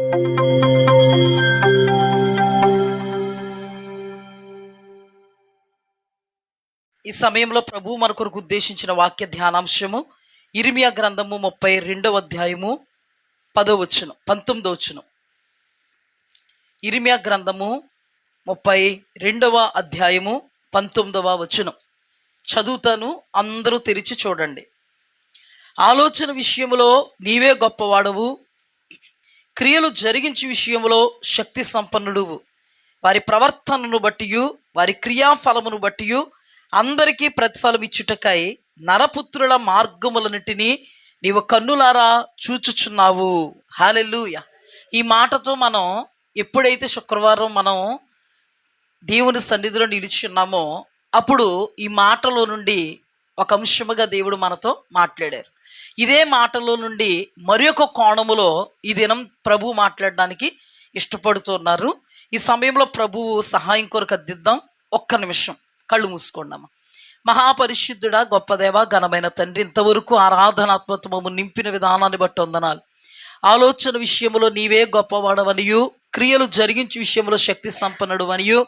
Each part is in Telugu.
ఈ సమయంలో ప్రభు మన కొరకు ఉద్దేశించిన వాక్య ధ్యానాంశము ఇర్మియా గ్రంథము 32వ అధ్యాయము 10వ వచనం 19వ వచనం. ఇర్మియా గ్రంథము 32వ అధ్యాయము 19వ వచనం చదువుతాను, అందరూ తెరిచి చూడండి. ఆలోచన విషయంలో నీవే గొప్పవాడవు, క్రియలు జరిగించే విషయంలో శక్తి సంపన్నుడువు. వారి ప్రవర్తనను బట్టి, వారి క్రియాఫలమును బట్టి అందరికీ ప్రతిఫలం ఇచ్చుటకై నరపుత్రుల మార్గములన్నిటినీ నీవు కన్నులారా చూచుచున్నావు. హల్లెలూయా. ఈ మాటతో మనం ఎప్పుడైతే శుక్రవారం మనం దేవుని సన్నిధిలో నిలిచి ఉన్నామో అప్పుడు ఈ మాటలో నుండి ఒక అంశముగా దేవుడు మనతో మాట్లాడారు. ఇదే మాటలో నుండి మరి ఒక కోణములో ఈ దినం ప్రభు మాట్లాడడానికి ఇష్టపడుతున్నారు. ఈ సమయంలో ప్రభువు సహాయం కొరకు అద్దిద్దాం. ఒక్క నిమిషం కళ్ళు మూసుకోండమ్మా. మహాపరిశుద్ధుడా, గొప్ప దేవ, ఘనమైన తండ్రి, ఇంతవరకు ఆరాధనాత్మత్వము నింపిన విధానాన్ని బట్టి వందనాలు. ఆలోచన విషయంలో నీవే గొప్పవాడవనియు, క్రియలు జరిగించే విషయంలో శక్తి సంపన్నుడు అనియు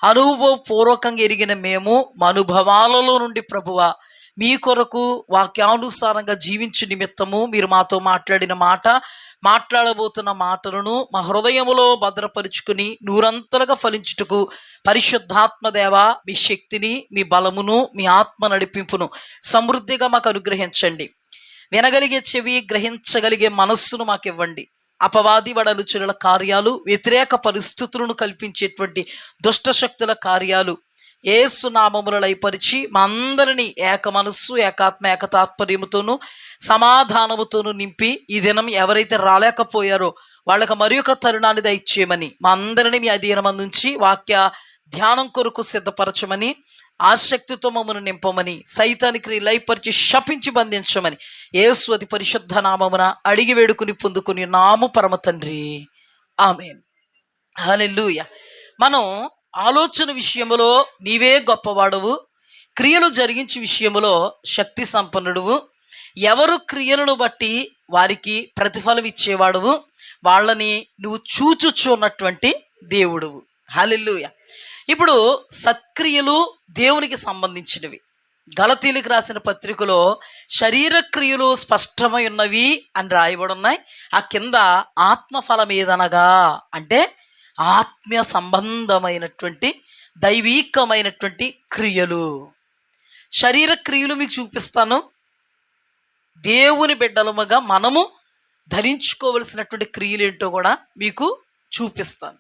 అనుభవపూర్వకంగా ఎరిగిన మేము మా అనుభవాలలో నుండి ప్రభువా మీ కొరకు వాక్యానుసారంగా జీవించు నిమిత్తము మీరు మాతో మాట్లాడిన మాట, మాట్లాడబోతున్న మాటలను మా హృదయములో భద్రపరుచుకుని నూరంతలుగా ఫలించుటకు పరిశుద్ధాత్మ దేవ మీ శక్తిని, మీ బలమును, మీ ఆత్మ నడిపింపును సమృద్ధిగా మాకు అనుగ్రహించండి. వినగలిగే చెవి, గ్రహించగలిగే మనస్సును మాకు ఇవ్వండి. అపవాది వడలుచుల కార్యాలు, వ్యతిరేక పరిస్థితులను కల్పించేటువంటి దుష్టశక్తుల కార్యాలు యేసు నామములో లయపరిచి మా అందరినీ ఏక మనస్సు, ఏకాత్మ, ఏకతాత్పర్యముతోనూ సమాధానముతోనూ నింపి ఈ దినం ఎవరైతే రాలేకపోయారో వాళ్ళకి మరి ఒక తరుణాన్ని దయచేయమని, మా అందరినీ మీ అధీనం నుంచి వాక్య ధ్యానం కొరకు సిద్ధపరచమని, ఆసక్తితో మమ్మను నింపమని, సైతానికి లయపరిచి శపించి బంధించమని యేసు అతి పరిశుద్ధ నామమున అడిగి వేడుకుని పొందుకుని నాము పరమ తండ్రి, ఆమేన్. హల్లెలూయా. మనం ఆలోచన విషయములో నీవే గొప్పవాడవు, క్రియలు జరిగించే విషయములో శక్తి సంపన్నుడువు, ఎవరు క్రియలను బట్టి వారికి ప్రతిఫలం ఇచ్చేవాడువు, వాళ్ళని నువ్వు చూచుచున్నటువంటి దేవుడువు. హల్లెలూయా. ఇప్పుడు సత్క్రియలు దేవునికి సంబంధించినవి. గలతీలకు రాసిన పత్రికలో శరీర క్రియలు స్పష్టమై ఉన్నవి అని రాయబడి ఉన్నాయి. ఆ కింద ఆత్మఫలం ఏదనగా అంటే ఆత్మీయ సంబంధమైనటువంటి దైవీకమైనటువంటి క్రియలు. శరీర క్రియలు మీకు చూపిస్తాను. దేవుని బిడ్డలముగా మనము ధరించుకోవలసినటువంటి క్రియలు ఏంటో కూడా మీకు చూపిస్తాను.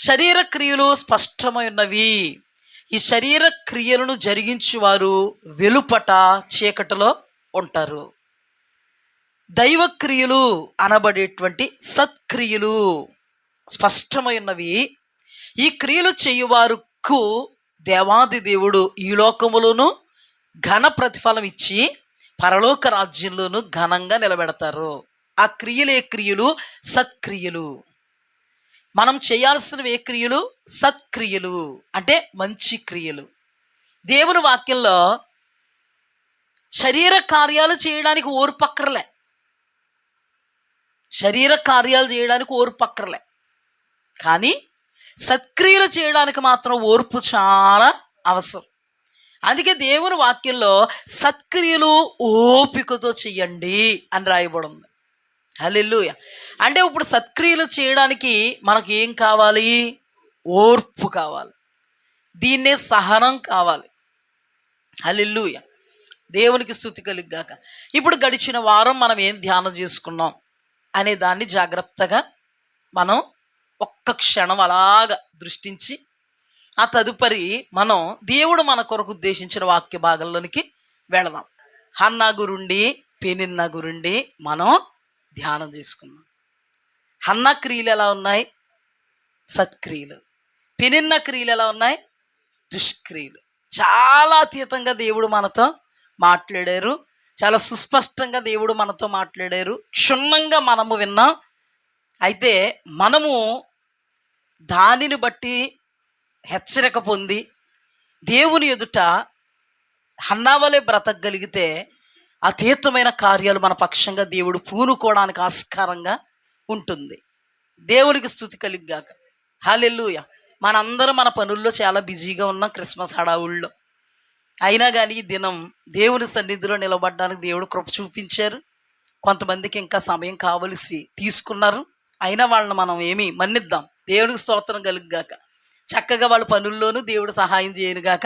శరీర క్రియలు స్పష్టమై ఉన్నవి. ఈ శరీర క్రియలను జరిగించువారు వెలుపట చీకటిలో ఉంటారు. దైవ క్రియలు అనబడేటువంటి సత్క్రియలు స్పష్టమై ఉన్నవి. ఈ క్రియలు చేయువారుకు దేవాది దేవుడు ఈ లోకములోను ఘన ప్రతిఫలం ఇచ్చి పరలోక రాజ్యంలోను ఘనంగా నిలబెడతారు. ఆ క్రియలు ఏ క్రియలు? సత్క్రియలు. మనం చేయాల్సినవి ఏ క్రియలు? సత్క్రియలు అంటే మంచి క్రియలు. దేవుని వాక్యంలో శరీర కార్యాలు చేయడానికి ఓర్పక్కర్లే, శరీర కార్యాలు చేయడానికి ఓర్పక్కర్లే, కానీ సత్క్రియలు చేయడానికి మాత్రం ఓర్పు చాలా అవసరం. అందుకే దేవుని వాక్యంలో సత్క్రియలు ఓపికతో చెయ్యండి అని రాయబడి ఉంది. హల్లెలూయా. అంటే ఇప్పుడు సత్క్రియలు చేయడానికి మనకు ఏం కావాలి? ఓర్పు కావాలి, దీన్నే సహనం కావాలి. హల్లెలూయా. దేవునికి స్తుతి కలుగుగాక. ఇప్పుడు గడిచిన వారం మనం ఏం ధ్యానం చేసుకున్నాం అనే దాన్ని జాగ్రత్తగా మనం ఒక్క క్షణం అలాగా దృష్టించి ఆ తదుపరి మనం దేవుడు మన కొరకు ఉద్దేశించిన వాక్య భాగంలోనికి వెళదాం. హన్నా గురుండి, పెనిన్నా గురుండి మనం ధ్యానం చేసుకున్నాం. హన్నా క్రియలు ఎలా ఉన్నాయి? సత్క్రియలు. పెనిన్న క్రియలు ఎలా ఉన్నాయి? దుష్క్రియలు. చాలా అతీతంగా దేవుడు మనతో మాట్లాడారు. చాలా సుస్పష్టంగా దేవుడు మనతో మాట్లాడారు. క్షుణ్ణంగా మనము విన్నాం. అయితే మనము దానిని బట్టి హెచ్చరిక పొంది దేవుని ఎదుట హన్నావలే బ్రతకగలిగితే అతీతమైన కార్యాలు మన పక్షంగా దేవుడు పూనుకోవడానికి ఆస్కారంగా ఉంటుంది. దేవునికి స్తుతి కలిగ్గాక. హల్లెలూయా. మనందరం మన పనుల్లో చాలా బిజీగా ఉన్నాం క్రిస్మస్ హడావుల్లో. అయినా కానీ ఈ దినం దేవుని సన్నిధిలో నిలబడడానికి దేవుడు కృప చూపించారు. కొంతమందికి ఇంకా సమయం కావలసి తీసుకున్నారు. అయినా వాళ్ళని మనం ఏమి మన్నిద్దాం. దేవునికి స్తోత్రం కలుగుగాక. చక్కగా వాళ్ళ పనుల్లోనూ దేవుడు సహాయం చేయనుగాక.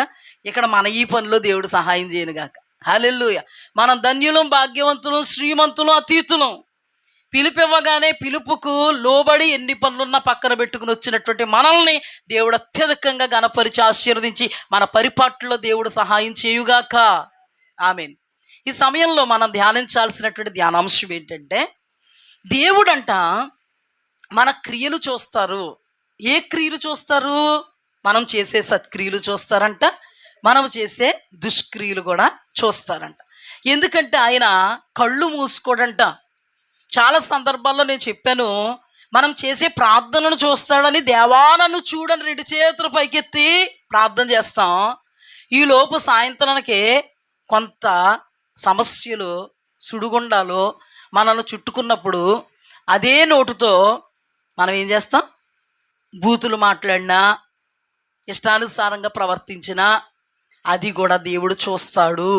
ఇక్కడ మన ఈ పనిలో దేవుడు సహాయం చేయనుగాక. హల్లెలూయా. మనం ధన్యులం, భాగ్యవంతులం, శ్రీమంతులం, అతీతులం. పిలుపివ్వగానే పిలుపుకు లోబడి ఎన్ని పనులున్నా పక్కన పెట్టుకుని వచ్చినటువంటి మనల్ని దేవుడు అత్యధికంగా గణపరిచి ఆశీర్వదించి మన పరిపాట్లలో దేవుడు సహాయం చేయుగాక. ఆమేన్. ఈ సమయంలో మనం ధ్యానించాల్సినటువంటి ధ్యానాంశం ఏంటంటే, దేవుడంట మన క్రియలు చూస్తారు. ఏ క్రియలు చూస్తారు? మనం చేసే సత్క్రియలు చూస్తారంట, మనం చేసే దుష్క్రియలు కూడా చూస్తారంట. ఎందుకంటే ఆయన కళ్ళు మూసుకోడంట. చాలా సందర్భాల్లో నేను చెప్పాను, మనం చేసే ప్రార్థనను చూస్తాడని. దేవా నన్ను చూడని 2 చేతులు పైకెత్తి ప్రార్థన చేస్తాం. ఈలోపు సాయంత్రానికి కొంత సమస్యలు, సుడిగుండాలు మనల్ని చుట్టుకున్నప్పుడు అదే నోటుతో మనం ఏం చేస్తాం? బూతులు మాట్లాడినా, ఇష్టానుసారంగా ప్రవర్తించినా అది కూడా దేవుడు చూస్తాడు.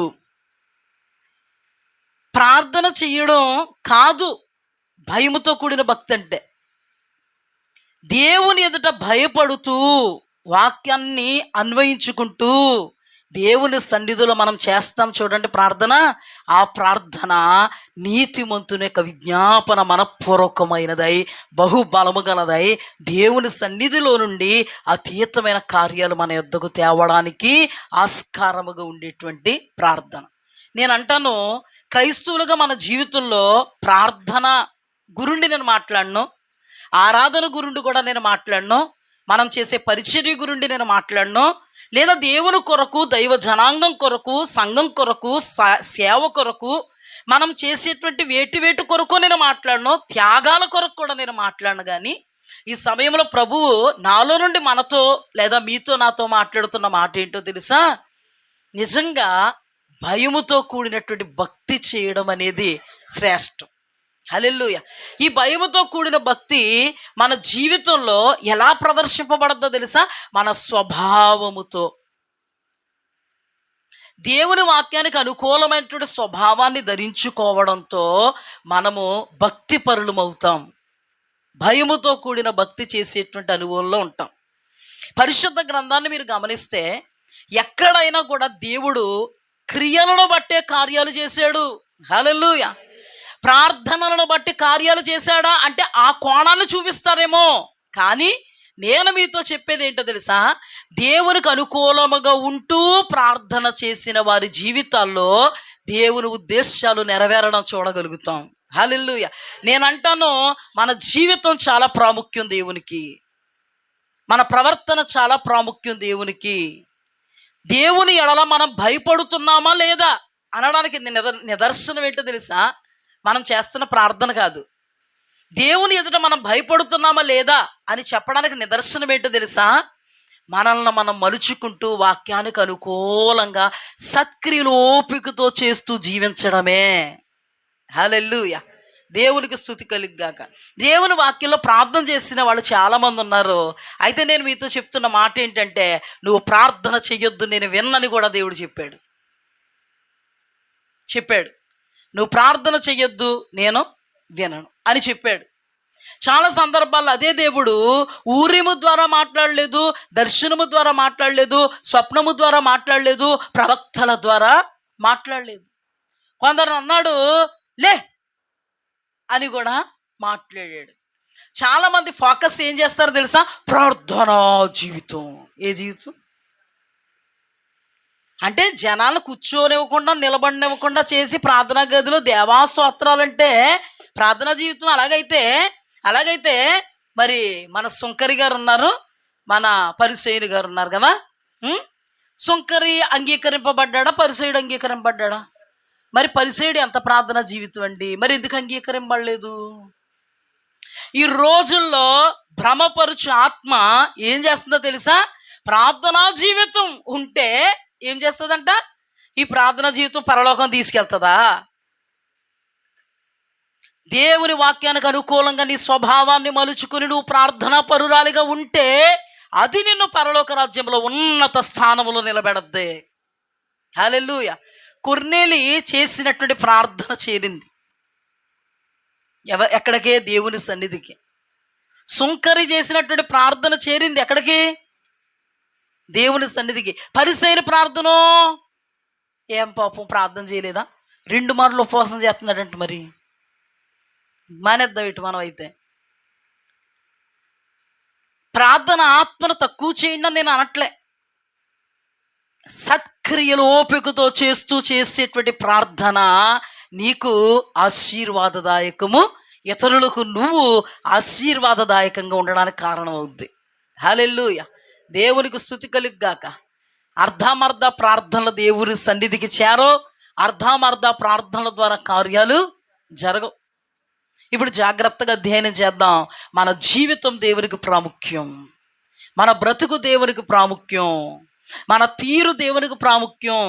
ప్రార్థన చేయడం కాదు భయముతో కూడిన భక్తి అంటే. దేవుని ఎదుట భయపడుతూ వాక్యాన్ని అన్వయించుకుంటూ దేవుని సన్నిధిలో మనం చేస్తాం చూడండి ప్రార్థన. ఆ ప్రార్థన నీతిమంతుని యొక్క విజ్ఞాపన మనపూర్వకమైనదై బహుబలము గలదై దేవుని సన్నిధిలో నుండి అతీతమైన కార్యాలు మన యొద్దకు తేవడానికి ఆస్కారముగా ఉండేటువంటి ప్రార్థన. నేను అంటాను, క్రైస్తవులుగా మన జీవితంలో ప్రార్థన గురుండి నేను మాట్లాడను, ఆరాధన గురుండి కూడా నేను మాట్లాడను, మనం చేసే పరిచర్య గురుండి నేను మాట్లాడను, లేదా దేవుని కొరకు, దైవ జనాంగం కొరకు, సంఘం కొరకు, సేవ కొరకు, మనం చేసేటువంటి వేటి కొరకు నేను మాట్లాడను, త్యాగాల కొరకు కూడా నేను మాట్లాడను. కానీ ఈ సమయంలో ప్రభువు నాలో నుండి మనతో లేదా మీతో నాతో మాట్లాడుతున్న మాట ఏంటో తెలుసా? నిజంగా భయముతో కూడినటువంటి భక్తి చేయడం అనేది శ్రేష్టం. హల్లెలూయా. ఈ భయముతో కూడిన భక్తి మన జీవితంలో ఎలా ప్రదర్శింపబడద్దో తెలుసా? మన స్వభావముతో, దేవుని వాక్యానికి అనుకూలమైనటువంటి స్వభావాన్ని ధరించుకోవడంతో మనము భక్తి పరులమవుతాం. భయముతో కూడిన భక్తి చేసేటువంటి అనుభవంలో ఉంటాం. పరిశుద్ధ గ్రంథాన్ని మీరు గమనిస్తే ఎక్కడైనా కూడా దేవుడు క్రియలను బట్టే కార్యాలు చేశాడు. హల్లెలూయా. ప్రార్థనలను బట్టి కార్యాలు చేశాడా అంటే ఆ కోణాన్ని చూపిస్తారేమో. కానీ నేను మీతో చెప్పేది ఏంటో తెలుసా? దేవునికి అనుకూలముగా ఉంటూ ప్రార్థన చేసిన వారి జీవితాల్లో దేవుని ఉద్దేశాలు నెరవేరడం చూడగలుగుతాం. హల్లెలూయా. నేను అంటాను, మన జీవితం చాలా ప్రాముఖ్యం దేవునికి. మన ప్రవర్తన చాలా ప్రాముఖ్యం దేవునికి. దేవుని ఎడల మనం భయపడుతున్నామా లేదా అనడానికి నిదర్శనం ఏంటో తెలుసా? మనం చేస్తున్న ప్రార్థన కాదు. దేవుని ఎదుట మనం భయపడుతున్నామా లేదా అని చెప్పడానికి నిదర్శనం ఏంటో తెలుసా? మనల్ని మనం మలుచుకుంటూ వాక్యానికి అనుకూలంగా సత్క్రియలు ఓపికతో చేస్తూ జీవించడమే. హల్లెలూయా. దేవునికి స్తుతి కలుగుగాక. దేవుని వాక్యంలో ప్రార్థన చేసిన వాళ్ళు చాలామంది ఉన్నారు. అయితే నేను మీతో చెప్తున్న మాట ఏంటంటే, నువ్వు ప్రార్థన చెయ్యొద్దు నేను విన్నని కూడా దేవుడు చెప్పాడు. నువ్వు ప్రార్థన చెయ్యొద్దు నేను వినను అని చెప్పాడు. చాలా సందర్భాల్లో అదే దేవుడు ఊరిము ద్వారా మాట్లాడలేదు, దర్శనము ద్వారా మాట్లాడలేదు, స్వప్నము ద్వారా మాట్లాడలేదు, ప్రవక్తల ద్వారా మాట్లాడలేదు. కొందరు అన్నాడు లే అని కూడా మాట్లాడాడు. చాలామంది ఫోకస్ ఏం చేస్తారో తెలుసా? ప్రార్థనా జీవితం. ఏ జీవితం అంటే జనాలు కూర్చోనివ్వకుండా, నిలబడినివ్వకుండా చేసి ప్రార్థనా గదిలో దేవా స్తోత్రాలంటే ప్రార్థనా జీవితం. అలాగైతే మరి మన సుంకరి గారు ఉన్నారు, మన పరిసయ్యుడు గారు ఉన్నారు కదా. సుంకరి అంగీకరింపబడ్డా, పరిసయ్యుడు అంగీకరింపబడ్డా? మరి పరిసయ్యుడు ఎంత ప్రార్థనా జీవితం అండి, మరి ఎందుకు అంగీకరింపబడలేదు? ఈ రోజుల్లో భ్రమపరుచు ఆత్మ ఏం చేస్తుందో తెలుసా? ప్రార్థనా జీవితం ఉంటే ఏం చేస్తుందంట? ఈ ప్రార్థనా జీవితం పరలోకం తీసుకెళ్తుందా? దేవుని వాక్యానికి అనుకూలంగా నీ స్వభావాన్ని మలుచుకుని నువ్వు ప్రార్థనా పరురాలిగా ఉంటే అది నిన్ను పరలోక రాజ్యంలో ఉన్నత స్థానంలో నిలబెడద్దే. హల్లెలూయా. కొర్నేలి చేసినటువంటి ప్రార్థన చేరింది ఎక్కడికే? దేవుని సన్నిధికి. సుంకరి చేసినటువంటి ప్రార్థన చేరింది ఎక్కడికి? దేవుని సన్నిధికి. పరిసైన ప్రార్థన ఏం పాపం ప్రార్థన చేయలేదా? 2 మార్లు ఉపవాసం చేస్తున్నాడంట. మరి మానేద్దాం ఇటు మనం అయితే. ప్రార్థన ఆత్మను తక్కువ చేయండి అని నేను అనట్లే. సత్క్రియలు ఓపికతో చేసేటువంటి ప్రార్థన నీకు ఆశీర్వాదదాయకము, ఇతరులకు నువ్వు ఆశీర్వాదదాయకంగా ఉండడానికి కారణం అవుద్ది. హల్లెలూయా. దేవునికి స్తుతి కలుగుగాక. అర్ధమర్ధ ప్రార్థనలు దేవుని సన్నిధికి చేరో, అర్ధమర్ధ ప్రార్థనల ద్వారా కార్యాలు జరగవు. ఇప్పుడు జాగ్రత్తగా అధ్యయనం చేద్దాం. మన జీవితం దేవునికి ప్రాముఖ్యం, మన బ్రతుకు దేవునికి ప్రాముఖ్యం, మన తీరు దేవునికి ప్రాముఖ్యం,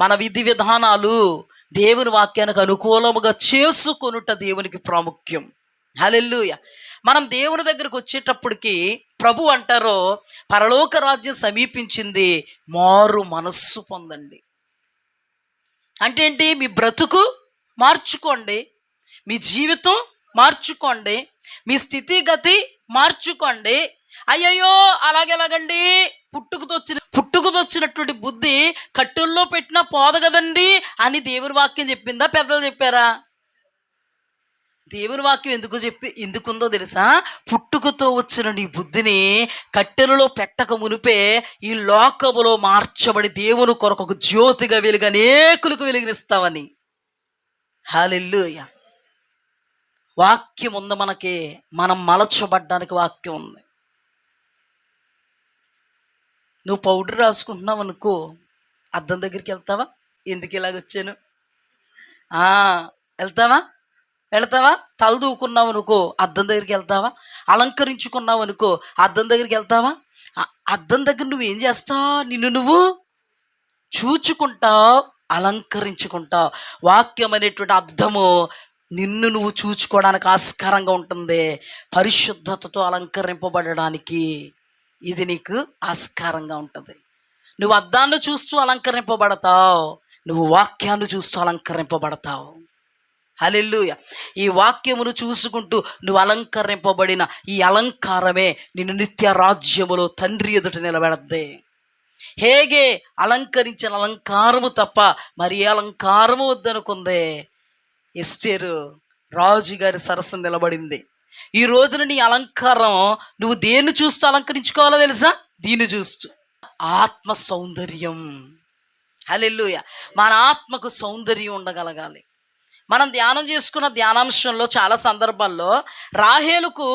మన విధి విధానాలు దేవుని వాక్యానికి అనుకూలముగా చేసుకొనుట దేవునికి ప్రాముఖ్యం. హల్లెలూయా. మనం దేవుని దగ్గరకు వచ్చేటప్పటికి ప్రభు అంటారో, పరలోక రాజ్యం సమీపించింది, మారు మనస్సు పొందండి. అంటే ఏంటి? మీ బ్రతుకు మార్చుకోండి, మీ జీవితం మార్చుకోండి, మీ స్థితిగతి మార్చుకోండి. అయ్యయ్యో అలాగెలాగండి, పుట్టుకతొచ్చినటువంటి బుద్ధి కట్టుల్లో పెట్టినా పోదు కదండి అని దేవుని వాక్యం చెప్పిందా? పెద్దలు చెప్పారా? దేవుని వాక్యం ఎందుకుందో తెలుసా? పుట్టుకతో వచ్చిన నీ బుద్ధిని కట్టెలలో పెట్టక మునిపే ఈ లోకములో మార్చబడి దేవుని కొరకు ఒక జ్యోతిగా వెలుగు అనేకులకు వెలుగునిస్తావని. హల్లెలూయా. వాక్యం ఉంది మనకి, మనం మలచబడ్డానికి వాక్యం ఉంది. నువ్వు పౌడర్ రాసుకుంటున్నావు అనుకో, అద్దం దగ్గరికి వెళ్తావా? ఎందుకు ఇలాగొచ్చాను వెళ్తావా? తల దూకున్నావు అనుకో, అద్దం దగ్గరికి వెళ్తావా? అలంకరించుకున్నావు అనుకో, అద్దం దగ్గరికి వెళ్తావా? అద్దం దగ్గర నువ్వేం చేస్తావు? నిన్ను నువ్వు చూచుకుంటావు, అలంకరించుకుంటావు. వాక్యం అనేటువంటి అద్దము నిన్ను నువ్వు చూచుకోవడానికి ఆస్కారంగా ఉంటుంది. పరిశుద్ధతతో అలంకరింపబడడానికి ఇది నీకు ఆస్కారంగా ఉంటుంది. నువ్వు అద్దాన్ని చూస్తూ అలంకరింపబడతావు, నువ్వు వాక్యాన్ని చూస్తూ అలంకరింపబడతావు. హల్లెలూయా. ఈ వాక్యమును చూసుకుంటూ నువ్వు అలంకరింపబడిన ఈ అలంకారమే నిన్ను నిత్య రాజ్యములో తండ్రి ఎదుట నిలబెడద్దే. హేగే అలంకరించిన అలంకారము తప్ప మరి ఏ అలంకారము వద్దనుకుందే. ఎస్తేరు రాజుగారి సరస్సు నిలబడింది. ఈ రోజున నీ అలంకారం నువ్వు దేన్ని చూస్తూ అలంకరించుకోవాలో తెలుసా? దీన్ని చూస్తూ. ఆత్మ సౌందర్యం. హల్లెలూయా. మన ఆత్మకు సౌందర్యం ఉండగలగాలి. మనం ధ్యానం చేసుకున్న ధ్యానాంశంలో చాలా సందర్భాల్లో రాహేలుకు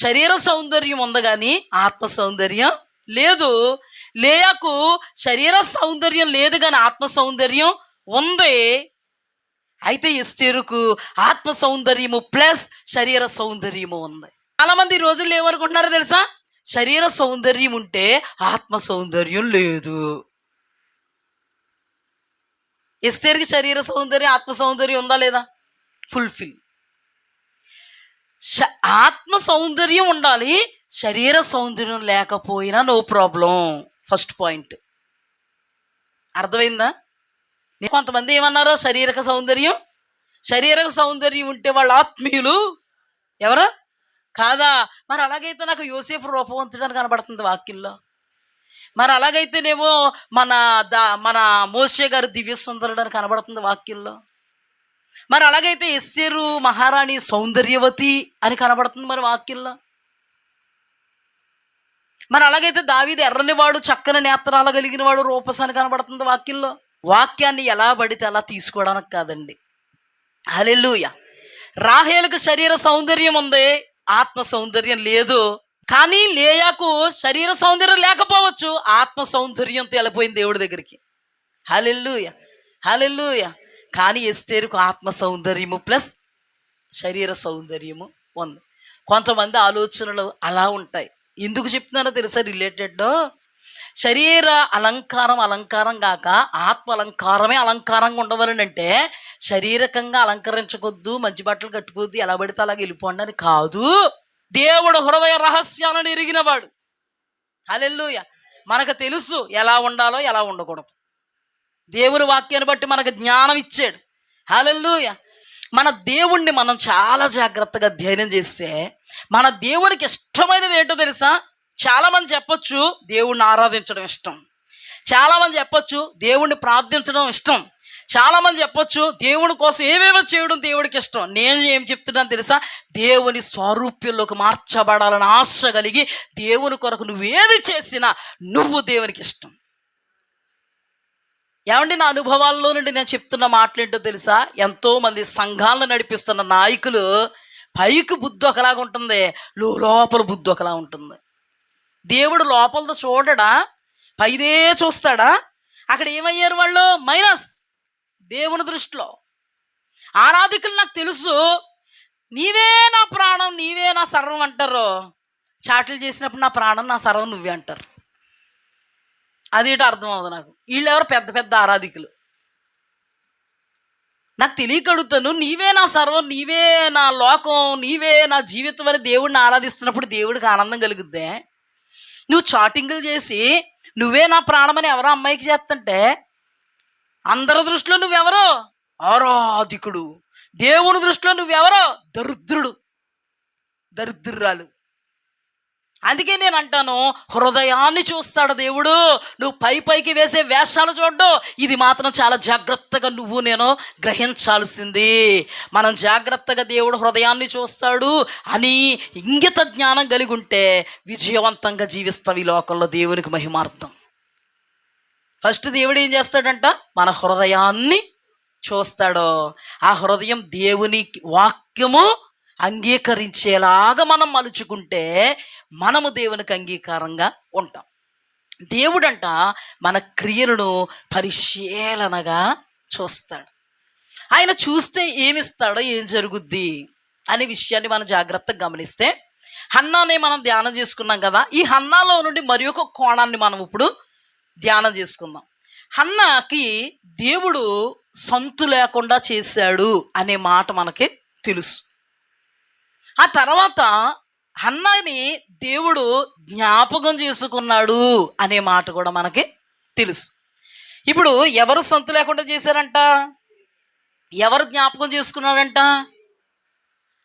శరీర సౌందర్యం ఉంది కానీ ఆత్మ సౌందర్యం లేదు. లేయాకు శరీర సౌందర్యం లేదు కానీ ఆత్మ సౌందర్యం ఉంది. అయితే ఎస్తేరుకు ఆత్మ సౌందర్యము ప్లస్ శరీర సౌందర్యము ఉంది. చాలామంది ఈ రోజుల్లో ఏమనుకుంటున్నారో తెలుసా? శరీర సౌందర్యం ఉంటే ఆత్మ సౌందర్యం లేదు. ఎస్తేరుకి శరీర సౌందర్యం ఆత్మ సౌందర్యం ఉందా లేదా? ఫుల్ఫిల్. ఆత్మ సౌందర్యం ఉండాలి, శరీర సౌందర్యం లేకపోయినా నో ప్రాబ్లం. ఫస్ట్ పాయింట్ అర్థమైందా? కొంతమంది ఏమన్నారో శరీరక సౌందర్యం ఉంటే వాళ్ళు ఆత్మీయులు ఎవరా కాదా? మరి అలాగైతే నాకు యోసేపు రూపవంతుడని కనబడుతుంది వాక్యంలో. మరి అలాగైతేనేమో మన మోషే గారు దివ్య సుందరుడు అని కనబడుతుంది వాక్యంలో. మరి అలాగైతే ఎస్తేరు మహారాణి సౌందర్యవతి అని కనబడుతుంది మరి వాక్యంలో. మరి అలాగైతే దావీదు ఎర్రనివాడు, చక్కని నేత్రాలు కలిగిన వాడు, రూపసాని కనబడుతుంది వాక్యంలో. వాక్యాన్ని ఎలా పడితే అలా తీసుకోవడానికి కాదండి. హల్లెలూయా. రాహేలుకు శరీర సౌందర్యం ఉంది, ఆత్మ సౌందర్యం లేదు. కానీ లేయాకు శరీర సౌందర్యం లేకపోవచ్చు, ఆత్మ సౌందర్యంతో వెళ్ళిపోయింది దేవుడి దగ్గరికి. హల్లెలూయా. హల్లెలూయా. కానీ ఎస్తేరుకు ఆత్మ సౌందర్యము ప్లస్ శరీర సౌందర్యము ఉంది. కొంతమంది ఆలోచనలు అలా ఉంటాయి. ఎందుకు చెప్తున్నారో తెలుసా? రిలేటెడ్ శరీర అలంకారం అలంకారం కాక ఆత్మ అలంకారమే అలంకారంగా ఉండవలనంటే శారీరకంగా అలంకరించకొద్దు, మంచి బట్టలు కట్టుకోవద్దు, ఎలా పడితే అలాగ వెళ్ళిపోండి అని కాదు. దేవుడు హృదయ రహస్యాలను ఎరిగినవాడు. హల్లెలూయా. మనకు తెలుసు ఎలా ఉండాలో ఎలా ఉండకూడదు. దేవుని వాక్యాన్ని బట్టి మనకు జ్ఞానం ఇచ్చాడు. హల్లెలూయా. మన దేవుణ్ణి మనం చాలా జాగ్రత్తగా అధ్యయనం చేస్తే మన దేవునికి ఇష్టమైనది ఏంటో తెలుసా? చాలామంది చెప్పొచ్చు దేవుణ్ణి ఆరాధించడం ఇష్టం, చాలామంది చెప్పొచ్చు దేవుణ్ణి ప్రార్థించడం ఇష్టం, చాలామంది చెప్పొచ్చు దేవుని కోసం ఏవేవో చేయడం దేవుడికి ఇష్టం. నేను ఏం చెప్తున్నాను తెలుసా? దేవుని స్వరూప్యంలోకి మార్చబడాలని ఆశ కలిగి దేవుని కొరకు నువ్వేది చేసినా నువ్వు దేవునికి ఇష్టం. ఏమండి, నా అనుభవాల్లో నుండి నేను చెప్తున్న మాటలేంటో తెలుసా? ఎంతోమంది సంఘాలను నడిపిస్తున్న నాయకులు పైకి బుద్ధి ఒకలాగా ఉంటుంది, లోపల బుద్ధి ఒకలా ఉంటుంది. దేవుడు లోపలతో చూడడా, పైదే చూస్తాడా? అక్కడ ఏమయ్యారు వాళ్ళు? మైనస్. దేవుని దృష్టిలో ఆరాధికులు నాకు తెలుసు నీవే నా ప్రాణం, నీవే నా సర్వం అంటారు. చాట్లు చేసినప్పుడు నా ప్రాణం నా సర్వం నువ్వే అంటారు. అదేంటో అర్థం అవ్వదు నాకు. వీళ్ళెవరు? పెద్ద పెద్ద ఆరాధికులు. నాకు తెలియక అడుగుతాను, నీవే నా సర్వం, నీవే నా లోకం, నీవే నా జీవితం అని దేవుడిని ఆరాధిస్తున్నప్పుడు దేవుడికి ఆనందం కలుగుద్దే? నువ్వు చాటింగులు చేసి నువ్వే నా ప్రాణమని ఎవరో అమ్మాయికి చేస్తుంటే అందరి దృష్టిలో నువ్వెవరో? ఆరాధికుడు. దేవుని దృష్టిలో నువ్వెవరో? దరిద్రురాలు. అందుకే నేను అంటాను, హృదయాన్ని చూస్తాడు దేవుడు. నువ్వు పైకి వేసే వేషాలు చూడ్డు. ఇది మాత్రం చాలా జాగ్రత్తగా నువ్వు నేను గ్రహించాల్సింది. మనం జాగ్రత్తగా దేవుడు హృదయాన్ని చూస్తాడు అని ఇంగిత జ్ఞానం కలిగి ఉంటే విజయవంతంగా జీవిస్తాం ఈ లోకంలో. దేవునికి మహిమార్థం. ఫస్ట్ దేవుడు ఏం చేస్తాడంట? మన హృదయాన్ని చూస్తాడు. ఆ హృదయం దేవుని వాక్యము అంగీకరించేలాగా మనం మలుచుకుంటే మనము దేవునికి అంగీకారంగా ఉంటాం. దేవుడంట మన క్రియలను పరిశీలనగా చూస్తాడు. ఆయన చూస్తే ఏమిస్తాడో, ఏం జరుగుద్ది అనే విషయాన్ని మనం జాగ్రత్తగా గమనిస్తే, హన్నానే మనం ధ్యానం చేసుకున్నాం కదా. ఈ హన్నాలో నుండి మరి ఒక కోణాన్ని మనం ఇప్పుడు ధ్యానం చేసుకుందాం. హన్నాకి దేవుడు సంతు లేకుండా చేశాడు అనే మాట మనకి తెలుసు. ఆ తర్వాత హన్నాని దేవుడు జ్ఞాపకం చేసుకున్నాడు అనే మాట కూడా మనకి తెలుసు. ఇప్పుడు ఎవరు సంతు లేకుండా చేశారంట? ఎవరు జ్ఞాపకం చేసుకున్నాడంట?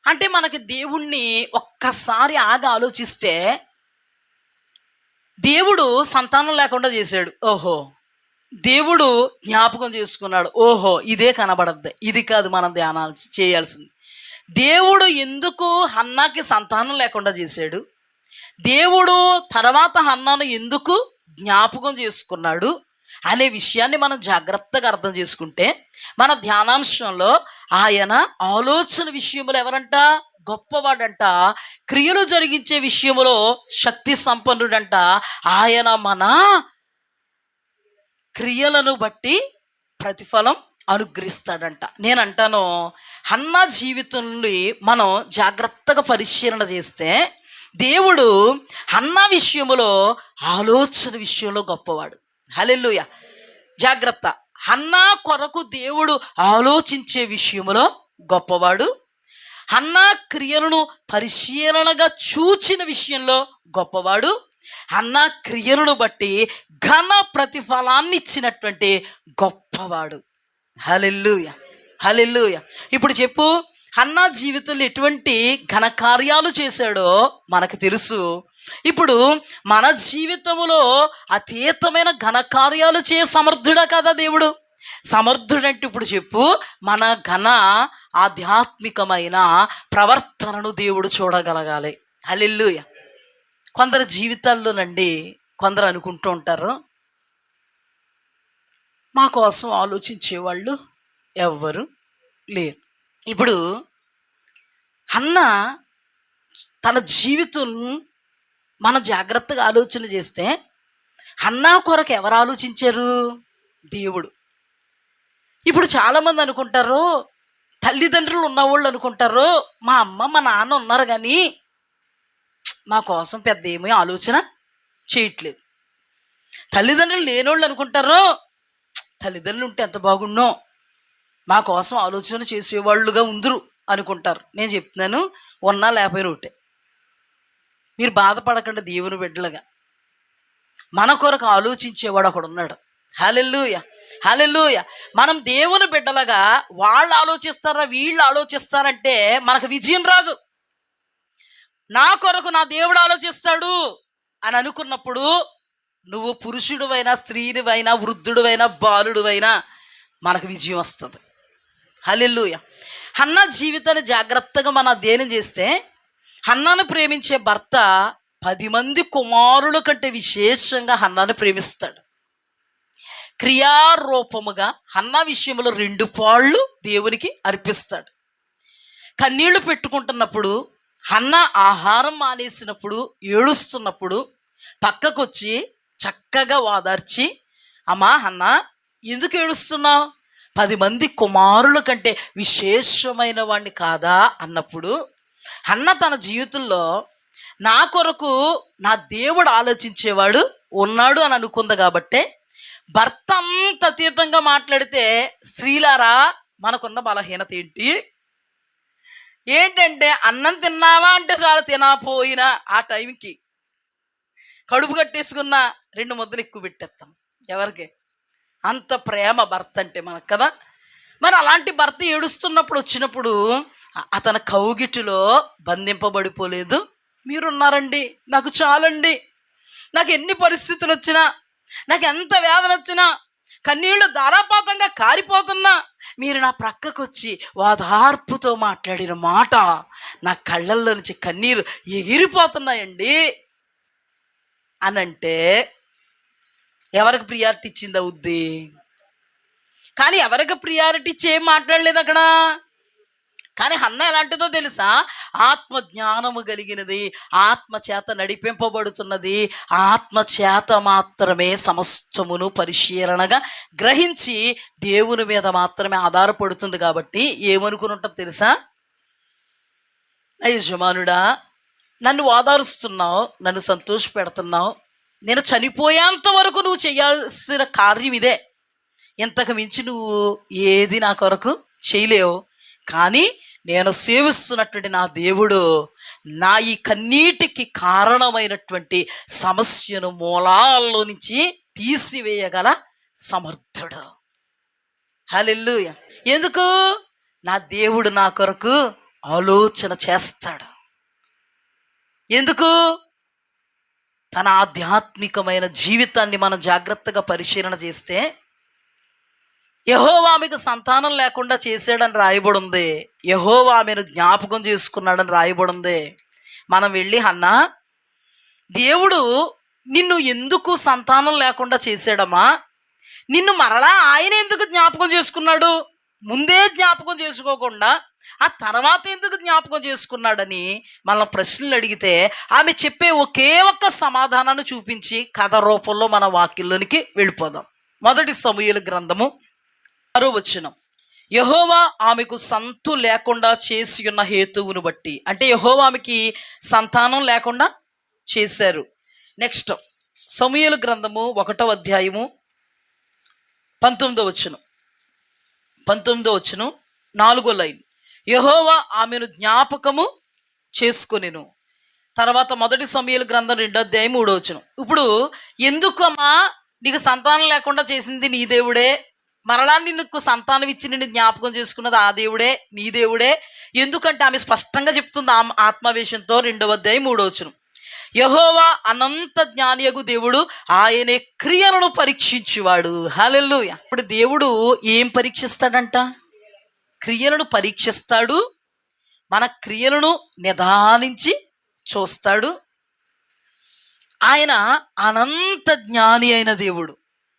అంటే మనకి దేవుణ్ణి ఒక్కసారి ఆగి ఆలోచిస్తే, దేవుడు సంతానం లేకుండా చేశాడు, ఓహో. దేవుడు జ్ఞాపకం చేసుకున్నాడు, ఓహో. ఇదే కనబడద్ది, ఇది కాదు మనం ధ్యానాలు చేయాల్సింది. దేవుడు ఎందుకు హన్నాకి సంతానం లేకుండా చేశాడు? దేవుడు తర్వాత హన్నాను ఎందుకు జ్ఞాపకం చేసుకున్నాడు అనే విషయాన్ని మనం జాగ్రత్తగా అర్థం చేసుకుంటే మన ధ్యానాంశంలో ఆయన ఆలోచన విషయంలో ఎవరంట? గొప్పవాడంట. క్రియలు జరిగించే విషయంలో శక్తి సంపన్నుడంట. ఆయన మన క్రియలను బట్టి ప్రతిఫలం అనుగ్రహిస్తాడంట. నేను అంటాను, హన్నా జీవితం నుండి మనం జాగ్రత్తగా పరిశీలన చేస్తే దేవుడు హన్నా విషయంలో ఆలోచన విషయంలో గొప్పవాడు. హల్లెలూయా. జాగ్రత్త. హన్నా కొరకు దేవుడు ఆలోచించే విషయంలో గొప్పవాడు. హన్నా క్రియలను పరిశీలనగా చూచిన విషయంలో గొప్పవాడు. హన్నా క్రియలను బట్టి ఘన ప్రతిఫలాన్ని ఇచ్చినటువంటి గొప్పవాడు. హల్లెలూయా, హల్లెలూయా. ఇప్పుడు చెప్పు, హన్నా జీవితంలో ఎటువంటి ఘనకార్యాలు చేశాడో మనకు తెలుసు. ఇప్పుడు మన జీవితంలో అతీతమైన ఘనకార్యాలు చే సమర్థుడా కదా దేవుడు? సమర్థుడంటే ఇప్పుడు చెప్పు, మన ఘన ఆధ్యాత్మికమైన ప్రవర్తనను దేవుడు చూడగలగాలి. హల్లెలూయా. కొందరు జీవితాల్లోనండి కొందరు అనుకుంటూ ఉంటారు, మా కోసం ఆలోచించేవాళ్ళు ఎవ్వరు లేరు. ఇప్పుడు హన్నా తన జీవితం మనం జాగ్రత్తగా ఆలోచన చేస్తే హన్నా కొరకు ఎవరు ఆలోచించారు? దేవుడు. ఇప్పుడు చాలామంది అనుకుంటారు, తల్లిదండ్రులు ఉన్నవాళ్ళు అనుకుంటారు, మా అమ్మ మా నాన్న ఉన్నారు కానీ మా కోసం పెద్ద ఏమీ ఆలోచన చేయట్లేదు. తల్లిదండ్రులు లేనోళ్ళు అనుకుంటారు, తల్లిదండ్రులు ఉంటే ఎంత బాగుండో, మా కోసం ఆలోచన చేసేవాళ్ళుగా ఉందరు అనుకుంటారు. నేను చెప్తున్నాను, ఉన్నా లేకపోయినా ఒకటే. మీరు బాధపడకండి, దేవుని బిడ్డలుగా మన కొరకు ఆలోచించేవాడు ఒకడు ఉన్నాడు. హల్లెలూయా, హల్లెలూయా. మనం దేవుని బిడ్డలుగా వాళ్ళు ఆలోచిస్తారా వీళ్ళు ఆలోచిస్తారంటే మనకు విజయం రాదు. నా కొరకు నా దేవుడు ఆలోచిస్తాడు అని అనుకున్నప్పుడు నువ్వు పురుషుడువైనా స్త్రీనివైనా వృద్ధుడువైనా బాలుడువైనా మనకు విజయం వస్తుంది. హల్లెలూయా. హన్నా జీవితాన్ని జాగ్రత్తగా మనం అధ్యయనం చేస్తే, హన్నాను ప్రేమించే భర్త 10 మంది కుమారుల కంటే విశేషంగా హన్నాను ప్రేమిస్తాడు. క్రియారూపముగా హన్నా విషయంలో 2 పాళ్ళు దేవునికి అర్పిస్తాడు. కన్నీళ్లు పెట్టుకుంటున్నప్పుడు, హన్నా ఆహారం మానేసినప్పుడు, ఏడుస్తున్నప్పుడు పక్కకొచ్చి చక్కగా వాదార్చి, అమ్మా హన్నా ఎందుకు ఏడుస్తున్నావు, 10 మంది కుమారుల కంటే విశేషమైన వాడిని కాదా అన్నప్పుడు, హన్నా తన జీవితంలో నా కొరకు నా దేవుడు ఆలోచించేవాడు ఉన్నాడు అని అనుకుంది. కాబట్టే భర్త అంత అతీతంగా మాట్లాడితే, స్త్రీలారా మనకున్న బలహీనత ఏంటంటే అన్నం తిన్నావా అంటే చాలా, తినపోయినా ఆ టైంకి కడుపు కట్టేసుకున్న 2 ముద్దలు ఎక్కువ పెట్టేస్తాం. ఎవరికి అంత ప్రేమ భర్త అంటే మనకు కదా. మరి అలాంటి భర్త ఏడుస్తున్నప్పుడు వచ్చినప్పుడు అతని కౌగిటిలో బంధింపబడిపోలేదు. మీరున్నారండి, నాకు చాలండి, నాకు ఎన్ని పరిస్థితులు వచ్చినా, నాకు ఎంత వేదన వచ్చినా, కన్నీళ్లు ధారాపాతంగా కారిపోతున్నా, మీరు నా ప్రక్కకు వచ్చి ఓదార్పుతో మాట్లాడిన మాట నా కళ్ళల్లో నుంచి కన్నీరు ఎగిరిపోతున్నాయండి అనంటే ఎవరికి ప్రియారిటీ ఇచ్చింది అవుద్ది. కానీ ఎవరికి ప్రియారిటీ ఇచ్చి ఏం మాట్లాడలేదు అక్కడ. కానీ హన్నా ఎలాంటిదో తెలుసా, ఆత్మ జ్ఞానము కలిగినది, ఆత్మ చేత నడిపింపబడుతున్నది, ఆత్మ చేత మాత్రమే సమస్తమును పరిశీలనగా గ్రహించి దేవుని మీద మాత్రమే ఆధారపడుతుంది. కాబట్టి ఏమనుకుని ఉంటుంది తెలుసా, యజమానుడా నన్ను ఓదారుస్తున్నావు, నన్ను సంతోష పెడుతున్నావు, నేను చనిపోయేంత వరకు నువ్వు చేయాల్సిన కార్యం ఇదే, ఇంతకు మించి నువ్వు ఏది నా కొరకు చేయలేవు. కానీ నేను సేవిస్తున్నటువంటి నా దేవుడు నా ఈ కన్నీటికి కారణమైనటువంటి సమస్యను మూలాల్లో నుంచి తీసివేయగల సమర్థుడు. హల్లెలూయా. ఎందుకు? నా దేవుడు నా కొరకు ఆలోచన చేస్తాడు. ఎందుకు? తన ఆధ్యాత్మికమైన జీవితాన్ని మనం జాగ్రత్తగా పరిశీలన చేస్తే, యెహోవా ఆమెకు సంతానం లేకుండా చేశాడని రాయబడి ఉంది, యెహోవా ఆమెను జ్ఞాపకం చేసుకున్నాడని రాయబడి ఉంది. మనం వెళ్ళి, హన్నా దేవుడు నిన్ను ఎందుకు సంతానం లేకుండా చేశాడమ్మా, నిన్ను మరలా ఆయన ఎందుకు జ్ఞాపకం చేసుకున్నాడు, ముందే జ్ఞాపకం చేసుకోకుండా ఆ తర్వాత ఎందుకు జ్ఞాపకం చేసుకున్నాడని మనం ప్రశ్నలు అడిగితే ఆమె చెప్పే ఒకే ఒక్క సమాధానాన్ని చూపించి కథ రూపంలో మన వాక్యంలోనికి వెళ్ళిపోదాం. 1 సమూయేలు గ్రంథము 6వ వచనం, యెహోవా ఆమెకు సంతు లేకుండా చేసి ఉన్న హేతువును బట్టి, అంటే యెహోవా ఆమెకి సంతానం లేకుండా చేశారు. నెక్స్ట్ సమూయేలు గ్రంథము 1వ అధ్యాయము 19వ వచనం, 19వ వచనం 4వ లైన్, యెహోవా ఆమెను జ్ఞాపకము చేసుకొనెను. తర్వాత 1 సమూయేలు గ్రంథం 2వ అధ్యాయం 3వ వచనం, ఇప్పుడు ఎందుకమ్మా నీకు సంతానం లేకుండా చేసింది నీ దేవుడే, మరలా నిన్ను సంతానం ఇచ్చి నిన్ను జ్ఞాపకం చేసుకున్నది ఆ దేవుడే, నీ దేవుడే. ఎందుకంటే ఆమె స్పష్టంగా చెప్తుంది ఆత్మవేశంతో 2వ అధ్యాయం 3వ వచనం, యెహోవా అనంత జ్ఞానియగు దేవుడు, ఆయనే క్రియలను పరీక్షించువాడు. హల్లెలూయా. ఇప్పుడు దేవుడు ఏం పరీక్షిస్తాడంట? క్రియలను పరీక్షిస్తాడు, మన క్రియలను నిదానించి చూస్తాడు. ఆయన అనంత జ్ఞాని అయిన దేవుడు.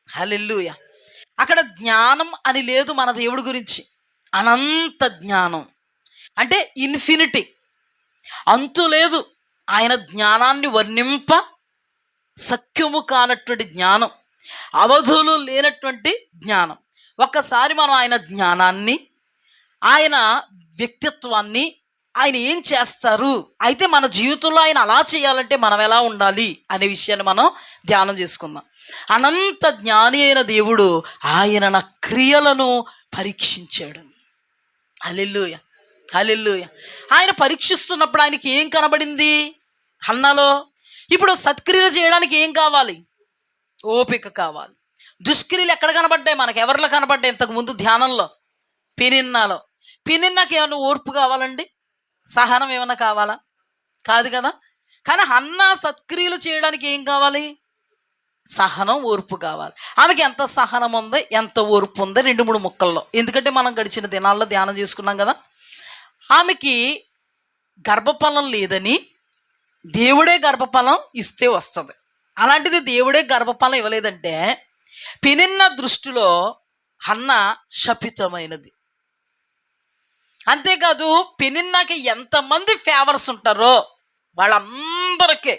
హల్లెలూయా. అక్కడ జ్ఞానం అని లేదు మన దేవుడి గురించి, అనంత జ్ఞానం అంటే ఇన్ఫినిటీ, అంతు లేదు. ఆయన జ్ఞానాన్ని వర్ణింప సఖ్యము కానటువంటి జ్ఞానం, అవధులు లేనటువంటి జ్ఞానం. ఒక్కసారి మనం ఆయన జ్ఞానాన్ని, ఆయన వ్యక్తిత్వాన్ని, ఆయన ఏం చేస్తారు, అయితే మన జీవితంలో ఆయన అలా చేయాలంటే మనం ఎలా ఉండాలి అనే విషయాన్ని మనం ధ్యానం చేసుకుందాం. అనంత జ్ఞాని అయిన దేవుడు ఆయన నా క్రియలను పరీక్షించాడు. హల్లెలూయ, హల్లెలూయ. ఆయన పరీక్షిస్తున్నప్పుడు ఆయనకి ఏం కనబడింది హన్నాలో? ఇప్పుడు సత్క్రియలు చేయడానికి ఏం కావాలి? ఓపిక కావాలి. దుష్క్రియలు ఎక్కడ కనబడ్డాయి? మనకు ఎవరిలో కనబడ్డాయి? ఇంతకుముందు ధ్యానంలో పెనిన్నాలో. పెనిన్నాకి ఏమైనా ఓర్పు కావాలండి? సహనం ఏమైనా కావాలా? కాదు కదా. కానీ హన్నా సత్క్రియలు చేయడానికి ఏం కావాలి? సహనం, ఓర్పు కావాలి. ఆమెకి ఎంత సహనం ఉంది, ఎంత ఓర్పు ఉంది 2-3 ముక్కల్లో. ఎందుకంటే మనం గడిచిన దినాల్లో ధ్యానం చేసుకున్నాం కదా. ఆమెకి గర్భఫలం లేదని దేవుడే గర్భఫలం ఇస్తే వస్తుంది. అలాంటిది దేవుడే గర్భఫలం ఇవ్వలేదంటే పెనిన్న దృష్టిలో హన్న శపితమైనది. అంతేకాదు పెనిన్నాకి ఎంతమంది ఫేవర్స్ ఉంటారో వాళ్ళందరికీ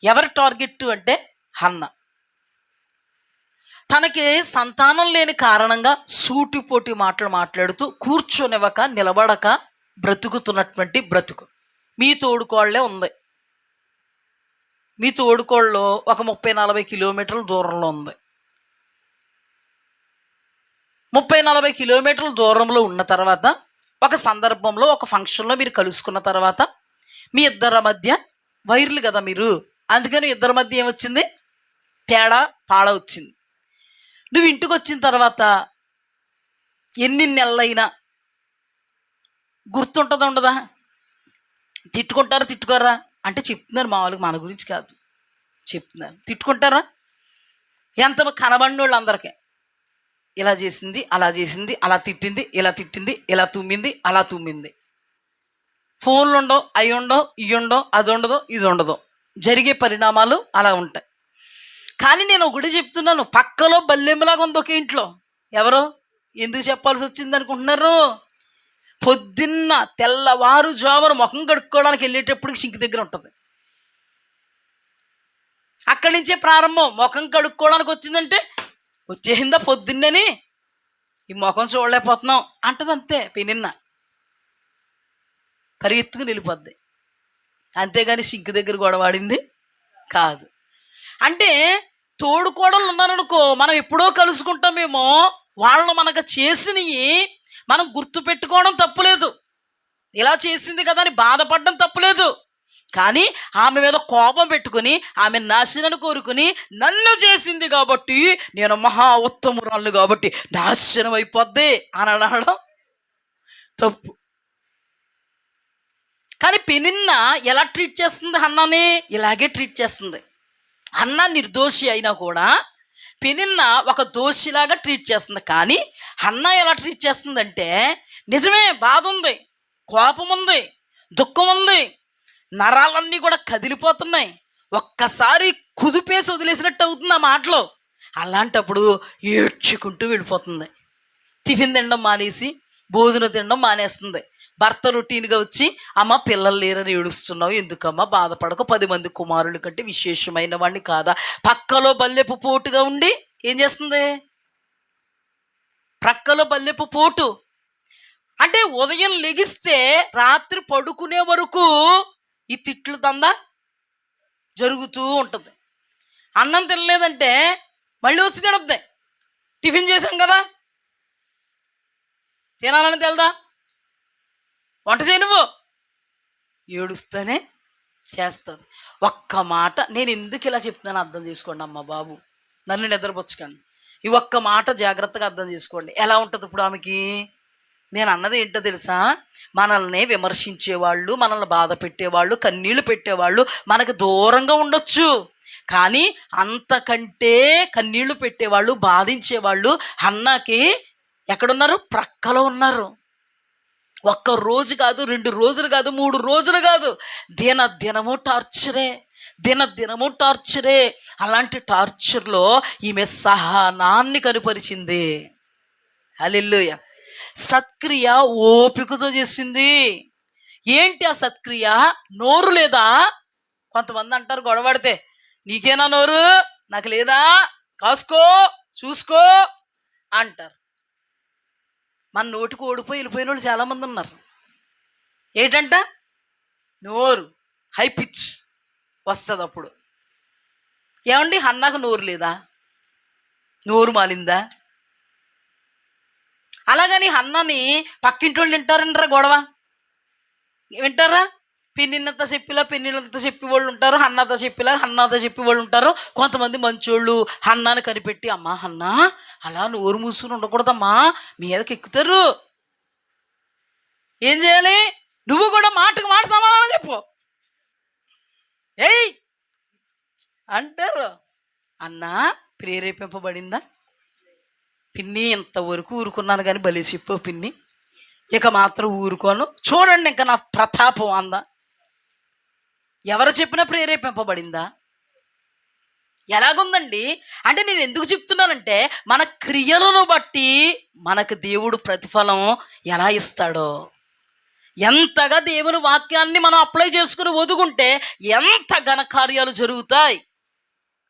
ఎవరి టార్గెట్ అంటే హన్న. తనకి సంతానం లేని కారణంగా సూటిపోటి మాటలు మాట్లాడుతూ కూర్చొనివ్వక నిలబడక బ్రతుకుతున్నటువంటి బ్రతుకు మీ తోడుకోళ్లే ఉంది. మీ తోడుకోళ్ళు ఒక 30-40 కిలోమీటర్ల దూరంలో ఉంది. 30-40 కిలోమీటర్ల దూరంలో ఉన్న తర్వాత ఒక సందర్భంలో ఒక ఫంక్షన్లో మీరు కలుసుకున్న తర్వాత మీ ఇద్దరి మధ్య వైర్లు కదా మీరు, అందుకని ఇద్దరి మధ్య ఏమొచ్చింది? తేడా పాడ వచ్చింది. నువ్వు ఇంటికి వచ్చిన తర్వాత ఎన్ని నెలలైనా గుర్తుంటుందా ఉండదా? తిట్టుకుంటారా తిట్టుకోరా అంటే చెప్తున్నారు, మామూలుగా మన గురించి కాదు చెప్తున్నారు. తిట్టుకుంటారా? ఎంత కనబడిన వాళ్ళు అందరికీ ఇలా చేసింది, అలా చేసింది, అలా తిట్టింది, ఇలా తిట్టింది, ఇలా తుమ్మింది, అలా తుమ్మింది. ఫోన్లు ఉండవు, అవి ఉండవు, ఇవి ఉండవు, అది ఉండదు, ఇది ఉండదు. జరిగే పరిణామాలు అలా ఉంటాయి. కానీ నేను ఒకటి చెప్తున్నాను, పక్కలో బల్లెమ్మలాగా ఉంది ఒక ఇంట్లో. ఎవరో ఎందుకు చెప్పాల్సి వచ్చింది అనుకుంటున్నారు? పొద్దున్న తెల్లవారుజామున ముఖం కడుక్కోవడానికి వెళ్ళేటప్పటికి సింక్ దగ్గర ఉంటుంది. అక్కడి నుంచే ప్రారంభం. ముఖం కడుక్కోవడానికి వచ్చిందంటే వచ్చేసిందా పొద్దున్నని, ఈ ముఖం చూడలేకపోతున్నాం అంటది. అంతే. పెనిన్న పరిగెత్తుకుని వెళ్ళిపోద్ది. అంతేగాని సింక్ దగ్గర గొడవాడింది కాదు. అంటే తోడుకోడలు ఉన్నారనుకో, మనం ఎప్పుడో కలుసుకుంటామేమో, వాళ్ళు మనకు చేసినవి మనం గుర్తు పెట్టుకోవడం తప్పులేదు. ఇలా చేసింది కదా అని బాధపడడం తప్పులేదు. కానీ ఆమె మీద కోపం పెట్టుకుని ఆమె నాశనాన్ని కోరుకుని నన్ను చేసింది కాబట్టి నేను మహా ఉత్తమురాలను కాబట్టి నాశనం అయిపోద్ది అని అనడం తప్పు. కానీ పెనిన్న ఎలా ట్రీట్ చేస్తుంది హన్నాని? ఇలాగే ట్రీట్ చేస్తుంది. హన్నా నిర్దోషి అయినా కూడా పెనిన్న ఒక దోషిలాగా ట్రీట్ చేస్తుంది. కానీ హన్నా ఎలా ట్రీట్ చేస్తుందంటే, నిజమే బాధ ఉంది, కోపం ఉంది, దుఃఖం ఉంది, నరాలన్నీ కూడా కదిలిపోతున్నాయి, ఒక్కసారి కుదిపేసి వదిలేసినట్టు అవుతుంది ఆ మాటలో. అలాంటప్పుడు ఏడ్చుకుంటూ వెళ్ళిపోతుంది. టిఫిన్ తినడం మానేసి భోజనం తినడం మానేస్తుంది. భర్త రొటీన్గా వచ్చి, అమ్మ పిల్లలు లేరని ఏడుస్తున్నావు, ఎందుకమ్మా బాధపడక, 10 మంది కుమారుల కంటే విశేషమైన వాడిని కాదా? పక్కలో బల్లెపు పోటుగా ఉండి ఏం చేస్తుంది? ప్రక్కలో బల్లెపు పోటు అంటే ఉదయం లెగిస్తే రాత్రి పడుకునే వరకు ఈ తిట్లు దందా జరుగుతూ ఉంటుంది. అన్నం తినలేదంటే మళ్ళీ వచ్చి తినద్దే. టిఫిన్ చేసాం కదా, తినాలని తెలదా, వంట చేయి, నువ్వు ఏడుస్తూనే చేస్తుంది. ఒక్క మాట నేను ఎందుకు ఇలా చెప్తున్నాను అర్థం చేసుకోండి అమ్మ బాబు, నన్ను నిద్రపుచ్చకండి. ఈ ఒక్క మాట జాగ్రత్తగా అర్థం చేసుకోండి. ఎలా ఉంటుంది ఇప్పుడు ఆమెకి? నేను అన్నది ఏంటో తెలుసా? మనల్ని విమర్శించేవాళ్ళు, మనల్ని బాధ పెట్టేవాళ్ళు, కన్నీళ్లు పెట్టేవాళ్ళు మనకు దూరంగా ఉండొచ్చు. కానీ అంతకంటే కన్నీళ్లు పెట్టేవాళ్ళు, బాధించేవాళ్ళు హన్నాకి ఎక్కడున్నారు? ప్రక్కలో ఉన్నారు. 1 రోజు కాదు, 2 రోజులు కాదు, 3 రోజులు కాదు, దినదినము టార్చరే, దినదినము టార్చరే. అలాంటి టార్చర్లో ఈమె సహనాన్ని కనుపరిచింది. హల్లెలూయా. సత్క్రియ ఓపికతో చేసింది. ఏంటి ఆ సత్క్రియ? నోరు లేదా? కొంతమంది అంటారు గొడవడితే, నీకేనా నోరు, నాకు లేదా, కాసుకో చూసుకో అంటారు. మన నోటికి ఓడిపోయి వెళ్ళిపోయిన వాళ్ళు చాలామంది ఉన్నారు. ఏంటంట? నోరు హై పిచ్ వస్తుంది. అప్పుడు ఏమండి హన్నాకు నోరు లేదా? నోరు మాలిందా? అలాగని హన్నాని పక్కింటి వాళ్ళు వింటారంటారా? గొడవ వింటారా? పిన్నినంత చెప్పిలా పిన్నినంత చెప్పి వాళ్ళు ఉంటారు, హన్నాతో చెప్పిలా హన్నాతో చెప్పి వాళ్ళు ఉంటారు. కొంతమంది మంచోళ్ళు హన్నాను కనిపెట్టి, అమ్మా హన్నా అలా నోరు మూసుకుని ఉండకూడదమ్మా, మీదకి ఎక్కుతారు. ఏం చేయాలి? నువ్వు కూడా మాటకు మాట సమాధానం చెప్పు, ఏయ్ అంటారు. అన్నా ప్రేరేపింపబడిందా? పిన్ని ఇంతవరకు ఊరుకున్నాను కానీ భలే చెప్పు పిన్ని, ఇక మాత్రం ఊరుకోను, చూడండి ఇంకా నా ప్రతాపం అందా? ఎవరు చెప్పినా ప్రేరేపింపబడిందా? ఎలాగుందండి అంటే నేను ఎందుకు చెప్తున్నానంటే, మన క్రియలను బట్టి మనకు దేవుడు ప్రతిఫలం ఎలా ఇస్తాడో, ఎంతగా దేవుని వాక్యాన్ని మనం అప్లై చేసుకుని ఒదుగుంటే ఎంత ఘనకార్యాలు జరుగుతాయి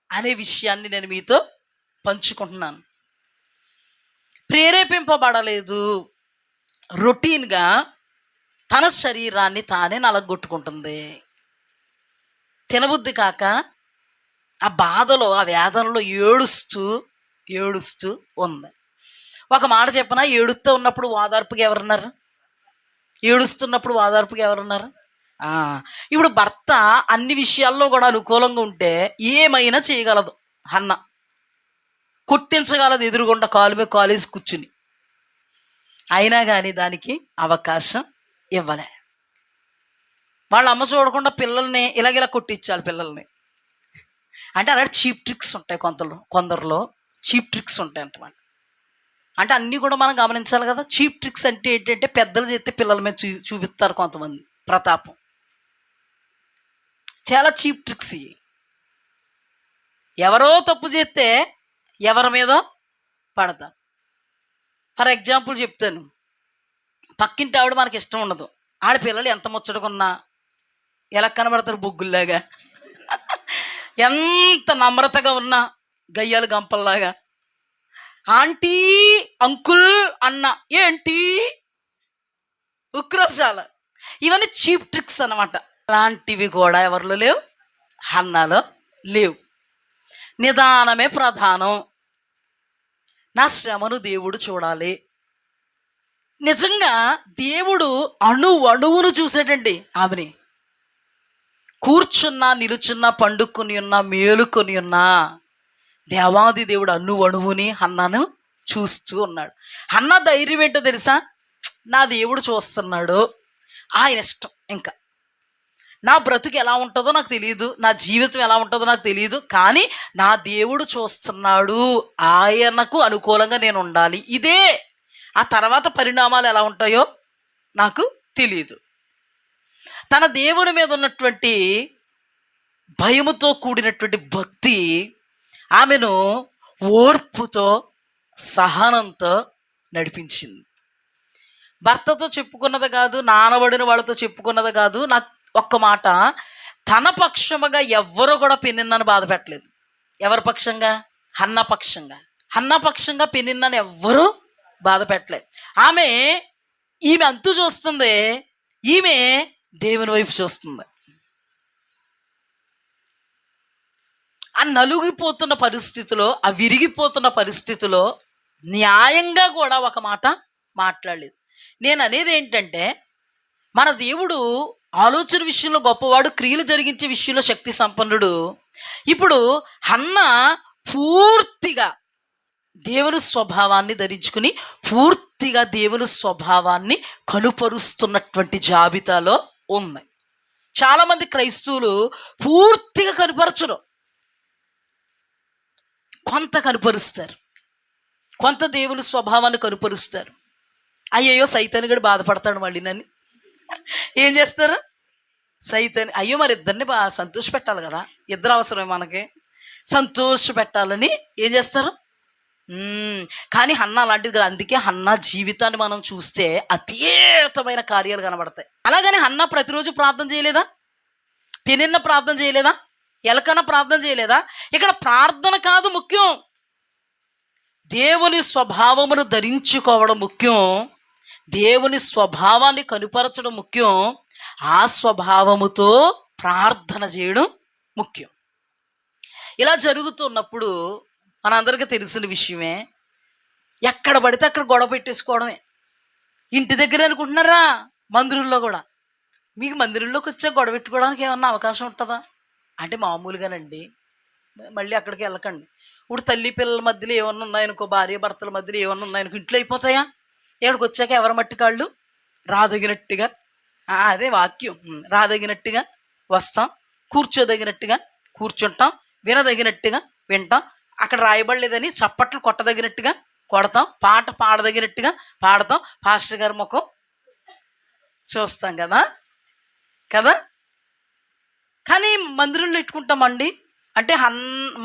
అనే విషయాన్ని నేను మీతో పంచుకుంటున్నాను. ప్రేరేపింపబడలేదు, రొటీన్గా తన శరీరాన్ని తానే నలగొట్టుకుంటుంది. తినబుద్ధి కాక ఆ బాధలో ఆ వేదనలో ఏడుస్తూ ఉంది. ఒక మాట చెప్పనా, ఏడుస్తూ ఉన్నప్పుడు ఓదార్పుగా ఎవరున్నారు? ఏడుస్తున్నప్పుడు ఓదార్పుగా ఎవరున్నారు? ఇప్పుడు భర్త అన్ని విషయాల్లో కూడా అనుకూలంగా ఉంటే ఏమైనా చేయగలదు అన్న, కొట్టించగలదు ఎదురుగుండా కాలు మీద కాలేసి కూర్చుని. అయినా కానీ దానికి అవకాశం ఇవ్వలే. వాళ్ళ అమ్మ చూడకుండా పిల్లల్ని ఇలాగిలా కొట్టించాలి పిల్లల్ని. అంటే అలాంటి చీప్ ట్రిక్స్ ఉంటాయి కొందరిలో చీప్ ట్రిక్స్ ఉంటాయి అంటమాట. అంటే అన్నీ కూడా మనం గమనించాలి కదా. చీప్ ట్రిక్స్ అంటే ఏంటంటే పెద్దలు చేస్తే పిల్లల మీద చూపిస్తారు కొంతమంది ప్రతాపం. చాలా చీప్ ట్రిక్స్ ఇవి. ఎవరో తప్పు చేస్తే ఎవరి మీద పడతారు. ఫర్ ఎగ్జాంపుల్ చెప్తాను, పక్కింటి ఆవిడ మనకి ఇష్టం ఉండదు, ఆడపిల్లలు ఎంత ముచ్చటకున్నా ఎలా కనబడతారు? బొగ్గుల్లాగా. ఎంత నమ్రతగా ఉన్నా గయ్యాలు గంపల్లాగా. ఆంటీ అంకుల్ అన్న ఏంటి ఉక్రోషాలు. ఇవన్నీ చీప్ ట్రిక్స్ అన్నమాట. అలాంటివి కూడా ఎవరిలో లేవు? హన్నాలో లేవు. నిదానమే ప్రధానం, నా శ్రమను దేవుడు చూడాలి. నిజంగా దేవుడు అణువును చూసాడండి ఆమెని. కూర్చున్నా నిలుచున్నా పండుకొని ఉన్నా మేలుకొని ఉన్నా దేవాది దేవుడు అణువుని హన్నాను చూస్తూ ఉన్నాడు. హన్న ధైర్యం ఏంటో తెలుసా? నా దేవుడు చూస్తున్నాడు, ఆయన ఇష్టం. ఇంకా నా బ్రతుకు ఎలా ఉంటుందో నాకు తెలియదు, నా జీవితం ఎలా ఉంటుందో నాకు తెలియదు, కానీ నా దేవుడు చూస్తున్నాడు, ఆయనకు అనుకూలంగా నేను ఉండాలి. ఇదే. ఆ తర్వాత పరిణామాలు ఎలా ఉంటాయో నాకు తెలియదు. తన దేవుడి మీద ఉన్నటువంటి భయముతో కూడినటువంటి భక్తి ఆమెను ఓర్పుతో సహనంతో నడిపించింది. భర్తతో చెప్పుకున్నది కాదు, నానబడిన వాళ్ళతో చెప్పుకున్నది కాదు. నాకు ఒక్క మాట, తన పక్షముగా ఎవ్వరూ కూడా పెనిన్నను బాధ పెట్టలేదు. ఎవరి పక్షంగా? హన్నా పక్షంగా. హన్నా పక్షంగా పెనిన్నను ఎవ్వరూ బాధ పెట్టలేదు. ఈమె అంతు చూస్తుంది, ఈమె దేవుని వైపు చూస్తుంది. ఆ నలుగిపోతున్న పరిస్థితిలో, ఆ విరిగిపోతున్న పరిస్థితిలో న్యాయంగా కూడా ఒక మాట మాట్లాడలేదు. నేను అనేది ఏంటంటే, మన దేవుడు ఆలోచన విషయంలో గొప్పవాడు, క్రియలు జరిగించే విషయంలో శక్తి సంపన్నుడు. ఇప్పుడు హన్న పూర్తిగా దేవుని స్వభావాన్ని ధరించుకుని పూర్తిగా దేవుని స్వభావాన్ని కనుపరుస్తున్నటువంటి జాబితాలో ఉంది. చాలామంది క్రైస్తవులు పూర్తిగా కనుపరచరు, కొంత కనుపరుస్తారు, కొంత దేవుని స్వభావాన్ని కనుపరుస్తారు. అయ్యయ్యో సైతాన్ని కూడా బాధపడతాడు మళ్ళీ నన్ను ఏం చేస్తారు? సైతాన్ని అయ్యో మరి ఇద్దరిని సంతోష పెట్టాలి కదా, ఇద్దరు అవసరమే మనకి, సంతోష పెట్టాలని ఏం చేస్తారు? కానీ హన్నా అలాంటిది కదా. అందుకే హన్నా జీవితాన్ని మనం చూస్తే అతీతమైన కార్యాలు కనబడతాయి. అలాగని హన్నా ప్రతిరోజు ప్రార్థన చేయలేదా? పెనిన్న ప్రార్థన చేయలేదా? ఎలకన ప్రార్థన చేయలేదా? ఇక్కడ ప్రార్థన కాదు ముఖ్యం, దేవుని స్వభావమును ధరించుకోవడం ముఖ్యం, దేవుని స్వభావాన్ని కనుపరచడం ముఖ్యం, ఆ స్వభావముతో ప్రార్థన చేయడం ముఖ్యం. ఇలా జరుగుతున్నప్పుడు మనందరికీ తెలిసిన విషయమే, ఎక్కడ పడితే అక్కడ గొడవ పెట్టేసుకోవడమే. ఇంటి దగ్గర అనుకుంటున్నారా, మందిరంలో కూడా. మీకు మందిరంలోకి వచ్చే గొడవ పెట్టుకోవడానికి ఏమన్నా అవకాశం ఉంటుందా అంటే మామూలుగానండి. మళ్ళీ అక్కడికి వెళ్ళకండి. ఇప్పుడు తల్లి పిల్లల మధ్యలో ఏమన్నా ఉన్నాయనుకో, భార్య భర్తల మధ్యలో ఏమన్నా ఉన్నాయనుకో, ఇంట్లో అయిపోతాయా? ఇక్కడికి వచ్చాక ఎవరి మట్టి కాళ్ళు రాదగినట్టుగా, అదే వాక్యం, రాదగినట్టుగా వస్తాం, కూర్చోదగినట్టుగా కూర్చుంటాం, వినదగినట్టుగా వింటాం. అక్కడ రాయబడలేదని చప్పట్లు కొట్టదగినట్టుగా కొడతాం, పాట పాడదగినట్టుగా పాడతాం, పాస్టర్ గారి ముఖం చూస్తాం కదా కదా. కానీ మందిరంలో పెట్టుకుంటామండి అంటే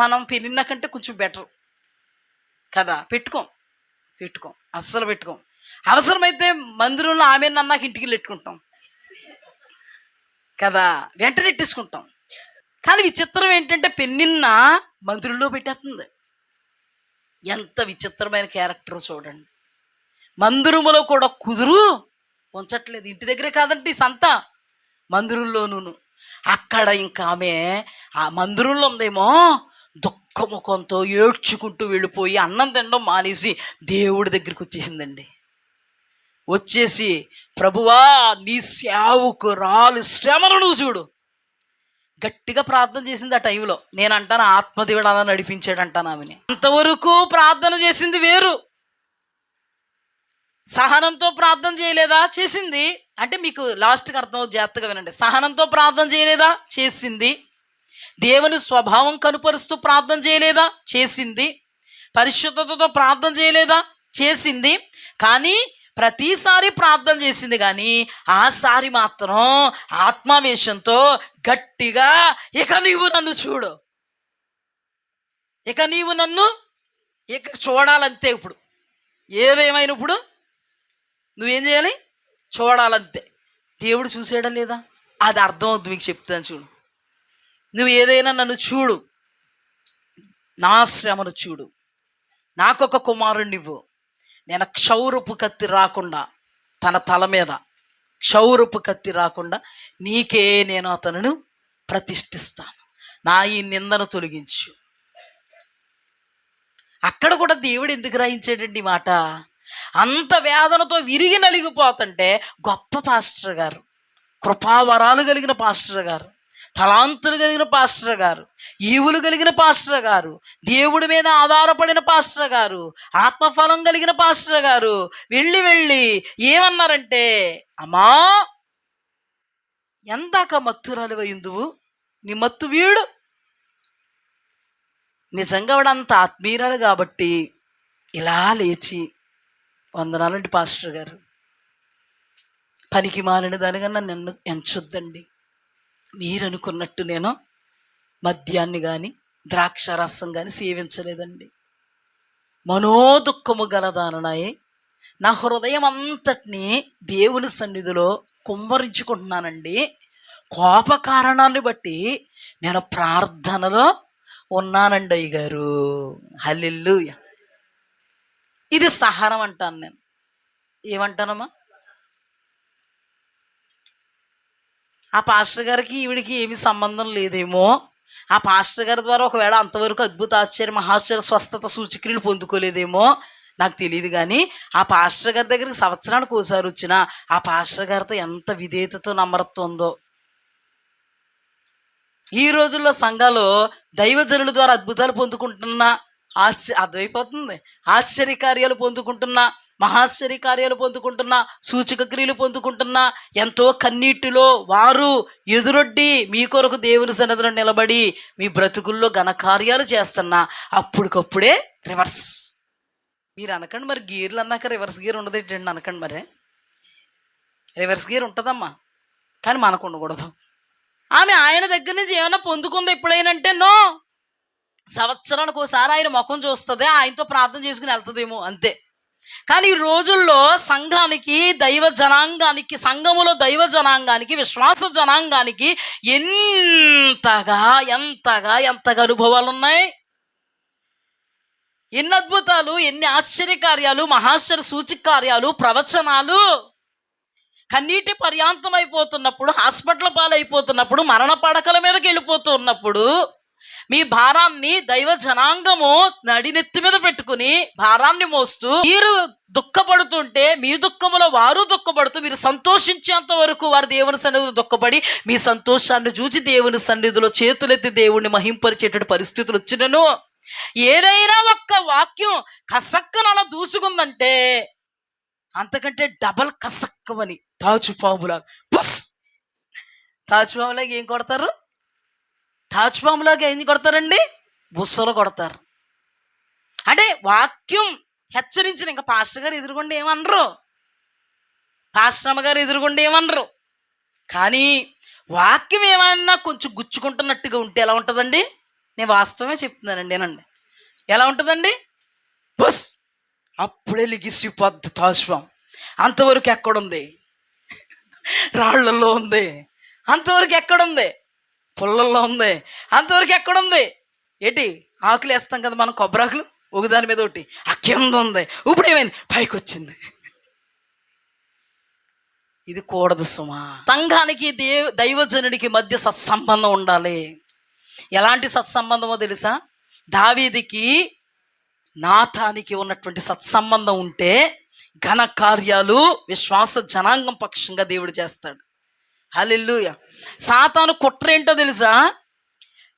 మనం పెళ్ళిన కంటే కొంచెం బెటర్ కదా. పెట్టుకోం అస్సలు పెట్టుకోం. అవసరమైతే మందిరంలో ఆమె నన్నాక ఇంటికి పెట్టుకుంటాం కదా, వెంటనే ఎట్టేసుకుంటాం. కానీ విచిత్రం ఏంటంటే పెళ్ళిన్న మందిరంలో పెట్టేస్తుంది. ఎంత విచిత్రమైన క్యారెక్టర్ చూడండి. మందిరములో కూడా కుదురు ఉంచట్లేదు. ఇంటి దగ్గరే కాదంటే సంత, మందిరంలోనూ. అక్కడ ఇంకా ఆమె ఆ మందిరంలో ఉందేమో దుఃఖముఖంతో ఏడ్చుకుంటూ వెళ్ళిపోయి అన్నం తినడం మానేసి దేవుడి దగ్గరికి వచ్చేసిందండి. వచ్చేసి, ప్రభువా నీ సేవకురాలు శ్రమను నువ్వు చూడు. గట్టిగా ప్రార్థన చేసింది ఆ టైంలో. నేను అంటాను ఆత్మదేవుడు అలా నడిపించాడు అంటాను ఆమెని. అంతవరకు ప్రార్థన చేసింది వేరు. సహనంతో ప్రార్థన చేయలేదా? చేసింది. అంటే మీకు లాస్ట్కి అర్థమవుతుంది, జాగ్రత్తగా వినండి. సహనంతో ప్రార్థన చేయలేదా? చేసింది. దేవుని స్వభావం కనుపరుస్తూ ప్రార్థన చేయలేదా? చేసింది. పరిశుద్ధతతో ప్రార్థన చేయలేదా? చేసింది. కానీ ప్రతిసారి ప్రార్థన చేసింది, కానీ ఆసారి మాత్రం ఆత్మావేశంతో గట్టిగా, ఇక నీవు నన్ను చూడు, ఇక నీవు నన్ను ఇక చూడాలంతే. ఇప్పుడు ఏదేమైనప్పుడు నువ్వేం చేయాలి? చూడాలంతే. దేవుడు చూసాడా లేదా? అది అర్థం అవుతుంది. మీకు చెప్తాను చూడు. నువ్వు ఏదైనా నన్ను చూడు, నా శ్రమను చూడు, నాకొక కుమారుణ్ణి ఇవ్వు. నేను క్షౌరపు కత్తి రాకుండా, తన తల మీద క్షౌరపు కత్తి రాకుండా నీకే నేను అతనును ప్రతిష్ఠిస్తాను. నా ఈ నిందను తొలగించు. అక్కడ కూడా దేవుడు ఎందుకు రాయించాడండి ఈ మాట? అంత వేదనతో విరిగి నలిగిపోతుంటే గొప్ప పాస్టర్ గారు, కృపావరాలు కలిగిన పాస్టర్ గారు, తలాంతులు కలిగిన పాస్టర్ గారు, ఈవులు కలిగిన పాస్టర్ గారు, దేవుడి మీద ఆధారపడిన పాస్టర్ గారు, ఆత్మఫలం కలిగిన పాస్టర్ గారు వెళ్ళి ఏమన్నారంటే, అమ్మా ఎందాక మత్తురాలివైందువు, నీ మత్తు వీడు. నిజంగా వాడు అంత ఆత్మీయురాలు కాబట్టి ఇలా లేచి, వందనాలండి పాస్టర్ గారు, పనికి మాలిన దానిగా నన్ను ఎంచొద్దండి. మీరు అనుకున్నట్టు నేను మద్యాన్ని కానీ ద్రాక్ష రసం కానీ సేవించలేదండి. మనోదుఖము గలదాననాయే నా హృదయం అంతటిని దేవుని సన్నిధిలో కుమ్మరించుకుంటున్నానండి. కోప కారణాన్ని బట్టి నేను ప్రార్థనలో ఉన్నానండి అయ్యగారు. హల్లెలూయా. ఇది సహనం అంటాను నేను. ఏమంటానమ్మా? ఆ పాస్టర్ గారికి ఈవిడికి ఏమీ సంబంధం లేదేమో. ఆ పాస్టర్ గారి ద్వారా ఒకవేళ అంతవరకు అద్భుత ఆశ్చర్య మహాశ్చర్య స్వస్థత సూచక్రియలు పొందుకోలేదేమో, నాకు తెలియదు. కానీ ఆ పాస్టర్ గారి దగ్గరికి సంవత్సరానికి ఒకసారి వచ్చిన ఆ పాస్టర్ గారితో ఎంత విధేయతతో నమ్రత ఉందో. ఈ రోజుల్లో సంఘాలు దైవజనుల ద్వారా అద్భుతాలు పొందుకుంటున్నా అర్థమైపోతుంది. ఆశ్చర్యకార్యాలు పొందుకుంటున్నా, మహాశ్చర్యకార్యాలు పొందుకుంటున్నా, సూచక క్రియలు పొందుకుంటున్నా, ఎంతో కన్నీటిలో వారు ఎదురొడ్డి మీ కొరకు దేవుని సన్నిధిలో నిలబడి మీ బ్రతుకుల్లో ఘనకార్యాలు చేస్తున్నా, అప్పటికప్పుడే రివర్స్. మీరు అనకండి మరి గీర్లు అన్నాక రివర్స్ గేర్ ఉండదు ఏంటండి అనకండి. మరి రివర్స్ గేర్ ఉంటుందమ్మా, కానీ మనకు ఉండకూడదు. ఆమె ఆయన దగ్గర నుంచి ఏమైనా పొందుకుందా ఎప్పుడైనంటే? నో. సంవత్సరానికి ఒకసారి ఆయన ముఖం చూస్తుంది, ఆయనతో ప్రార్థన చేసుకుని వెళ్తుందేమో అంతే. కానీ ఈ రోజుల్లో సంఘానికి, దైవ జనాంగానికి, సంఘములో దైవ జనాంగానికి, విశ్వాస జనాంగానికి ఎంతగా అనుభవాలు ఉన్నాయి. ఎన్ని అద్భుతాలు, ఎన్ని ఆశ్చర్యకార్యాలు, మహాశ్చర్య సూచక కార్యాలు, ప్రవచనాలు. కన్నీటి పర్యాంతం అయిపోతున్నప్పుడు, హాస్పిటల్ పాలైపోతున్నప్పుడు, మరణ పడకల మీదకి వెళ్ళిపోతున్నప్పుడు మీ భారాన్ని దైవ జనాంగము నడినెత్తి మీద పెట్టుకుని భారాన్ని మోస్తూ మీరు దుఃఖపడుతుంటే మీ దుఃఖములో వారు దుఃఖపడుతూ మీరు సంతోషించేంత వరకు వారు దేవుని సన్నిధిలో దుఃఖపడి మీ సంతోషాన్ని చూసి దేవుని సన్నిధిలో చేతులెత్తి దేవుణ్ణి మహింపరిచేటువంటి పరిస్థితులు వచ్చినను ఏదైనా ఒక్క వాక్యం కసక్కన అలా దూసుకుందంటే అంతకంటే డబల్ కసక్కమని తాచుపాములాగా బస్ తాచుపాములాగా ఏం కొడతారు? తాచుపాములాగా ఏం కొడతారండి? బుస్సలు కొడతారు. అంటే వాక్యం హెచ్చరించిన ఇంకా పాస్టర్ గారు ఎదురుగుండి ఏమనరు, పాస్టర్ అమ్మగారు ఎదురుగుండి ఏమనరు. కానీ వాక్యం ఏమన్నా కొంచెం గుచ్చుకుంటున్నట్టుగా ఉంటే ఎలా ఉంటుందండి? నేను వాస్తవమే చెప్తున్నానండి, ఏనండి. ఎలా ఉంటుందండి? బస్ అప్పుడే లిగిసిపోద్ది తాచుపాము. అంతవరకు ఎక్కడుంది? రాళ్లలో ఉంది. అంతవరకు ఎక్కడుంది? పుల్లల్లో ఉంది. అంతవరకు ఎక్కడుంది? ఏంటి ఆకులు వేస్తాం కదా మనం, కొబ్బరాకులు ఒకదాని మీద ఒకటి, ఆ కింద ఉంది. ఇప్పుడు ఏమైంది? పైకి వచ్చింది. ఇది కూడదు సుమా. సంఘానికి దైవజనుడికి మధ్య సత్సంబంధం ఉండాలి. ఎలాంటి సత్సంబంధమో తెలుసా? దావీదుకి నాతానికి ఉన్నటువంటి సత్సంబంధం ఉంటే ఘన కార్యాలు విశ్వాస జనాంగం పక్షంగా దేవుడు చేస్తాడు. హల్లెలూయా. సాతాను కుట్ర ఏంటో తెలుసా?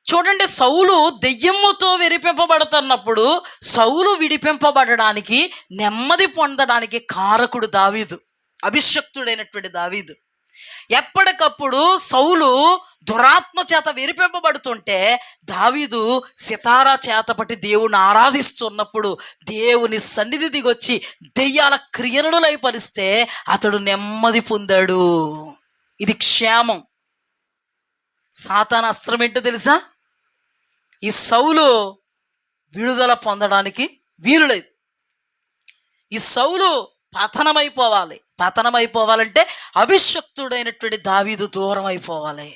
చూడండి, సౌలు దెయ్యముతో విడిపింపబడుతున్నప్పుడు సౌలు విడిపింపబడడానికి నెమ్మది పొందడానికి కారకుడు దావీదు, అభిషక్తుడైనటువంటి దావీదు. ఎప్పటికప్పుడు సౌలు దురాత్మ చేత విరిపింపబడుతుంటే దావీదు సితారా చేతపట్టి దేవుని ఆరాధిస్తున్నప్పుడు దేవుని సన్నిధి దిగొచ్చి దెయ్యాల క్రియలను లయపరిస్తే అతడు నెమ్మది పొందాడు. ఇది క్షేమం. సాతాను అస్త్రం ఏంటో తెలుసా? ఈ సౌలు విడుదల పొందడానికి వీలు లేదు. ఈ సౌలు పతనమైపోవాలి. పతనమైపోవాలంటే అభిషక్తుడైనటువంటి దావీదు దూరం అయిపోవాలి.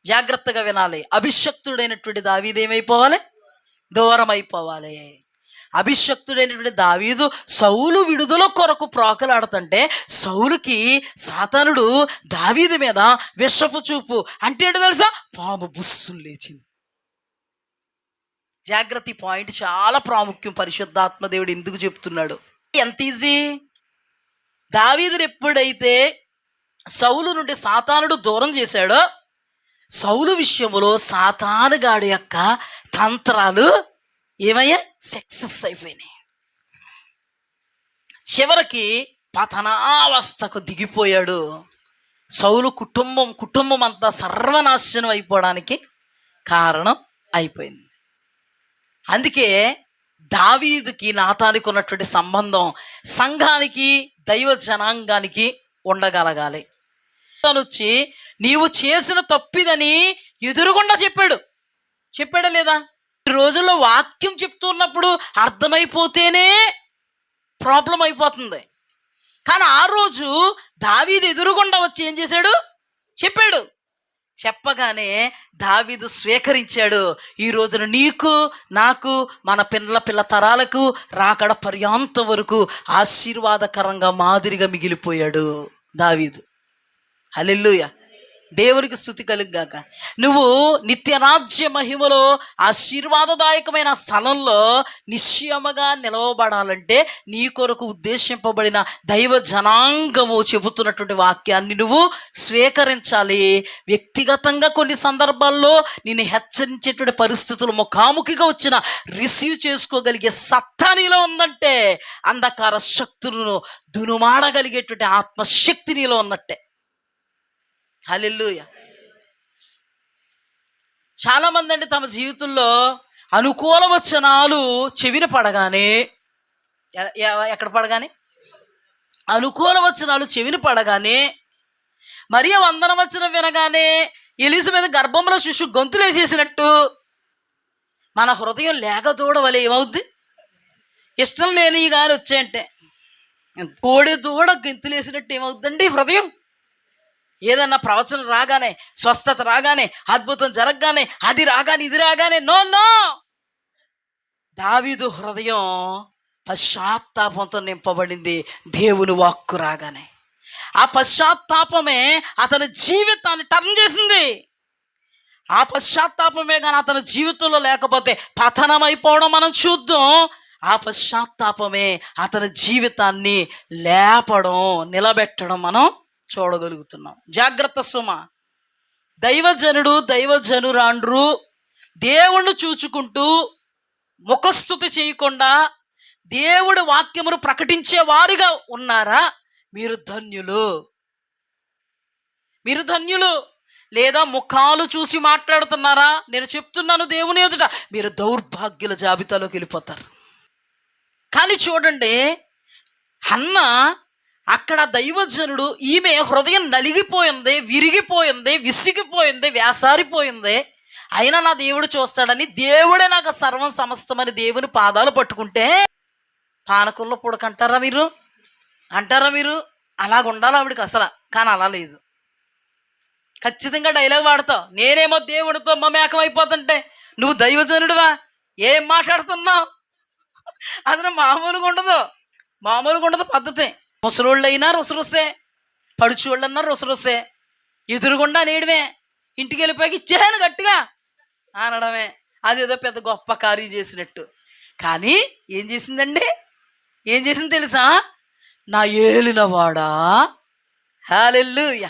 జాగ్రత్తగా వినాలి. అభిషక్తుడైనటువంటి దావీదు ఏమైపోవాలి? దూరం అయిపోవాలి. అభిషక్తుడైనటువంటి దావీదు సౌలు విడుదల కొరకు ప్రాకులాడుతుంటే సౌలుకి సాతానుడు దావీదు మీద విషపు చూపు అంటే ఏంటో తెలుసా? పాము బుస్సులు లేచింది. జాగ్రత్త. ఈ పాయింట్ చాలా ప్రాముఖ్యం. పరిశుద్ధాత్మ దేవుడు ఎందుకు చెప్తున్నాడు? ఎంత ఈజీ. దావీదుని ఎప్పుడైతే సౌలు నుండి సాతానుడు దూరం చేశాడో సౌలు విషయంలో సాతానుగాడి యొక్క తంత్రాలు ఏమయ్యా? సక్సెస్ అయిపోయినాయి. చివరికి పతనావస్థకు దిగిపోయాడు. సౌలు కుటుంబం అంతా సర్వనాశనం అయిపోవడానికి కారణం అయిపోయింది. అందుకే దావీదుకి నాతానికి ఉన్నటువంటి సంబంధం సంఘానికి దైవ జనాంగానికి ఉండగలగాలి. తను వచ్చి నీవు చేసిన తప్పిదని ఎదురుగుండా చెప్పాడా లేదా? ఈ రోజుల్లో వాక్యం చెప్తున్నప్పుడు అర్థమైపోతేనే ప్రాబ్లం అయిపోతుంది. కానీ ఆ రోజు దావీదు ఎదురుగుండా వచ్చి ఏం చేశాడు? చెప్పాడు. చెప్పగానే దావీదు స్వీకరించాడు. ఈ రోజున నీకు నాకు మన పిల్ల తరాలకు రాకడ పర్యాంతం వరకు ఆశీర్వాదకరంగా మాదిరిగా మిగిలిపోయాడు దావీదు. హల్లెలూయా. దేవునికి స్తుతి కలుగుగాక. నువ్వు నిత్యరాజ్య మహిమలో ఆశీర్వాదదాయకమైన స్థలంలో నిశ్చయముగా నిలవబడాలంటే నీ కొరకు ఉద్దేశింపబడిన దైవ జనాంగము చెబుతున్నటువంటి వాక్యాన్ని నువ్వు స్వీకరించాలి. వ్యక్తిగతంగా కొన్ని సందర్భాల్లో నిన్ను హెచ్చరించేటువంటి పరిస్థితులు ముఖాముఖిగా వచ్చిన రిసీవ్ చేసుకోగలిగే సత్తా నీలో ఉందంటే అంధకార శక్తులను దునుమాడగలిగేటువంటి ఆత్మశక్తి నీలో ఉన్నట్టే. హల్లెలూయా. చాలా మంది అండి తమ జీవితంలో అనుకూల వచనాలు చెవిన పడగానే, ఎక్కడ పడగానే? అనుకూల వచనాలు చెవిన పడగానే, మరియ వందన వచనం వినగానే ఎలిజబెత్ గర్భంలో శిశు గొంతులేసేసినట్టు మన హృదయం లేగదూడ వలె ఏమవుద్ది? ఇష్టం లేని కానీ వచ్చాయంటే కోడి దూడ గొంతులేసినట్టు ఏమవుద్దండి హృదయం? ఏదన్నా ప్రవచనం రాగానే, స్వస్థత రాగానే, అద్భుతం జరగగానే, అది రాగానే ఇది రాగానే నో. దావీదు హృదయం పశ్చాత్తాపంతో నింపబడింది దేవుని వాక్కు రాగానే. ఆ పశ్చాత్తాపమే అతని జీవితాన్ని టర్న్ చేసింది. ఆ పశ్చాత్తాపమే కానీ అతని జీవితంలో లేకపోతే పతనమైపోవడం మనం చూద్దాం. ఆ పశ్చాత్తాపమే అతని జీవితాన్ని లేపడం, నిలబెట్టడం మనం చూడగలుగుతున్నాం. జాగ్రత్త సుమ. దైవజనుడు దైవజనురాండ్రు దేవుణ్ణి చూచుకుంటూ ముఖస్తుతి చేయకుండా దేవుడి వాక్యమును ప్రకటించే వారిగా ఉన్నారా? మీరు ధన్యులు, మీరు ధన్యులు. లేదా ముఖాలు చూసి మాట్లాడుతున్నారా? నేను చెప్తున్నాను దేవుని ఎదుట, మీరు దౌర్భాగ్యుల జాబితాలోకి వెళ్ళిపోతారు. కానీ చూడండి, హన్న అక్కడ దైవజనుడు, ఈమె హృదయం నలిగిపోయింది, విరిగిపోయింది, విసిగిపోయింది, వేసారిపోయింది. అయినా నా దేవుడు చూస్తాడని, దేవుడే నాకు సర్వం సమస్తమని దేవుని పాదాలు పట్టుకుంటే పానకంలో పుడకంటారా మీరు? అంటారా మీరు? అలాగ ఉండాలి ఆవిడికి అసలు. కానీ అలా లేదు. ఖచ్చితంగా డైలాగ్ వాడతావు. నేనేమో దేవుడితో మమేకం అయిపోతుంటే నువ్వు దైవజనుడివా, ఏం మాట్లాడుతున్నావు? అసలు మామూలుగా ఉండదు, మామూలుగా ఉండదు పద్ధతి. ముసలోళ్ళు అయినా రుసరుసే, పడుచోళ్ళు అన్నా రుసరుసే, ఎదురుగుండా నేడువే, ఇంటికి వెళ్ళిపోయి ఇచ్చేసాను గట్టిగా అనడమే. అదేదో పెద్ద గొప్ప కార్యం చేసినట్టు. కానీ ఏం చేసిందండి? ఏం చేసింది తెలుసా? నా ఏలినవాడా. హల్లెలూయా,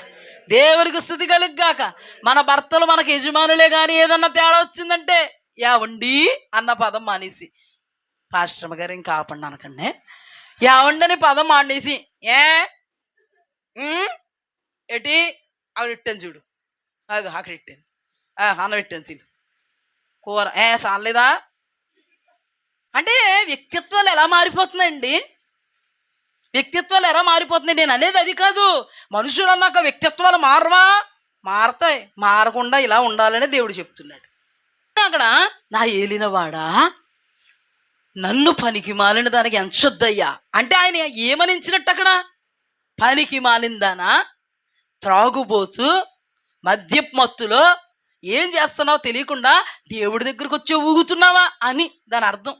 దేవునికి స్తుతి కలుగుగాక. మన భర్తలు మనకు యజమానులే, కానీ ఏదన్నా తేడా వచ్చిందంటే యావండి అన్న పదం మానేసి, పాస్టర్మ గారు ఇంకా ఆపండి అనకండి, యావండని పదం మానేసి ఎటి అక్కడ ఇట్టాను చూడు, అక్కడ ఇట్టాను, అన్న పెట్టాను తిని కూర సాలేదా అంటే వ్యక్తిత్వాలు ఎలా మారిపోతున్నాయండి? వ్యక్తిత్వాలు ఎలా మారిపోతున్నాయి? నేను అనేది అది కాదు. మనుషులు అన్నాక వ్యక్తిత్వాలు మారవా? మారతాయి. మారకుండా ఇలా ఉండాలని దేవుడు చెప్తున్నాడు. అక్కడ నా ఏలినవాడా, నన్ను పనికి మాలిన దానికి ఎంచొద్దయ్యా అంటే ఆయన ఏమనించినట్టు? అక్కడ పనికి మాలిందానా, త్రాగుబోతు, మద్యపు మత్తులో ఏం చేస్తున్నావో తెలియకుండా దేవుడి దగ్గరకు వచ్చి ఊగుతున్నావా అని దాని అర్థం.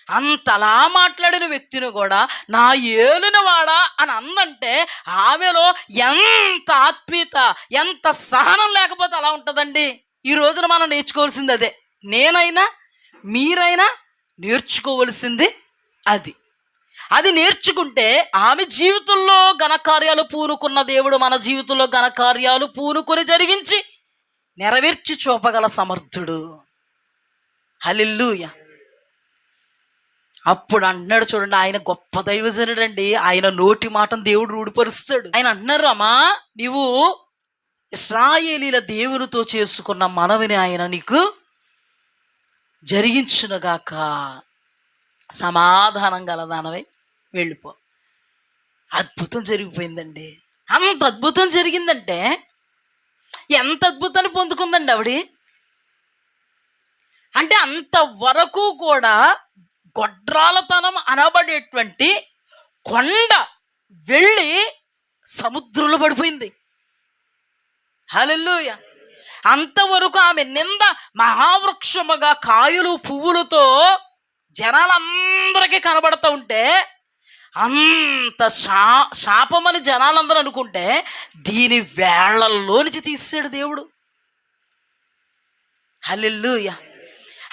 అంతలా మాట్లాడిన వ్యక్తిని కూడా నా ఏలినవాడా అని అందంటే ఆమెలో ఎంత ఆత్మీయత, ఎంత సహనం లేకపోతే అలా ఉంటుందండి. ఈ రోజున మనం నేర్చుకోవాల్సింది అదే. నేనైనా మీరైనా నేర్చుకోవలసింది అది. అది నేర్చుకుంటే ఆమె జీవితంలో ఘనకార్యాలు పూనుకున్న దేవుడు మన జీవితంలో ఘనకార్యాలు పూనుకొని జరిగించి నెరవేర్చి చూపగల సమర్థుడు. హల్లెలూయా. అప్పుడు అంటున్నాడు చూడండి, ఆయన గొప్ప దైవజనుడు అండి. ఆయన నోటి మాటను దేవుడు రూఢిపరుస్తాడు. ఆయన అంటున్నారు, అమ్మా నీవు ఇశ్రాయేలీల దేవునితో చేసుకున్న మనవిని ఆయన నీకు జరిగించునుగాక, సమాధానం గలదానవై వెళ్ళిపో. అద్భుతం జరిగిపోయిందండి. అంత అద్భుతం జరిగిందంటే ఎంత అద్భుతాన్ని పొందుకుందండి ఆవిడ అంటే, అంతవరకు కూడా గొడ్రాలతనం అనబడేటువంటి కొండ వెళ్ళి సముద్రంలో పడిపోయింది. హల్లెలూయా. అంతవరకు ఆమె నింద మహావృక్షముగా కాయలు పువ్వులతో జనాలందరికీ కనబడుతూ ఉంటే, అంత శాపమని జనాలందరూ అనుకుంటే దీని వేళ్లలోంచి తీసాడు దేవుడు. హల్లెలూయా.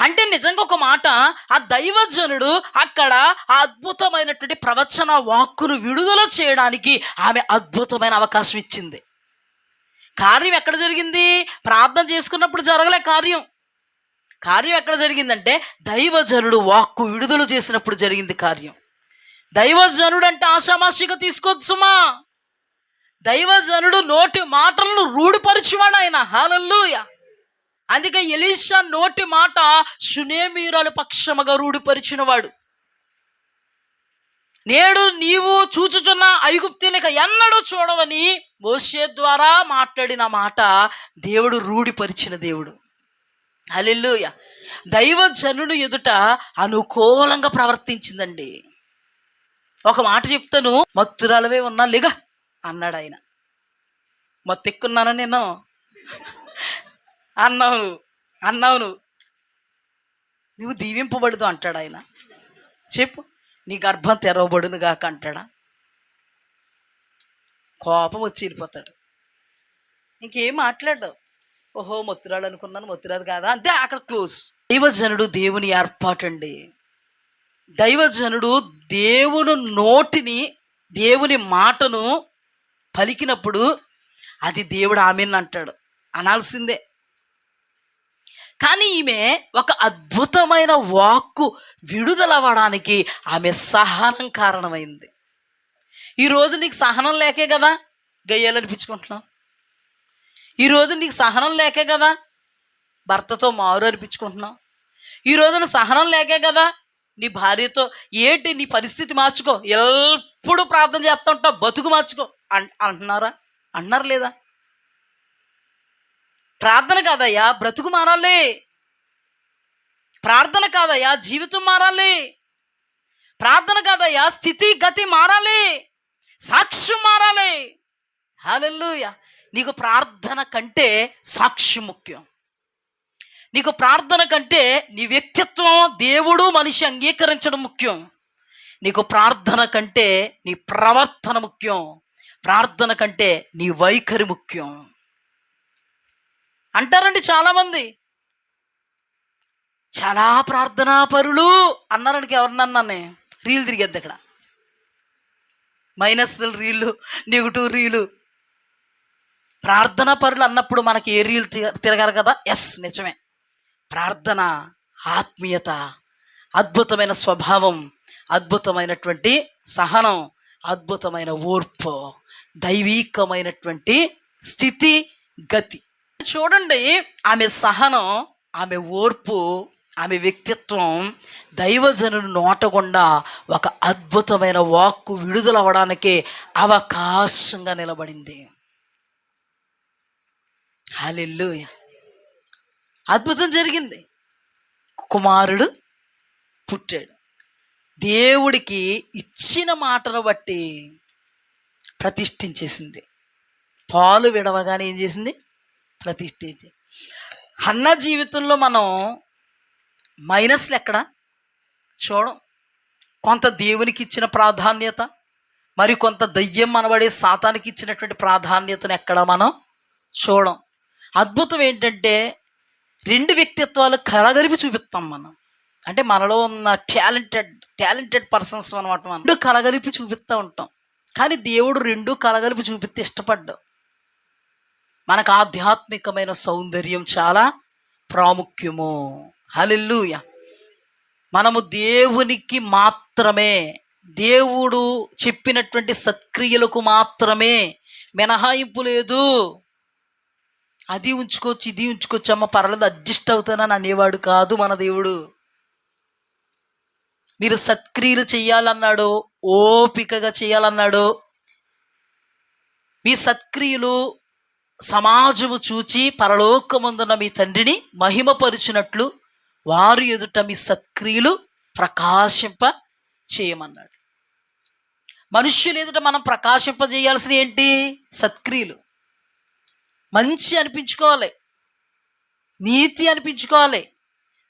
అంటే నిజంగా ఒక మాట, ఆ దైవజనుడు అక్కడ ఆ అద్భుతమైనటువంటి ప్రవచన వాక్కును విడుదల చేయడానికి ఆమె అద్భుతమైన అవకాశం ఇచ్చింది. కార్యం ఎక్కడ జరిగింది? ప్రార్థన చేసుకున్నప్పుడు జరగలే కార్యం. కార్యం ఎక్కడ జరిగిందంటే దైవజనుడు వాక్కు విడుదల చేసినప్పుడు జరిగింది కార్యం. దైవజనుడు అంటే ఆషామాషిగా తీసుకోవచ్చుమా. దైవజనుడు నోటి మాటలను రూఢిపరిచేవాడు ఆయన. హల్లెలూయా. అందుకే ఎలీషా నోటి మాట షూనేమీయురాలు పక్షముగా రూఢిపరిచినవాడు. నేడు నీవు చూచుచున్న ఐగుప్తీయునిక ఎన్నడూ చూడవని మోషే ద్వారా మాట్లాడిన మాట దేవుడు రూఢిపరిచిన దేవుడు. హల్లెలూయా. దైవజనుడు ఎదుట అనుకూలంగా ప్రవర్తించిందండి. ఒక మాట చెప్తాను, మత్తురాలవే ఉన్నా లేగా అన్నాడు ఆయన. మత్తెక్కున్నాను నేను అన్నావు నువ్వు దీవింపబడదు అంటాడు ఆయన. చెప్పు, నీ గర్భం తెరవబడును గాక అంటాడా? కోపం వచ్చి వెళ్ళిపోతాడు, ఇంకేం మాట్లాడవు. ఓహో మొత్తురాడు అనుకున్నాను, మొత్తురాదు కాదా, అంతే, అక్కడ క్లోజ్. దైవజనుడు దేవుని ఏర్పాటండి. దైవజనుడు దేవుని నోటిని, దేవుని మాటను పలికినప్పుడు అది దేవుడు ఆమెన్ అంటాడు, అనాల్సిందే. కానీ ఈమె ఒక అద్భుతమైన వాక్కు విడుదలవ్వడానికి ఆమె సహనం కారణమైంది. ఈరోజు నీకు సహనం లేకే కదా గయ్యాలనిపించుకుంటున్నావు. ఈరోజు నీకు సహనం లేకే కదా భర్తతో మారు అనిపించుకుంటున్నావు. ఈ రోజున సహనం లేకే కదా నీ భార్యతో, ఏంటి నీ పరిస్థితి మార్చుకో, ఎప్పుడు ప్రార్థన చేస్తూ ఉంటావు, బతుకు మార్చుకో అంటున్నారా? అంటున్నారు లేదా? ప్రార్థన కాదయ్యా బ్రతుకు మారాలి, ప్రార్థన కాదయ్యా జీవితం మారాలి, ప్రార్థన కాదయ్యా స్థితి గతి మారాలి, సాక్ష్యం మారాలి. హల్లెలూయా. నీకు ప్రార్థన కంటే సాక్ష్యం ముఖ్యం. నీకు ప్రార్థన కంటే నీ వ్యక్తిత్వం దేవుడు మనిషి అంగీకరించడం ముఖ్యం. నీకు ప్రార్థన కంటే నీ ప్రవర్తన ముఖ్యం. ప్రార్థన కంటే నీ వైఖరి ముఖ్యం అంటారండి చాలామంది. చాలా ప్రార్థనా పరులు అన్నారనికి ఎవరినన్నానే రీల్ తిరిగేద్ది అక్కడ, మైనస్ రీళ్ళు, నెగిటివ్ రీలు. ప్రార్థనా పరులు అన్నప్పుడు మనకి ఏ రీల్ తిరగాలి కదా. ఎస్, నిజమే. ప్రార్థన ఆత్మీయత, అద్భుతమైన స్వభావం, అద్భుతమైనటువంటి సహనం, అద్భుతమైన ఓర్పు, దైవీకమైనటువంటి స్థితి గతి. చూడండి, ఆమె సహనం, ఆమె ఓర్పు, ఆమె వ్యక్తిత్వం దైవజనుని నోట గుండా ఒక అద్భుతమైన వాక్కు విడుదలవ్వడానికి అవకాశంగా నిలబడింది. హల్లెలూయా. అద్భుతం జరిగింది. కుమారుడు పుట్టాడు. దేవుడికి ఇచ్చిన మాటను బట్టి ప్రతిష్ఠించేసింది. పాలు విడవగానే ఏం చేసింది? ప్రతిష్ఠించి. హన్న జీవితంలో మనం మైనస్లు ఎక్కడ చూడం. కొంత దేవునికి ఇచ్చిన ప్రాధాన్యత, మరి కొంత దయ్యం అనబడే సాతానికి ఇచ్చినటువంటి ప్రాధాన్యతను ఎక్కడ మనం చూడం. అద్భుతం ఏంటంటే రెండు వ్యక్తిత్వాలు కలగలిపి చూపిస్తాం మనం. అంటే మనలో ఉన్న టాలెంటెడ్ పర్సన్స్ అనమాట. మనం రెండు కలగలిపి చూపిస్తూ ఉంటాం. కానీ దేవుడు రెండు కలగలిపి చూపిస్తే ఇష్టపడ్డాం. మనకు ఆధ్యాత్మికమైన సౌందర్యం చాలా ప్రాముఖ్యము. హల్లెలూయా. మనము దేవునికి మాత్రమే, దేవుడు చెప్పినటువంటి సత్క్రియలకు మాత్రమే, మినహాయింపు లేదు. అది ఉంచుకోవచ్చు, ఇది ఉంచుకోవచ్చు, అమ్మ పర్లేదు అడ్జస్ట్ అవుతానని అనేవాడు కాదు మన దేవుడు. మీరు సత్క్రియలు చేయాలన్నాడు, ఓపికగా చేయాలన్నాడు. మీ సత్క్రియలు సమాజము చూచి పరలోకమందున్న మీ తండ్రిని మహిమపరుచినట్లు వారు ఎదుట మీ సత్క్రియలు ప్రకాశింప చేయమన్నాడు. మనుష్యులు ఎదుట మనం ప్రకాశింపజేయాల్సిన ఏంటి? సత్క్రియలు. మంచి అనిపించుకోవాలి, నీతి అనిపించుకోవాలి,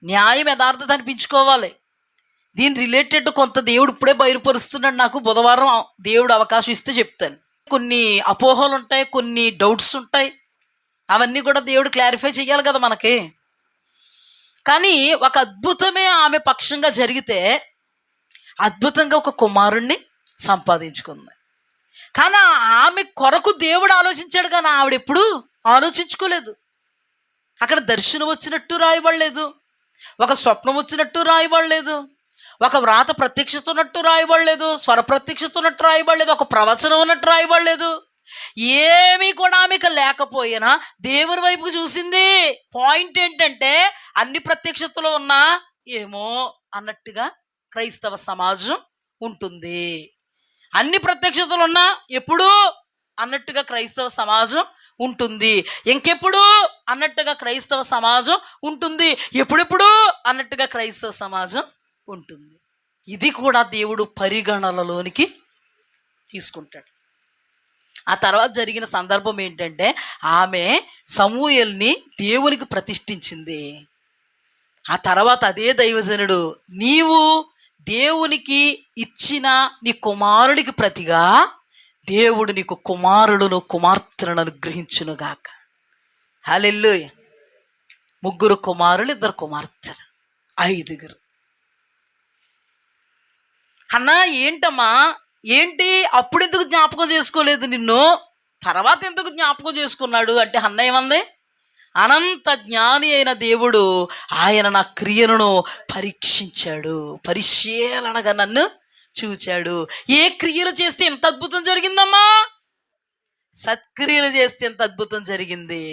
న్యాయం యథార్థత అనిపించుకోవాలి. దీని రిలేటెడ్ కొంత దేవుడు ఇప్పుడే బయలుపరుస్తున్నాడు. నాకు బుధవారం దేవుడు అవకాశం ఇస్తే చెప్తాను. కొన్ని అపోహలు ఉంటాయి, కొన్ని డౌట్స్ ఉంటాయి, అవన్నీ కూడా దేవుడు క్లారిఫై చేయాలి కదా మనకి. కానీ ఒక అద్భుతమే ఆమె పక్షంగా జరిగితే అద్భుతంగా ఒక కుమారుణ్ణి సంపాదించుకుంది. కానీ ఆమె కొరకు దేవుడు ఆలోచించాడు, కానీ ఆవిడ ఎప్పుడు ఆలోచించుకోలేదు. అక్కడ దర్శనం వచ్చినట్టు రాయబడలేదు, ఒక స్వప్నం వచ్చినట్టు రాయబడలేదు, ఒక వ్రాత ప్రత్యక్షత ఉన్నట్టు రాయబడలేదు, స్వర ప్రత్యక్షత ఉన్నట్టు రాయబడలేదు, ఒక ప్రవచనం ఉన్నట్టు రాయబడలేదు. ఏమీ కూడా ఆమెకు లేకపోయినా దేవుని వైపుకు చూసింది. పాయింట్ ఏంటంటే అన్ని ప్రత్యక్షతలు ఉన్నా ఏమో అన్నట్టుగా క్రైస్తవ సమాజం ఉంటుంది. అన్ని ప్రత్యక్షతలు ఉన్నా ఎప్పుడు అన్నట్టుగా క్రైస్తవ సమాజం ఉంటుంది. ఇంకెప్పుడు అన్నట్టుగా క్రైస్తవ సమాజం ఉంటుంది. ఎప్పుడెప్పుడు అన్నట్టుగా క్రైస్తవ సమాజం ఉంటుంది. ఇది కూడా దేవుడు పరిగణనలోనికి తీసుకుంటాడు. ఆ తర్వాత జరిగిన సందర్భం ఏంటంటే ఆమె సమూయేలుని దేవునికి ప్రతిష్ఠించింది. ఆ తర్వాత అదే దైవజనుడు, నీవు దేవునికి ఇచ్చిన నీ కుమారుడికి ప్రతిగా దేవుడు నీకు కుమారుడును కుమార్తెలను అనుగ్రహించునుగాక. హల్లెలూయా. 3 కుమారులు 2 కుమార్తెలు 5. అన్నా ఏంటమ్మా, ఏంటి అప్పుడు ఎందుకు జ్ఞాపకం చేసుకోలేదు నిన్ను, తర్వాత ఎందుకు జ్ఞాపకం చేసుకున్నాడు అంటే అన్న ఏమంది, అనంత జ్ఞాని అయిన దేవుడు ఆయన నా క్రియలను పరీక్షించాడు, పరిశీలనగా నన్ను చూచాడు. ఏ క్రియలు చేస్తే ఎంత అద్భుతం జరిగిందమ్మా, సత్క్రియలు చేస్తే ఎంత అద్భుతం జరిగింది,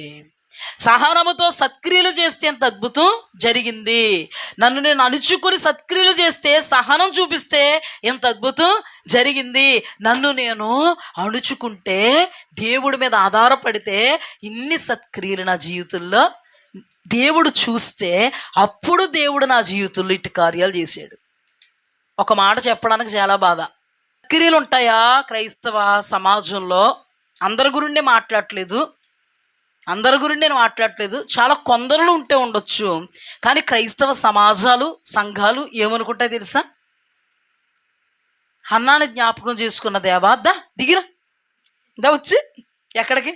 సహనముతో సత్క్రియలు చేస్తే ఎంత అద్భుతం జరిగింది. నన్ను నేను అణుచుకొని సత్క్రియలు చేస్తే, సహనం చూపిస్తే ఎంత అద్భుతం జరిగింది. నన్ను నేను అణుచుకుంటే, దేవుడి మీద ఆధారపడితే ఇన్ని సత్క్రియలు నా జీవితంలో దేవుడు చూస్తే, అప్పుడు దేవుడు నా జీవితంలో ఇటు కార్యాలు చేశాడు. ఒక మాట చెప్పడానికి చాలా బాధ. సత్క్రియలు ఉంటాయా క్రైస్తవ సమాజంలో? అందరి గురిండే మాట్లాడట్లేదు, నేను మాట్లాడట్లేదు, చాలా కొందరులు ఉంటే ఉండొచ్చు. కానీ క్రైస్తవ సమాజాలు, సంఘాలు ఏమనుకుంటాయి తెలుసా? హన్నాని జ్ఞాపకం చేసుకున్న దేవా, దా దిగిరా, దా వచ్చి ఎక్కడికి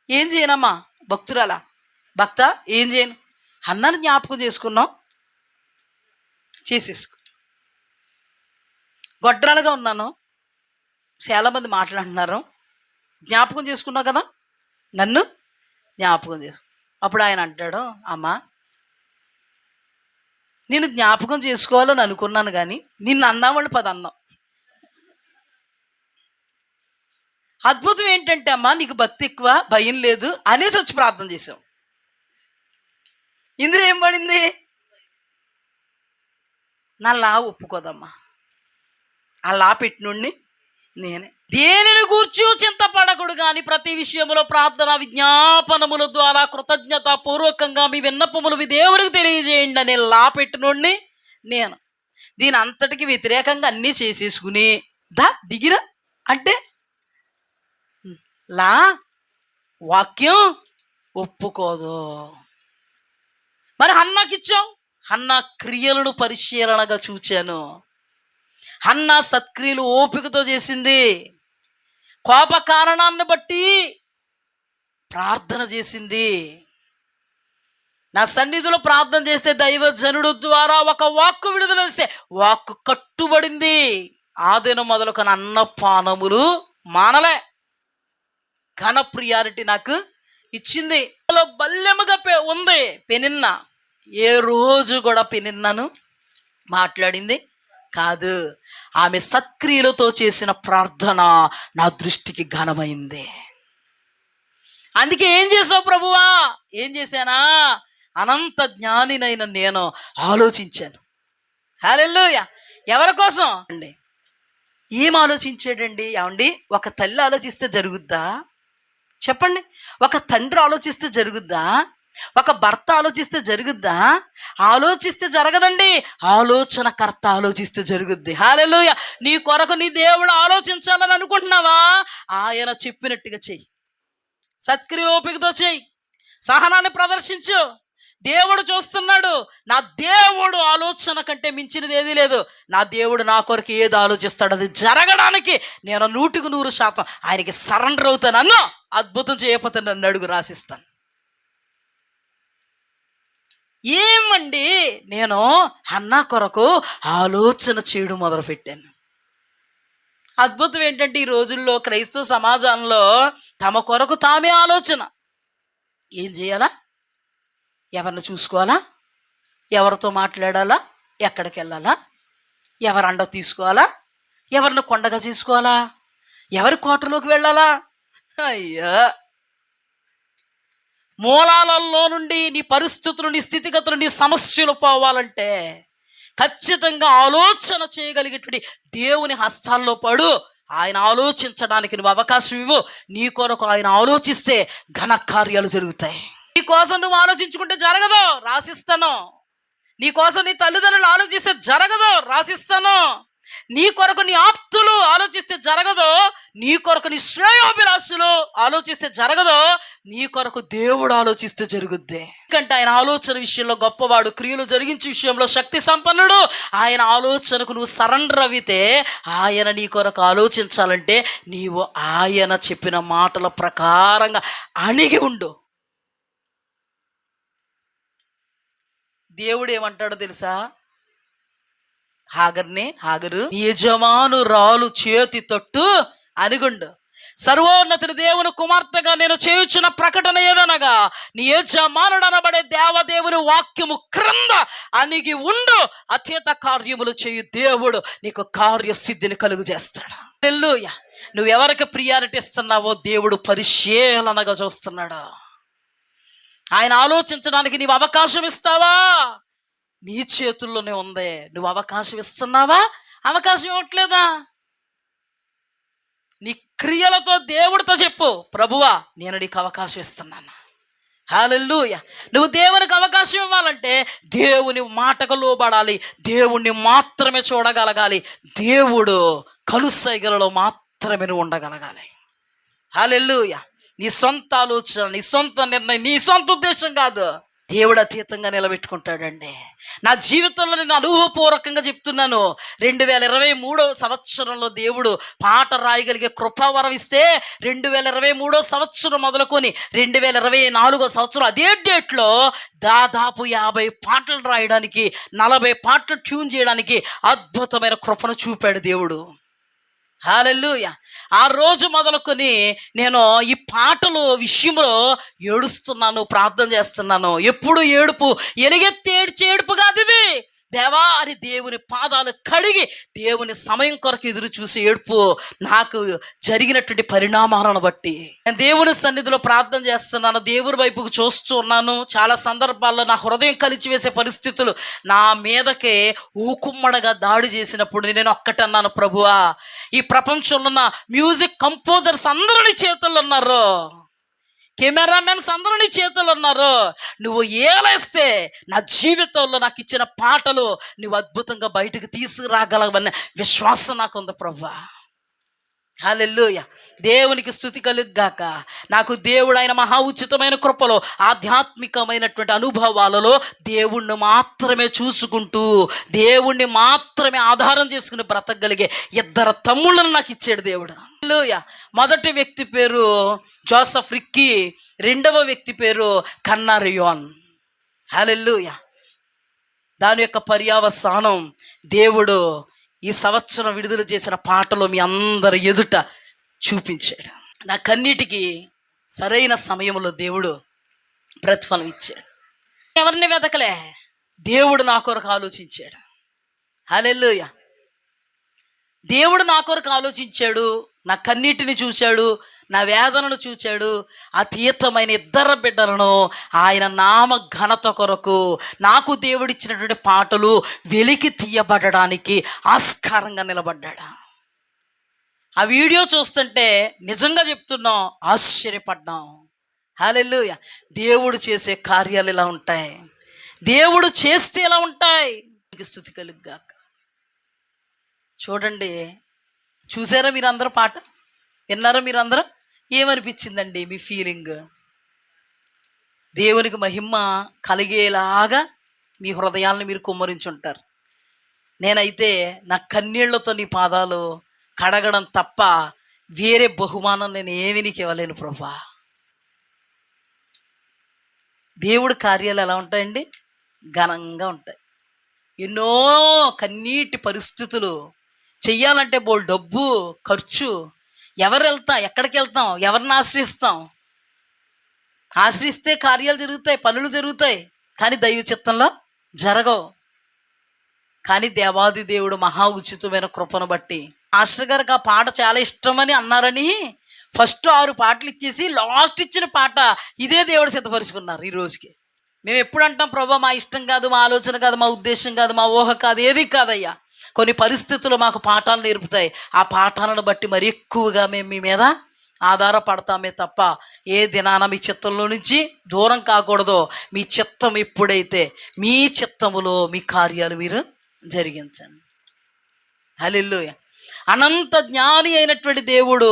ఏం చేయనమ్మా భక్తురాలా, భక్త ఏం చేయను, హన్నాని జ్ఞాపకం చేసుకున్నాం, చేసేసుకో. గొడ్రాలుగా ఉన్నాను, చాలామంది మాట్లాడుతున్నారు, జ్ఞాపకం చేసుకున్నావు కదా, నన్ను జ్ఞాపకం చేసుకో. అప్పుడు ఆయన అంటాడు, అమ్మా నేను జ్ఞాపకం చేసుకోవాలని అనుకున్నాను, కానీ నిన్ను అన్నావాళ్ళు 10 అన్నాం. అద్భుతం ఏంటంటే అమ్మా, నీకు భక్తి ఎక్కువ, భయం లేదు అనేసి వచ్చి ప్రార్థన చేసాం. ఇందులో ఏం పడింది? నా లా ఒప్పుకోదమ్మా, ఆ లా పెట్టినోడిని నేనే. దేనిని గూర్చి చింతపడకుడు కానీ ప్రతి విషయంలో ప్రార్థన విజ్ఞాపనముల ద్వారా కృతజ్ఞత పూర్వకంగా మీ విన్నపములు మీ దేవుడికి తెలియజేయండి అని లా పెట్టినోడిని నేను. దీని అంతటికి వ్యతిరేకంగా అన్నీ చేసేసుకుని దా దిగిరా అంటే లా వాక్యం ఒప్పుకోదు. మరి హన్నాకిచ్చావు, హన్నా క్రియలను పరిశీలనగా చూచాను. హన్నా సత్క్రియలు ఓపికతో చేసింది, కోప కారణాన్ని బట్టి ప్రార్థన చేసింది. నా సన్నిధిలో ప్రార్థన చేస్తే దైవజనుడు ద్వారా ఒక వాక్కు విడుదల చేస్తే వాక్కు కట్టుబడింది. ఆ దినం మొదలుకొని అన్నపానములు మానలే. ఘన ప్రియారిటీ నాకు ఇచ్చింది. బల్లెముగా ఉంది పెనిన్న. ఏ రోజు కూడా పెనిన్నను మాట్లాడింది కాదు. ఆమె సత్క్రియలతో చేసిన ప్రార్థన నా దృష్టికి ఘనమైంది. అందుకే ఏం చేసావు ప్రభువా? ఏం చేశానా? అనంత జ్ఞానినైన నేను ఆలోచించాను. హల్లెలూయా. ఎవరి కోసం అండి? ఏం ఆలోచించాడండి? ఏమండి, ఒక తల్లి ఆలోచిస్తే జరుగుద్దా చెప్పండి? ఒక తండ్రి ఆలోచిస్తే జరుగుద్దా? ఒక భర్త ఆలోచిస్తే జరుగుద్దా? ఆలోచిస్తే జరగదండి, ఆలోచనకర్త ఆలోచిస్తే జరుగుద్ది. హల్లెలూయా. నీ కొరకు నీ దేవుడు ఆలోచించాలని అనుకుంటున్నావా? ఆయన చెప్పినట్టుగా చెయ్యి, సత్క్రియ ఓపికతో చెయ్యి, సహనాన్ని ప్రదర్శించు. దేవుడు చూస్తున్నాడు. నా దేవుడు ఆలోచన కంటే మించినది ఏదీ లేదు. నా దేవుడు నా కొరకు ఏది ఆలోచిస్తాడు అది జరగడానికి నేను 100% ఆయనకి సరెండర్ అవుతాను. అన్న అద్భుతం చేయకపోతే నన్ను అడుగు, రాసిస్తాను. ఏమండి, నేను హన్నా కొరకు ఆలోచన చేయడం మొదలుపెట్టాను. అద్భుతం ఏంటంటే ఈ రోజుల్లో క్రైస్తవ సమాజంలో తమ కొరకు తామే ఆలోచన. ఏం చేయాలా, ఎవరిని చూసుకోవాలా, ఎవరితో మాట్లాడాలా, ఎక్కడికి వెళ్ళాలా, ఎవరి అండ తీసుకోవాలా, ఎవరిని కొండగా తీసుకోవాలా, ఎవరి కోటలోకి వెళ్ళాలా. అయ్యా, మూలాలలో నుండి నీ పరిస్థితులు, నీ స్థితిగతులు, నీ సమస్యలు పోవాలంటే ఖచ్చితంగా ఆలోచన చేయగలిగేటువంటి దేవుని హస్తాల్లో పడు. ఆయన ఆలోచించడానికి నువ్వు అవకాశం ఇవ్వు. నీ కొరకు ఆయన ఆలోచిస్తే ఘన కార్యాలు జరుగుతాయి. నీ కోసం నువ్వు ఆలోచించుకుంటే జరగదు, రాసిస్తాను. నీ కోసం నీ తల్లిదండ్రులు ఆలోచిస్తే జరగదు, రాసిస్తాను. నీ కొరకు నీ ఆప్తులు ఆలోచిస్తే జరగదు, నీ కొరకు నీ శ్రేయోభిలాషులు ఆలోచిస్తే జరగదు, నీ కొరకు దేవుడు ఆలోచిస్తే జరుగుద్ది. ఎందుకంటే ఆయన ఆలోచన విషయంలో గొప్పవాడు, క్రియలు జరిగించే విషయంలో శక్తి సంపన్నుడు. ఆయన ఆలోచనకు నువ్వు సరెండర్ అవితే ఆయన నీ కొరకు ఆలోచించాలంటే నీవు ఆయన చెప్పిన మాటల ప్రకారంగా అణిగి ఉండు. దేవుడు ఏమంటాడో తెలుసా? హాగరు యజమానురాలు చేతి తొట్టు అనిగుండు. సర్వోన్నతుని దేవుని కుమార్తెగా నేను చేయుచున్న ప్రకటన ఏదనగా, నీ యజమానుడు అనబడే దేవదేవుని వాక్యము క్రింద అణిగి ఉండు. అత్యత కార్యములు చేయు దేవుడు నీకు కార్యసిద్ధిని కలుగు చేస్తాడు. హల్లెలూయా. నువ్వెవరికి ప్రియారిటీ ఇస్తున్నావో దేవుడు పరిశీలనగా చూస్తున్నాడు. ఆయన ఆలోచించడానికి నీవు అవకాశం ఇస్తావా? నీ చేతుల్లోనే ఉంది. నువ్వు అవకాశం ఇస్తున్నావా? అవకాశం ఇవ్వట్లేదా? నీ క్రియలతో దేవుడితో చెప్పు, ప్రభువా నేను నీకు అవకాశం ఇస్తున్నాను. హల్లెలూయా. నువ్వు దేవునికి అవకాశం ఇవ్వాలంటే దేవుని మాటకు లోబడాలి, దేవుణ్ణి మాత్రమే చూడగలగాలి, దేవుడు కలుసైగలలో మాత్రమే నువ్వు ఉండగలగాలి. హల్లెలూయా. నీ సొంత ఆలోచన, నీ సొంత నిర్ణయం, నీ సొంత ఉద్దేశం కాదు, దేవుడు అతీతంగా నిలబెట్టుకుంటాడండి. నా జీవితంలో నేను అనుభవపూర్వకంగా చెప్తున్నాను. 2023 సంవత్సరంలో దేవుడు పాట రాయగలిగే కృపావరం ఇస్తే 2023 సంవత్సరం మొదలుకొని 2024 సంవత్సరం అదే డేట్లో దాదాపు 50 పాటలు రాయడానికి, 40 పాటలు ట్యూన్ చేయడానికి అద్భుతమైన కృపను చూపాడు దేవుడు. హల్లెలూయా. ఆ రోజు మొదలుకొని నేను ఈ పాటలు విషయంలో ఏడుస్తున్నాను, ప్రార్థన చేస్తున్నాను. ఎప్పుడు ఏడుపు, ఎలుగెత్తి ఏడ్చే ఏడుపు కాదు ఇది. దేవా అని దేవుని పాదాలు కడిగి దేవుని సమయం కొరకు ఎదురు చూసి ఏడుపు. నాకు జరిగినటువంటి పరిణామాలను బట్టి నేను దేవుని సన్నిధిలో ప్రార్థన చేస్తున్నాను, దేవుని వైపుకు చూస్తూ ఉన్నాను. చాలా సందర్భాల్లో నా హృదయం కలిచివేసే పరిస్థితులు నా మీదకే ఊకుమ్మడగా దాడి చేసినప్పుడు నేను ఒక్కటన్నాను, ప్రభువా ఈ ప్రపంచంలో ఉన్న మ్యూజిక్ కంపోజర్స్ అందరూ నీ చేతుల్లో ఉన్నారు, కెమెరామెన్స్ అందరూ నీ చేతుల్లో ఉన్నారు. నువ్వు ఏలేస్తే నా జీవితంలో నాకు ఇచ్చిన పాటలు నువ్వు అద్భుతంగా బయటకు తీసుకురాగలవన్న విశ్వాసం నాకు ఉంది ప్రభువా. హల్లెలూయా. దేవునికి స్తుతి కలుగుగాక. నాకు దేవుడు ఆయన మహా ఉచితమైన కృపలో, ఆధ్యాత్మికమైనటువంటి అనుభవాలలో దేవుణ్ణి మాత్రమే చూసుకుంటూ, దేవుణ్ణి మాత్రమే ఆధారం చేసుకుని బ్రతకగలిగే 2 తమ్ముళ్ళను నాకు ఇచ్చాడు దేవుడు. హల్లెలూయా. మొదటి వ్యక్తి పేరు జోసెఫ్ రిక్కీ, రెండవ వ్యక్తి పేరు కన్నారియోన్. హల్లెలూయా. దాని యొక్క పర్యవసానం దేవుడు ఈ సంవత్సరం విడుదల చేసిన పాటలో మీ అందరి ఎదుట చూపించాడు. నా కన్నిటికి సరైన సమయంలో దేవుడు ప్రతిఫలం ఇచ్చాడు. ఎవరిని వెతకలే, దేవుడు నా కొరకు ఆలోచించాడు. హల్లెలూయా. దేవుడు నా కొరకు ఆలోచించాడు, నా కన్నీటిని చూశాడు, నా వేదనను చూచాడు. అతీతమైన 2 బిడ్డలను ఆయన నామ ఘనత కొరకు నాకు దేవుడిచ్చినటువంటి పాటలు వెలికి తీయబడడానికి ఆస్కారంగా నిలబడ్డాడు. ఆ వీడియో చూస్తుంటే నిజంగా చెప్తున్నాం, ఆశ్చర్యపడ్డాం. హల్లెలూయా. దేవుడు చేసే కార్యాలు ఇలా ఉంటాయి, దేవుడు చేస్తే ఇలా ఉంటాయి. స్తుతి కలుగుగాక. చూడండి, చూసారా మీరందరూ? పాట విన్నారా మీరందరూ? ఏమనిపించిందండి మీ ఫీలింగ్? దేవునికి మహిమ కలిగేలాగా మీ హృదయాలను మీరు కుమ్మరించుంటారు. నేనైతే నా కన్నీళ్లతో నీ పాదాలు కడగడం తప్ప వేరే బహుమానం నేను ఏమీ నీకు ఇవ్వలేను ప్రభా. దేవుడి కార్యాలు ఎలా ఉంటాయండి? ఘనంగా ఉంటాయి. ఎన్నో కన్నీటి పరిస్థితులు చెయ్యాలంటే బోల్ డబ్బు ఖర్చు. ఎవరు వెళ్తాం, ఎక్కడికి వెళ్తాం, ఎవరిని ఆశ్రయిస్తాం? ఆశ్రయిస్తే కార్యాలు జరుగుతాయి, పనులు జరుగుతాయి, కానీ దైవ చిత్తంలో జరగవు. కానీ దేవాది దేవుడు మహా ఉచితమైన కృపను బట్టి మాస్టర్ గారికి ఆ పాట చాలా ఇష్టమని అన్నారని ఫస్ట్ 6 పాటలు ఇచ్చేసి లాస్ట్ ఇచ్చిన పాట ఇదే దేవుడు సిద్ధపరుచుకున్నారు ఈ రోజుకి. మేము ఎప్పుడు అంటాం, ప్రభా మా ఇష్టం కాదు, మా ఆలోచన కాదు, మా ఉద్దేశం కాదు, మా ఊహ కాదు, ఏది కాదయ్యా. కొన్ని పరిస్థితులు మాకు పాఠాలు నేర్పుతాయి. ఆ పాఠాలను బట్టి మరి ఎక్కువగా మేము మీ మీద ఆధారపడతామే తప్ప ఏ దినాన మీ చిత్తంలో నుంచి దూరం కాకూడదో. మీ చిత్తం ఎప్పుడైతే మీ చిత్తములో మీ కార్యాలు మీరు జరిగించండి. హల్లెలూయా. అనంత జ్ఞాని అయినటువంటి దేవుడు,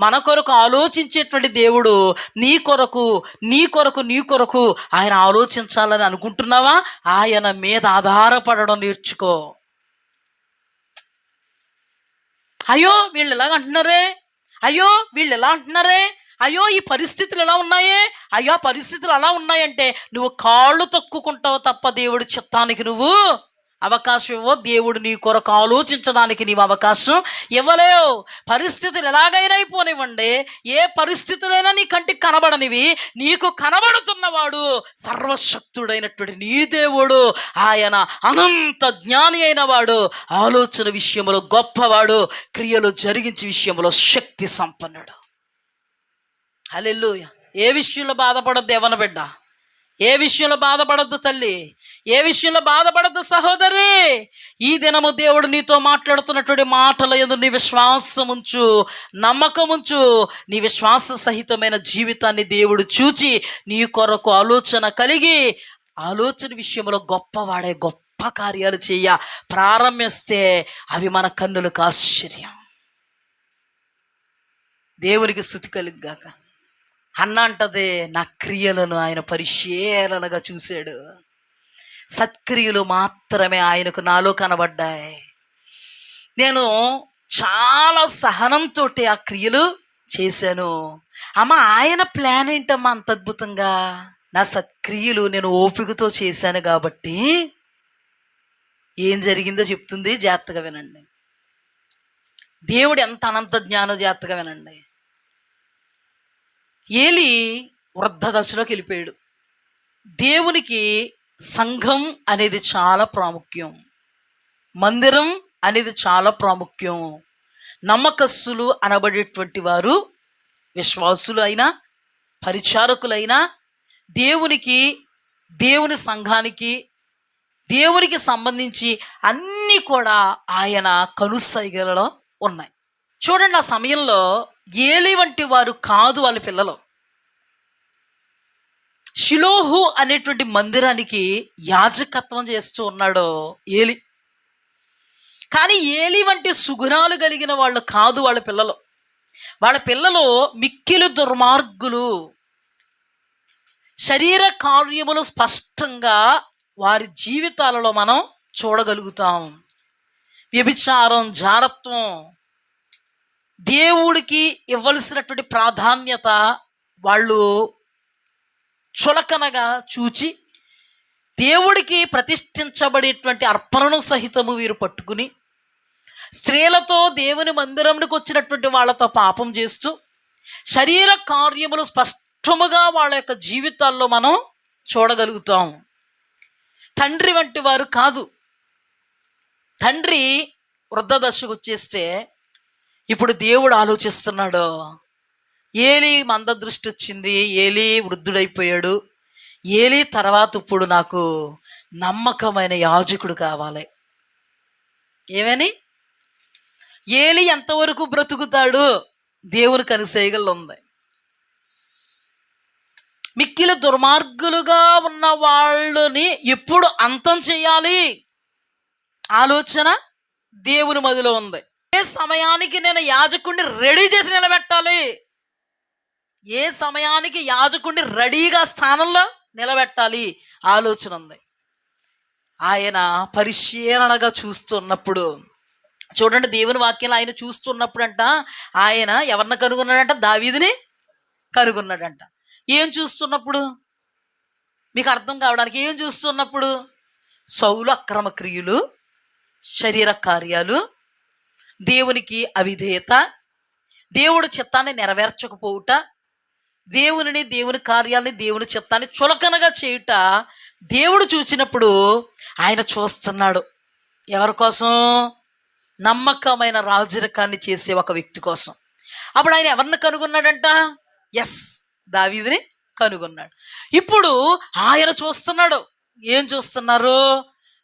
మన కొరకు ఆలోచించేటువంటి దేవుడు, నీ కొరకు నీ కొరకు నీ కొరకు ఆయన ఆలోచించాలని అనుకుంటున్నావా? ఆయన మీద ఆధారపడడం నేర్చుకో. అయ్యో వీళ్ళు ఎలాగ అంటున్నారే, అయ్యో వీళ్ళు ఎలా అంటున్నారే, అయ్యో ఈ పరిస్థితులు ఎలా ఉన్నాయే, అయ్యో పరిస్థితులు అలా ఉన్నాయంటే నువ్వు కాళ్ళు తొక్కుకుంటావు తప్ప దేవుడి చిత్తానికి నువ్వు అవకాశం ఇవ్వ. దేవుడు నీ కొరకు ఆలోచించడానికి నీవు అవకాశం ఇవ్వలేవు. పరిస్థితులు ఎలాగైనా అయిపోనివ్వండి, ఏ పరిస్థితులైనా నీ కంటికి కనబడనివి, నీకు కనబడుతున్నవాడు సర్వశక్తుడైనటువంటి నీ దేవుడు. ఆయన అనంత జ్ఞాని అయిన వాడు, ఆలోచన విషయంలో గొప్పవాడు, క్రియలు జరిగించే విషయంలో శక్తి సంపన్నుడు. హల్లెలూయా. ఏ విషయంలో బాధపడద్దు యవ్వన బిడ్డ, ఏ విషయంలో బాధపడద్దు తల్లి, ఏ విషయంలో బాధపడద్దు సహోదరి. ఈ దినము దేవుడు నీతో మాట్లాడుతున్నటువంటి మాటల యందు నీ విశ్వాసం ఉంచు, నమ్మకం ఉంచు. నీ విశ్వాస సహితమైన జీవితాన్ని దేవుడు చూచి నీ కొరకు ఆలోచన కలిగి, ఆలోచన విషయంలో గొప్పవాడే గొప్ప కార్యాలు చేయ ప్రారంభిస్తే అవి మన కన్నులకు ఆశ్చర్యం. దేవునికి స్తుతి కలుగుగాక. అన్న అంటది, నా క్రియలను ఆయన పరిశీలనగా చూశాడు, సత్క్రియలు మాత్రమే ఆయనకు నాలో కనబడ్డాయి. నేను చాలా సహనంతో ఆ క్రియలు చేశాను. అమ్మ ఆయన ప్లాన్ ఏంటమ్మా అంత అద్భుతంగా? నా సత్క్రియలు నేను ఓపికతో చేశాను కాబట్టి ఏం జరిగిందో చెప్తుంది, జాగ్రత్తగా వినండి. దేవుడు ఎంత అనంత జ్ఞానం, జాగ్రత్తగా వినండి. ఏలి వృద్ధ దశలోకి వెళ్ళిపోయాడు. దేవునికి సంఘం అనేది చాలా ప్రాముఖ్యం, మందిరం అనేది చాలా ప్రాముఖ్యం. నమ్మకస్తులు అనబడేటువంటి వారు, విశ్వాసులు అయినా పరిచారకులైనా, దేవునికి దేవుని సంఘానికి దేవునికి సంబంధించి అన్నీ కూడా ఆయన కనుసైగలలో ఉన్నాయి. చూడండి, ఆ సమయంలో ఏలి వంటి వారు కాదు వాళ్ళ పిల్లలు. షిలోహు అనేటువంటి మందిరానికి యాజకత్వం చేస్తూ ఉన్నాడు ఏలి. కానీ ఏలి వంటి సుగుణాలు కలిగిన వాళ్ళు కాదు వాళ్ళ పిల్లలు. వాళ్ళ పిల్లలు మిక్కిలి దుర్మార్గులు. శరీర కార్యములు స్పష్టంగా వారి జీవితాలలో మనం చూడగలుగుతాం. వ్యభిచారం, జారత్వం, దేవుడికి ఇవ్వవలసినటువంటి ప్రాధాన్యత వాళ్ళు చులకనగా చూచి, దేవుడికి ప్రతిష్ఠించబడేటువంటి అర్పణను సహితము వీరు పట్టుకుని, స్త్రీలతో దేవుని మందిరంకి వచ్చినటువంటి వాళ్ళతో పాపం చేస్తూ, శరీర కార్యములు స్పష్టముగా వాళ్ళ యొక్క జీవితాల్లో మనం చూడగలుగుతాం. తండ్రి వంటి వారు కాదు. తండ్రి వృద్ధ దశకు వచ్చేస్తే ఇప్పుడు దేవుడు ఆలోచిస్తున్నాడు, ఏలి మంద దృష్టి వచ్చింది, ఏలి వృద్ధుడైపోయాడు, ఏలి తర్వాత ఇప్పుడు నాకు నమ్మకమైన యాజకుడు కావాలి. ఏమని? ఏలి ఎంతవరకు బ్రతుకుతాడు దేవుని కనుసైగల్లో ఉంది. మిక్కిలి దుర్మార్గులుగా ఉన్న వాళ్ళని ఎప్పుడు అంతం చేయాలి ఆలోచన దేవుని మదిలో ఉంది. ఏ సమయానికి నేను యాజకుడిని రెడీ చేసి నిలబెట్టాలి, ఏ సమయానికి యాజకుడిని రెడీగా స్థానంలో నిలబెట్టాలి ఆలోచన ఉంది. ఆయన పరిశీలనగా చూస్తున్నప్పుడు, చూడండి దేవుని వాక్యంలో ఆయన చూస్తున్నప్పుడు అంట, ఆయన ఎవరిని కనుగొన్నాడంట? దావీదుని కనుగొన్నాడంట. ఏం చూస్తున్నప్పుడు? మీకు అర్థం కావడానికి ఏం చూస్తున్నప్పుడు? సౌలు అక్రమ క్రియలు, శరీర కార్యాలు, దేవునికి అవిధేయత, దేవుడి చిత్తాన్ని నెరవేర్చకపోవుట, దేవుని కార్యాలని దేవుని చిత్తాన్ని చులకనగా చేయుట దేవుడు చూసినప్పుడు ఆయన చూస్తున్నాడు. ఎవరి కోసం? నమ్మకమైన రాజరికాన్ని చేసే ఒక వ్యక్తి కోసం. అప్పుడు ఆయన ఎవరిని కనుగొన్నాడంట? ఎస్, దావీదుని కనుగొన్నాడు. ఇప్పుడు ఆయన చూస్తున్నాడు. ఏం చూస్తున్నారు?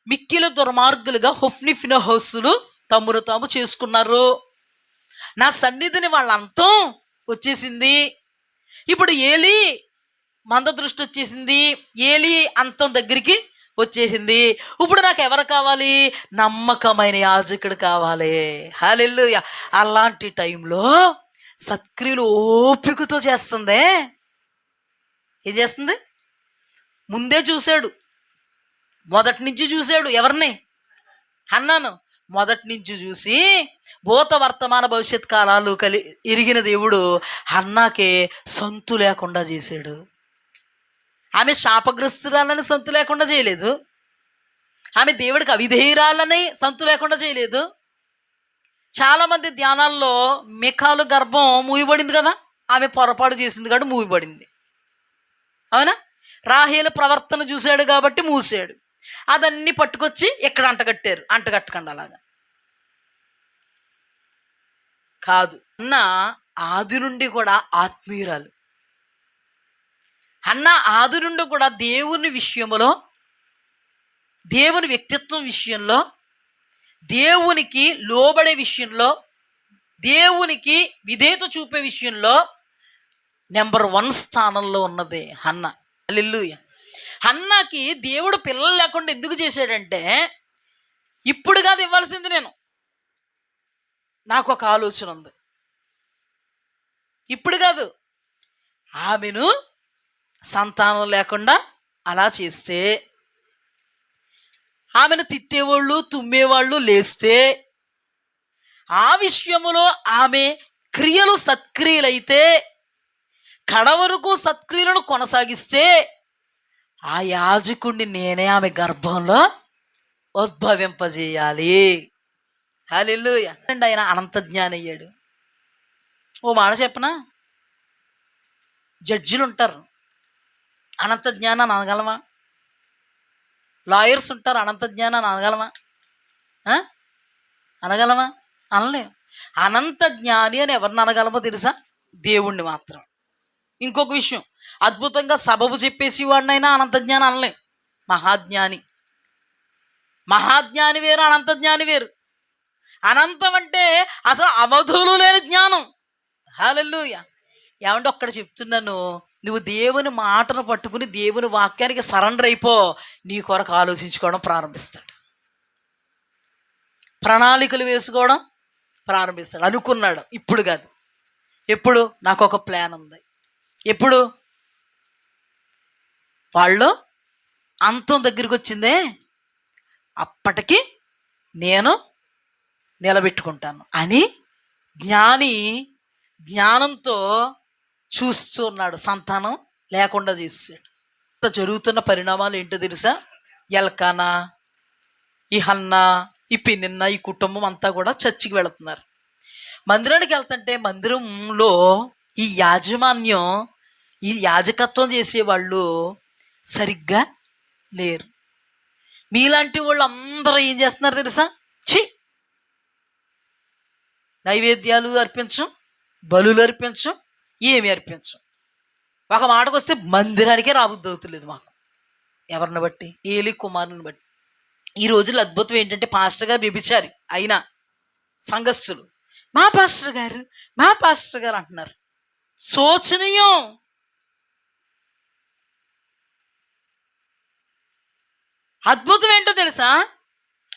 మిక్కిలి దుర్మార్గులుగా హొఫ్ని ఫినెహాసులు తమ్మును తాము చేసుకున్నారు. నా సన్నిధిని వాళ్ళ అంతం వచ్చేసింది. ఇప్పుడు ఏలి మంద దృష్టి వచ్చేసింది, ఏలి అంతం దగ్గరికి వచ్చేసింది. ఇప్పుడు నాకు ఎవరు కావాలి? నమ్మకమైన యాజకుడు కావాలి. హల్లెలూయా. అలాంటి టైంలో సత్క్రియలు ఓపికతో చేస్తుందే. ఏం చేస్తుంది? ముందే చూశాడు, మొదటి నుంచి చూశాడు. ఎవరిని? హన్నాను. మొదటి నుంచి చూసి భూత వర్తమాన భవిష్యత్ కాలాలు ఎరిగిన దేవుడు హన్నాకే సంతు లేకుండా చేశాడు. ఆమె శాపగ్రస్తురాలని సంతు లేకుండా చేయలేదు. ఆమె దేవుడికి అవిధేయురాలని సంతు లేకుండా చేయలేదు. చాలామంది ధ్యానాల్లో మికాలు గర్భం మూయబడింది కదా, ఆమె పొరపాటు చేసింది కాబట్టి మూయబడింది. అవునా? రాహేలు ప్రవర్తన చూశాడు కాబట్టి మూసాడు. అదన్నీ పట్టుకొచ్చి ఇక్కడ అంటగట్టారు. అంటగట్టకండి అలాగా కాదు. అన్న ఆది నుండి కూడా ఆత్మీయురాలు. అన్న ఆది నుండి కూడా దేవుని విషయంలో, దేవుని వ్యక్తిత్వం విషయంలో, దేవునికి లోబడే విషయంలో, దేవునికి విధేయత చూపే విషయంలో నెంబర్ 1 స్థానంలో ఉన్నది హన్న. హల్లెలూయా. హన్నాకి దేవుడు పిల్లలు లేకుండా ఎందుకు చేశాడంటే, ఇప్పుడు కాదు ఇవ్వాల్సింది నేను, నాకు ఒక ఆలోచన ఉంది. ఇప్పుడు కాదు, ఆమెను సంతానం లేకుండా అలా చేస్తే, ఆమెను తిట్టేవాళ్ళు తుమ్మేవాళ్ళు లేస్తే, ఆ విషయములో ఆమె క్రియలు సత్క్రియలైతే, కడవరకు సత్క్రియలను కొనసాగిస్తే, ఆ యాజకుడిని నేనే ఆమె గర్భంలో ఉద్భవింపజేయాలి. హల్లెలూయా. ఆయన అనంత జ్ఞాని అయ్యాడు. ఓ మాట చెప్పనా, జడ్జిలు ఉంటారు, అనంత జ్ఞానాన్ని అనగలమా? లాయర్స్ ఉంటారు, అనంత జ్ఞానాన్ని అనగలమా? అనగలమా? అనలేం. అనంత జ్ఞాని అని ఎవరిని అనగలమో తెలుసా? దేవుణ్ణి మాత్రం. ఇంకొక విషయం, అద్భుతంగా సబబు చెప్పేసి వాడినైనా అనంత జ్ఞానం అనలేం. మహాజ్ఞాని. మహాజ్ఞాని వేరు, అనంత జ్ఞాని వేరు. అనంతం అంటే అసలు అవధులు లేని జ్ఞానం. హల్లెలూయా. ఏమంటే ఒక్కడ చెప్తున్నాను, నువ్వు దేవుని మాటను పట్టుకుని దేవుని వాక్యానికి సరెండర్ అయిపో, నీ కొరకు ఆలోచించుకోవడం ప్రారంభిస్తాడు, ప్రణాళికలు వేసుకోవడం ప్రారంభిస్తాడు. అనుకున్నాడు, ఇప్పుడు కాదు. ఎప్పుడు? నాకు ఒక ప్లాన్ ఉంది. ఎప్పుడు? వాళ్ళు అంతం దగ్గరికి వచ్చిందే, అప్పటికి నేను నిలబెట్టుకుంటాను అని జ్ఞాని జ్ఞానంతో చూస్తూ ఉన్నాడు. సంతానం లేకుండా చేసాడు. జరుగుతున్న పరిణామాలు ఏంటో తెలుసా? ఎల్కానా, ఈ హన్నా, ఈ పినిన్న, ఈ కుటుంబం అంతా కూడా చర్చికి వెళుతున్నారు. మందిరానికి వెళ్తుంటే మందిరంలో ఈ యాజమాన్యం, ఈ యాజకత్వం చేసేవాళ్ళు సరిగ్గా లేరు. మీలాంటి వాళ్ళు అందరూ ఏం చేస్తున్నారు తెలుసా? నైవేద్యాలు అర్పించం, బలులు అర్పించం, ఏమి అర్పించం. ఒక మాటకు వస్తే మందిరానికే రాబుద్ది అవుతులేదు మాకు. ఎవరిని బట్టి? ఏలి కుమారుని బట్టి. ఈ రోజుల్లో అద్భుతం ఏంటంటే, పాస్టర్ గారు వ్యభిచారి అయినా సంఘస్థులు మా పాస్టర్ గారు, మా పాస్టర్ గారు అంటున్నారు. శోచనీయం. అద్భుతం ఏంటో తెలుసా?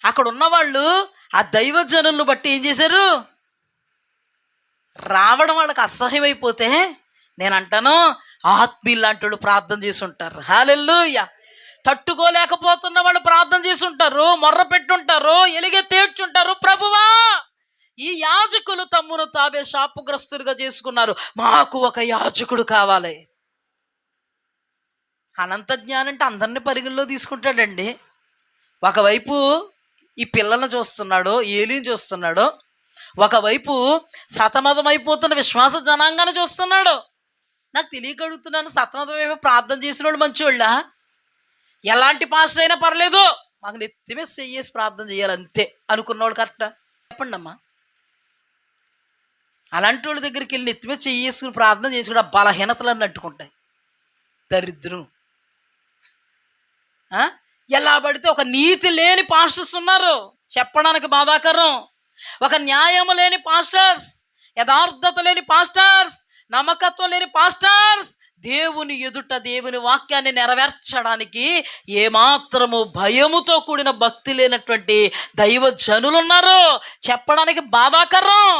అక్కడ ఉన్నవాళ్ళు ఆ దైవజనులను బట్టి ఏం చేశారు? రావడం వాళ్ళకి అసహ్యం అయిపోతే, నేను అంటాను, ఆత్మీయులాంటి వాళ్ళు ప్రార్థన చేసి ఉంటారు. హల్లెలూయా. తట్టుకోలేకపోతున్న వాళ్ళు ప్రార్థన చేసి ఉంటారు, మొర్ర పెట్టుంటారు, ఎలుగెత్తేడ్చుంటారు, ప్రభువా ఈ యాజకులు తమ్మును తావే శాపగ్రస్తులుగా చేసుకున్నారు, మాకు ఒక యాజకుడు కావాలి. అనంత జ్ఞానం అంటే అందరినీ పరిగణలో తీసుకుంటాడండి. ఒకవైపు ఈ పిల్లల్ని చూస్తున్నాడు, ఏలిని చూస్తున్నాడు, ఒకవైపు సతమతమైపోతున్న విశ్వాస జనాంగాన్ని చూస్తున్నాడు. నాకు తెలియక అడుగుతున్నాను, సతమతమైపు ప్రార్థన చేసిన వాళ్ళు మంచివాళ్ళ? ఎలాంటి పాస్టర్ అయినా పర్లేదు, మాకు నెత్తిమే చెయ్యేసి ప్రార్థన చేయాలి అంతే అనుకున్నవాళ్ళు కరెక్టా? చెప్పండి అమ్మా. అలాంటి వాళ్ళ దగ్గరికి వెళ్ళి నెత్తిమే చెయ్యేసుకుని ప్రార్థన చేసుకుంటే ఆ బలహీనతలన్నీ అంటుకుంటాయి. దరిద్రం. ఎలా పడితే ఒక నీతి లేని పాస్టర్స్ ఉన్నారు, చెప్పడానికి బాధాకరం. ఒక న్యాయం లేని పాస్టర్స్, యథార్థత లేని పాస్టర్స్, నమ్మకత్వం లేని పాస్టర్స్, దేవుని ఎదుట దేవుని వాక్యాన్ని నెరవేర్చడానికి ఏమాత్రము భయముతో కూడిన భక్తి లేనటువంటి దైవ జనులు ఉన్నారు. చెప్పడానికి బాధాకరం.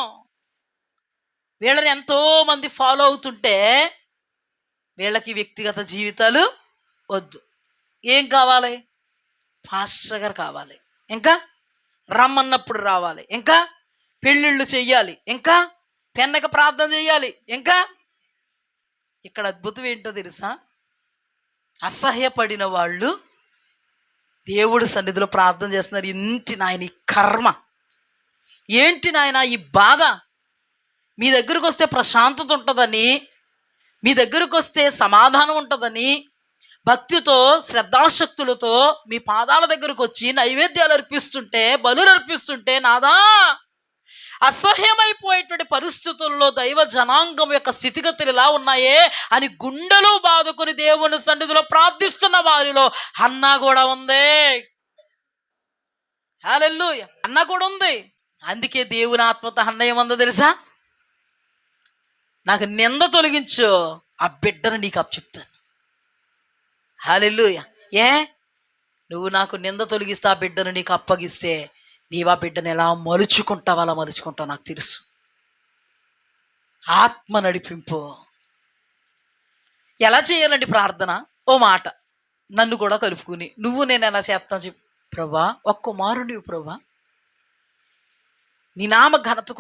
వీళ్ళని ఎంతో మంది ఫాలో అవుతుంటే వీళ్ళకి వ్యక్తిగత జీవితాలు వద్దు. ఏం కావాలి? పాస్టర్ గారు కావాలి, ఇంకా రమ్మన్నప్పుడు రావాలి, ఇంకా పెళ్ళిళ్ళు చెయ్యాలి, ఇంకా పెన్నక ప్రార్థన చేయాలి, ఇంకా. ఇక్కడ అద్భుతం ఏంటో తెలుసా? అసహ్యపడిన వాళ్ళు దేవుడి సన్నిధిలో ప్రార్థన చేస్తున్నారు. ఏంటి నాయన ఈ కర్మ, ఏంటి నాయన ఈ బాధ, మీ దగ్గరకు వస్తే ప్రశాంతత ఉంటుందని, మీ దగ్గరకు వస్తే సమాధానం ఉంటుందని భక్తితో శ్రద్ధాశక్తులతో మీ పాదాల దగ్గరకు వచ్చి నైవేద్యాలు అర్పిస్తుంటే, బలులు అర్పిస్తుంటే, నాదా అసహ్యమైపోయేటువంటి పరిస్థితుల్లో దైవ జనాంగం యొక్క స్థితిగతులు ఎలా ఉన్నాయే అని గుండెలు బాదుకుని దేవుని సన్నిధిలో ప్రార్థిస్తున్న వారిలో హన్నా కూడా ఉంది. హల్లెలూయా, హన్నా కూడా ఉంది. అందుకే దేవుని ఆత్మతో హన్నా ఏముందో తెలుసా? నాకు నింద తొలగించు, ఆ బిడ్డను నీకు అప్పచెప్తాను. హల్లెలూయా. నువ్వు నాకు నింద తొలగిస్తే ఆ బిడ్డను నీకు అప్పగిస్తే నీవు ఆ బిడ్డను ఎలా మలుచుకుంటావు, అలా మలుచుకుంటావు నాకు తెలుసు. ఆత్మ నడిపింపు. ఎలా చేయాలండి ప్రార్థన? ఓ మాట నన్ను కూడా కలుపుకుని నువ్వు నేను ఎలా చేస్తాను చెప్పు. ప్రభా, ఒక కుమారుడివి ప్రభా, నీ నామ ఘనత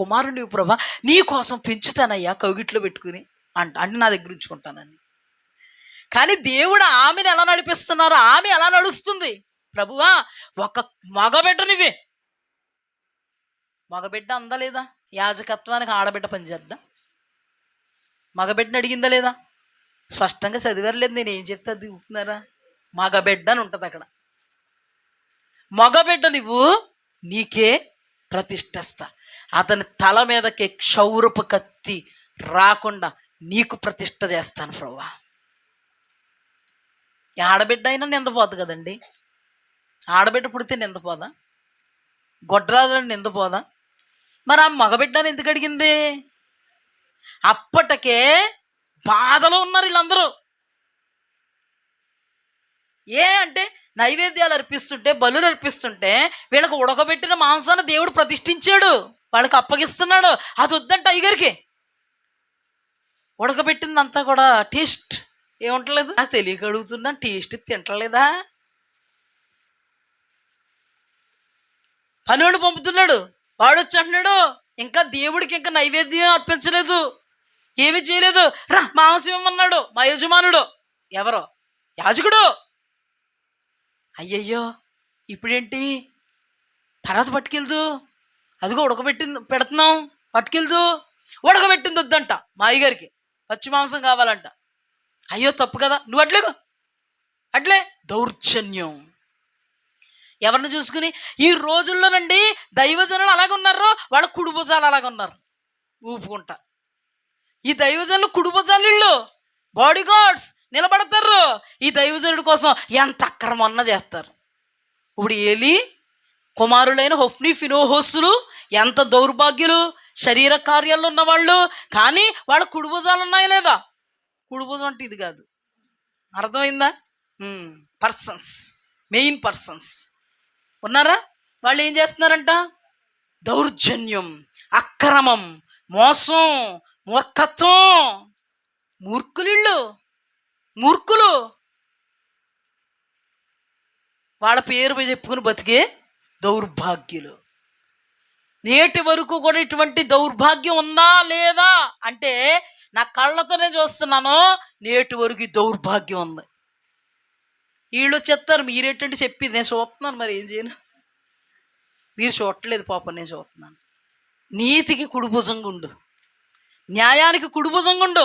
కుమారుడివి ప్రభా, నీ కోసం పెంచుతానయ్యా కౌగిట్లో పెట్టుకుని అంటే నా దగ్గర ఉంచుకుంటానని. కానీ దేవుడు ఆమెను ఎలా నడిపిస్తున్నారు? ఆమె ఎలా నడుస్తుంది? ప్రభువా, ఒక మగబిడ్డ నువ్వే. మగబిడ్డ అందా లేదా? యాజకత్వానికి ఆడబిడ్డ పనిచేద్దా? మగబిడ్డని అడిగిందా లేదా? స్పష్టంగా చదివారులేదు. నేను ఏం చెప్తే అది ఊపుతున్నారా? మగబిడ్డ అని ఉంటుంది అక్కడ. మగబిడ్డ నువ్వు, నీకే ప్రతిష్ఠిస్తా. అతని తల మీదకి క్షౌరపు కత్తి రాకుండా నీకు ప్రతిష్ఠ చేస్తాను ప్రభువా. ఆడబిడ్డ అయినా నిందపోదు కదండి. ఆడబిడ్డ పుడితే నిందపోదా? గొడ్రాలని నిందపోదా? మరి ఆ మగబిడ్డని ఎందుకు అడిగింది? అప్పటికే బాధలో ఉన్నారు వీళ్ళందరూ. అంటే నైవేద్యాలు అర్పిస్తుంటే, బలులు అర్పిస్తుంటే వీళ్ళకు ఉడకబెట్టిన మాంసాన్ని దేవుడు ప్రతిష్ఠించాడు, వాళ్ళకి అప్పగిస్తున్నాడు. అది వద్దంట అయ్యగారికి. ఉడకబెట్టిందంతా కూడా టేస్ట్ ఏముంటలేదు. నాకు తెలియక అడుగుతున్నా, టేస్ట్ తింటలేదా? పనివాడు పంపుతున్నాడు, వాడు వచ్చి అంటున్నాడు ఇంకా దేవుడికి ఇంకా నైవేద్యం అర్పించలేదు, ఏమి చేయలేదు, రా మాంసం ఇవ్వమన్నాడు మా యజమానుడు. ఎవరో యాజకుడు. అయ్యయ్యో, ఇప్పుడేంటి? తర్వాత పట్టుకెళ్దు, అదిగో పెడుతున్నాం పట్టుకెళ్దు. ఉడకబెట్టింది వద్దంట మా అయ్యగారికి, పచ్చి మాంసం కావాలంట. అయ్యో తప్పు కదా, నువ్వు అట్లే దౌర్జన్యం. ఎవరిని చూసుకుని? ఈ రోజుల్లోనండి దైవజనులు అలాగున్నారు, వాళ్ళ కుడిభుజాలు అలాగున్నారు ఊపుకుంటా. ఈ దైవజనులు కుడిభుజాలు, వీళ్ళు బాడీ గార్డ్స్ నిలబడతారు. ఈ దైవజనుడి కోసం ఎంత అక్రమన్నా చేస్తారు. ఇప్పుడు ఏలి కుమారులైన హొఫ్ని ఫినోహోసులు ఎంత దౌర్భాగ్యులు, శరీర కార్యాల్లో ఉన్నవాళ్ళు. కానీ వాళ్ళ కుడిభుజాలు ఉన్నాయా లేదా? కుడిభుజం అంటే ఇది కాదు, అర్థమైందా? పర్సన్స్, మెయిన్ పర్సన్స్ ఉన్నారా? వాళ్ళు ఏం చేస్తున్నారంట? దౌర్జన్యం, అక్రమం, మోసం, మూర్ఖత్వం. మూర్ఖులు వాళ్ళ పేరు చెప్పుకుని బతికే దౌర్భాగ్యులు. నేటి వరకు కూడా ఇటువంటి దౌర్భాగ్యం ఉందా లేదా అంటే నా కళ్ళతోనే చూస్తున్నాను. నేటి వరకు దౌర్భాగ్యం ఉంది. వీళ్ళు చెప్తారు, మీరేంటంటే చెప్పింది నేను చూస్తున్నాను, మరి ఏం చేయను? మీరు చూడట్లేదు పాపం, నేను చూస్తున్నాను. నీతికి కుడిభుజంగా ఉండు, న్యాయానికి కుడిభుజంగా ఉండు,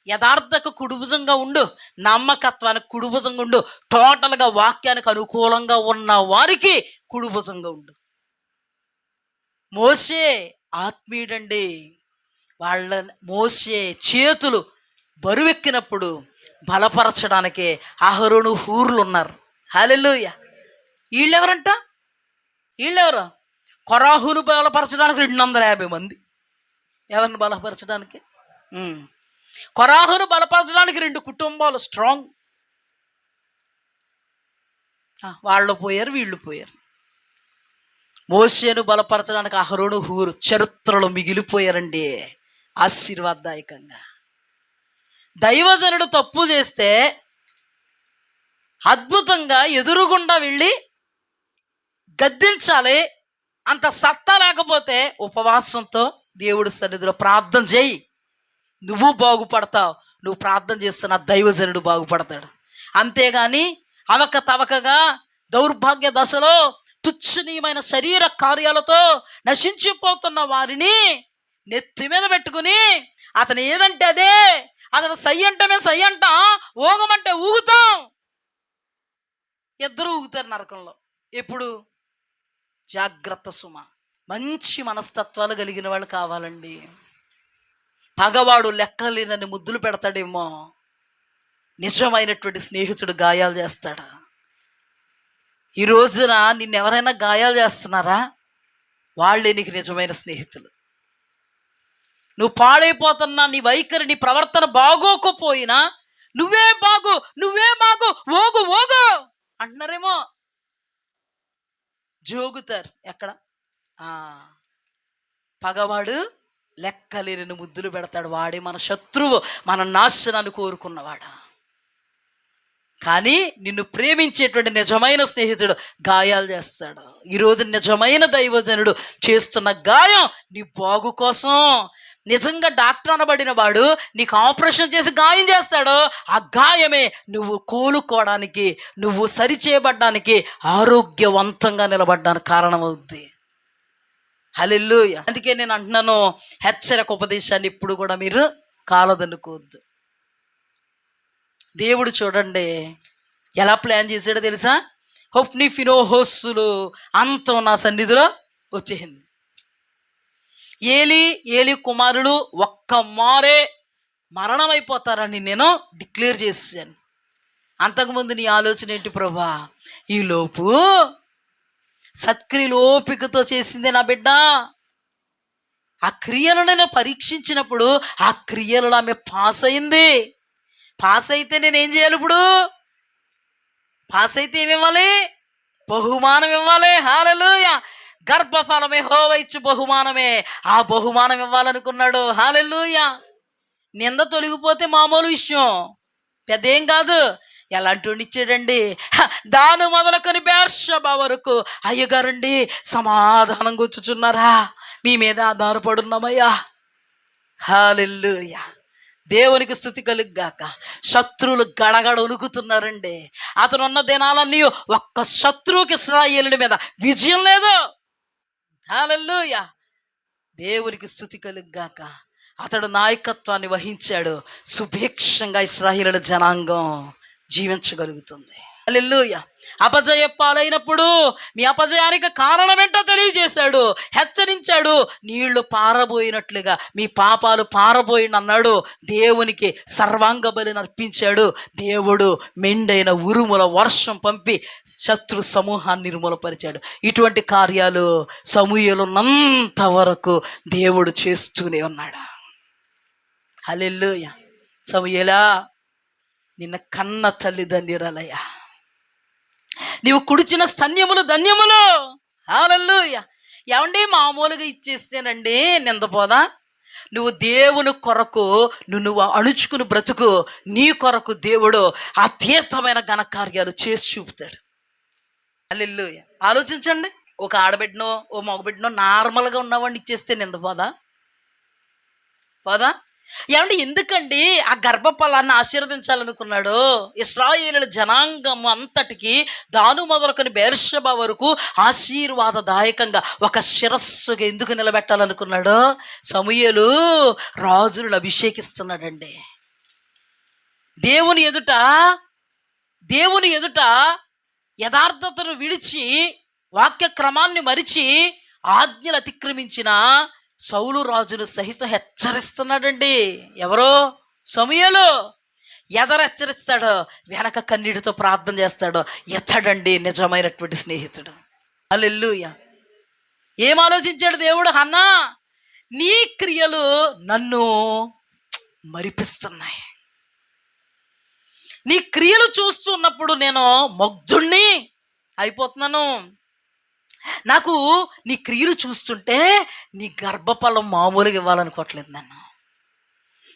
యథార్థకు కుడిభుజంగా ఉండు, నమ్మకత్వానికి కుడిభుజంగా ఉండు, టోటల్గా వాక్యానికి అనుకూలంగా ఉన్న వారికి కుడిభుజంగా ఉండు. మోషే ఆత్మీయుడండి. మోషే చేతులు బరువెక్కినప్పుడు బలపరచడానికి అహరోను హూర్లు ఉన్నారు. హల్లెలూయా. వీళ్ళెవరంట? వీళ్ళెవరు? కొరాహును బలపరచడానికి 250 మంది. ఎవరిని బలపరచడానికి? కొరాహును బలపరచడానికి 2 కుటుంబాలు స్ట్రాంగ్, వాళ్ళు పోయారు, వీళ్ళు పోయారు. మోషేను బలపరచడానికి అహరోను, హూరు చరిత్రలో మిగిలిపోయారండి ఆశీర్వాదదాయకంగా. దైవజనుడు తప్పు చేస్తే అద్భుతంగా ఎదురుగుండా వెళ్ళి గద్దించాలి. అంత సత్తా లేకపోతే ఉపవాసంతో దేవుడి సన్నిధిలో ప్రార్థన చేయి, నువ్వు బాగుపడతావు. నువ్వు ప్రార్థన చేస్తున్న దైవజనుడు బాగుపడతాడు. అంతేగాని అవక తవకగా దౌర్భాగ్య దశలో తుచ్చనీయమైన శరీర కార్యాలతో నశించిపోతున్న వారిని నెత్తి మీద పెట్టుకుని అతను ఏదంటే అదే, అతను సై అంటే మేము సై అంటాం, ఊగమంటే ఊగుతాం. ఇద్దరు ఊగుతారు నరకంలో. ఎప్పుడు? జాగ్రత్త సుమ. మంచి మనస్తత్వాలు కలిగిన వాళ్ళు కావాలండి. పగవాడు లెక్కలేనని ముద్దులు పెడతాడేమో, నిజమైనటువంటి స్నేహితుడు గాయాలు చేస్తాడా? ఈ రోజున నిన్నెవరైనా గాయాలు చేస్తున్నారా? వాళ్ళే నీకు నిజమైన స్నేహితులు. నువ్వు పాడైపోతున్నా, నీ వైఖరి, నీ ప్రవర్తన బాగోకపోయినా నువ్వే బాగు, నువ్వే బాగు, ఓగు ఓగు అంటున్నారేమో. జోగుతారు. ఎక్కడ? పగవాడు లెక్కలేని ముద్దులు పెడతాడు. వాడే మన శత్రువు, మన నాశనాన్ని కోరుకున్నవాడా. కానీ నిన్ను ప్రేమించేటువంటి నిజమైన స్నేహితుడు గాయాలు చేస్తాడు. ఈరోజు నిజమైన దైవజనుడు చేస్తున్న గాయం నీ బాగు కోసం. నిజంగా డాక్టర్ అనబడిన వాడు నీకు ఆపరేషన్ చేసి గాయం చేస్తాడు. ఆ గాయమే నువ్వు కోలుకోవడానికి, నువ్వు సరిచేయబడ్డానికి, ఆరోగ్యవంతంగా నిలబడ్డానికి కారణమవుద్ది. హల్లెలూయా. అందుకే నేను అంటున్నాను, హెచ్చరిక ఉపదేశాన్ని ఇప్పుడు కూడా మీరు కాలదనుకోవద్దు. దేవుడు చూడండి ఎలా ప్లాన్ చేశాడో తెలుసా? హొప్ని ఫినోహోస్సులు అంతం నా సన్నిధిలో వచ్చేసింది. ఏలి కుమారులు ఒక్క మారే మరణమైపోతారని నేను డిక్లేర్ చేశాను. అంతకుముందు నీ ఆలోచన ఏంటి ప్రభా? ఈలోపు సత్క్రియలు ఓపికతో చేసిందే నా బిడ్డ. ఆ క్రియలను నేను పరీక్షించినప్పుడు ఆ క్రియలలో ఆమె పాస్ అయింది. పాస్ అయితే నేనేం చేయాలి? ఇప్పుడు పాస్ అయితే ఏమివ్వాలి? బహుమానం ఇవ్వాలి. హల్లెలూయా. గర్భఫలం యెహోవా ఇచ్చు బహుమానమే. ఆ బహుమానం ఇవ్వాలనుకున్నాడు. హల్లెలూయా. నింద తొలగిపోతే మామూలు విషయం, పెద్దేం కాదు. ఎలాంటి ఇచ్చాడండి? దాను మొదలుకొని బెర్షెబా వరకు అయ్యగారండి సమాధానం కూర్చుచున్నారా? మీ మీద ఆధారపడున్నామయ్యా. హల్లెలూయా. దేవునికి స్తుతి కలుగ్గాక. శత్రువులు గడగడ ఉనుకుతున్నారండి. అతను ఉన్న దినాలన్నీ ఒక్క శత్రువుకి ఇశ్రాయేలుడి మీద విజయం లేదు. హల్లెలూయా. దేవునికి స్తుతి కలుగ్గాక. అతడు నాయకత్వాన్ని వహించాడు. సుభిక్షంగా ఇశ్రాయేలు జనాంగం జీవించగలుగుతుంది. హల్లెలూయా. అపజయ పాలైనప్పుడు మీ అపజయానికి కారణం ఏంటో తెలియజేశాడు, హెచ్చరించాడు. నీళ్లు పారబోయినట్లుగా మీ పాపాలు పారబోయినన్నాడు. దేవునికి సర్వాంగ బలిని అర్పించాడు. దేవుడు మెండైన ఉరుముల వర్షం పంపి శత్రు సమూహాన్ని నిర్మూలపరిచాడు. ఇటువంటి కార్యాలు సమూయేలున్నంత వరకు దేవుడు చేస్తూనే ఉన్నాడు. హల్లెలూయా. సమూయేలా, నిన్న కన్న తల్లిదండ్రులయ్యా, నీవు కుడిచిన స్తన్యములు ధన్యములు. హల్లెలూయా. ఏమండి మామూలుగా ఇచ్చేస్తేనండి నిందపోదా? నువ్వు దేవుని కొరకు నువ్వు అణుచుకుని బ్రతుకు. నీ కొరకు దేవుడు అతీతమైన ఘనకార్యాలు చేసి చూపుతాడు. హల్లెలూయా. ఆలోచించండి, ఒక ఆడబిడ్డనో ఓ మగబిడ్డనో నార్మల్గా ఉన్నవాడిని ఇచ్చేస్తే నిందపోదా? పోదా? ఏమంటే ఎందుకండి ఆ గర్భఫలాన్ని ఆశీర్వదించాలనుకున్నాడు? ఇశ్రాయేలుల జనాంగం అంతటికి దాను మొదలుకొని బెర్షెబా వరకు ఆశీర్వాదదాయకంగా ఒక శిరస్సుగా ఎందుకు నిలబెట్టాలనుకున్నాడు? సమూయేలు రాజులను అభిషేకిస్తున్నాడండి. దేవుని ఎదుట యథార్థతను విడిచి వాక్య క్రమాన్ని మరిచి ఆజ్ఞలు అతిక్రమించిన సౌలు రాజును సహితం హెచ్చరిస్తున్నాడండి. ఎవరో? సమూయేలు. ఎదరు హెచ్చరిస్తాడో వెనక కన్నీటితో ప్రార్థన చేస్తాడో ఎత్తడండి నిజమైనటువంటి స్నేహితుడు. హల్లెలూయా. ఏం ఆలోచించాడు దేవుడు? హన్నా, నీ క్రియలు నన్ను మరిపిస్తున్నాయి. నీ క్రియలు చూస్తున్నప్పుడు నేను ముగ్ధుణ్ణి అయిపోతున్నాను. నాకు నీ క్రియలు చూస్తుంటే నీ గర్భఫలం మామూలుగా ఇవ్వాలనుకోవట్లేదు.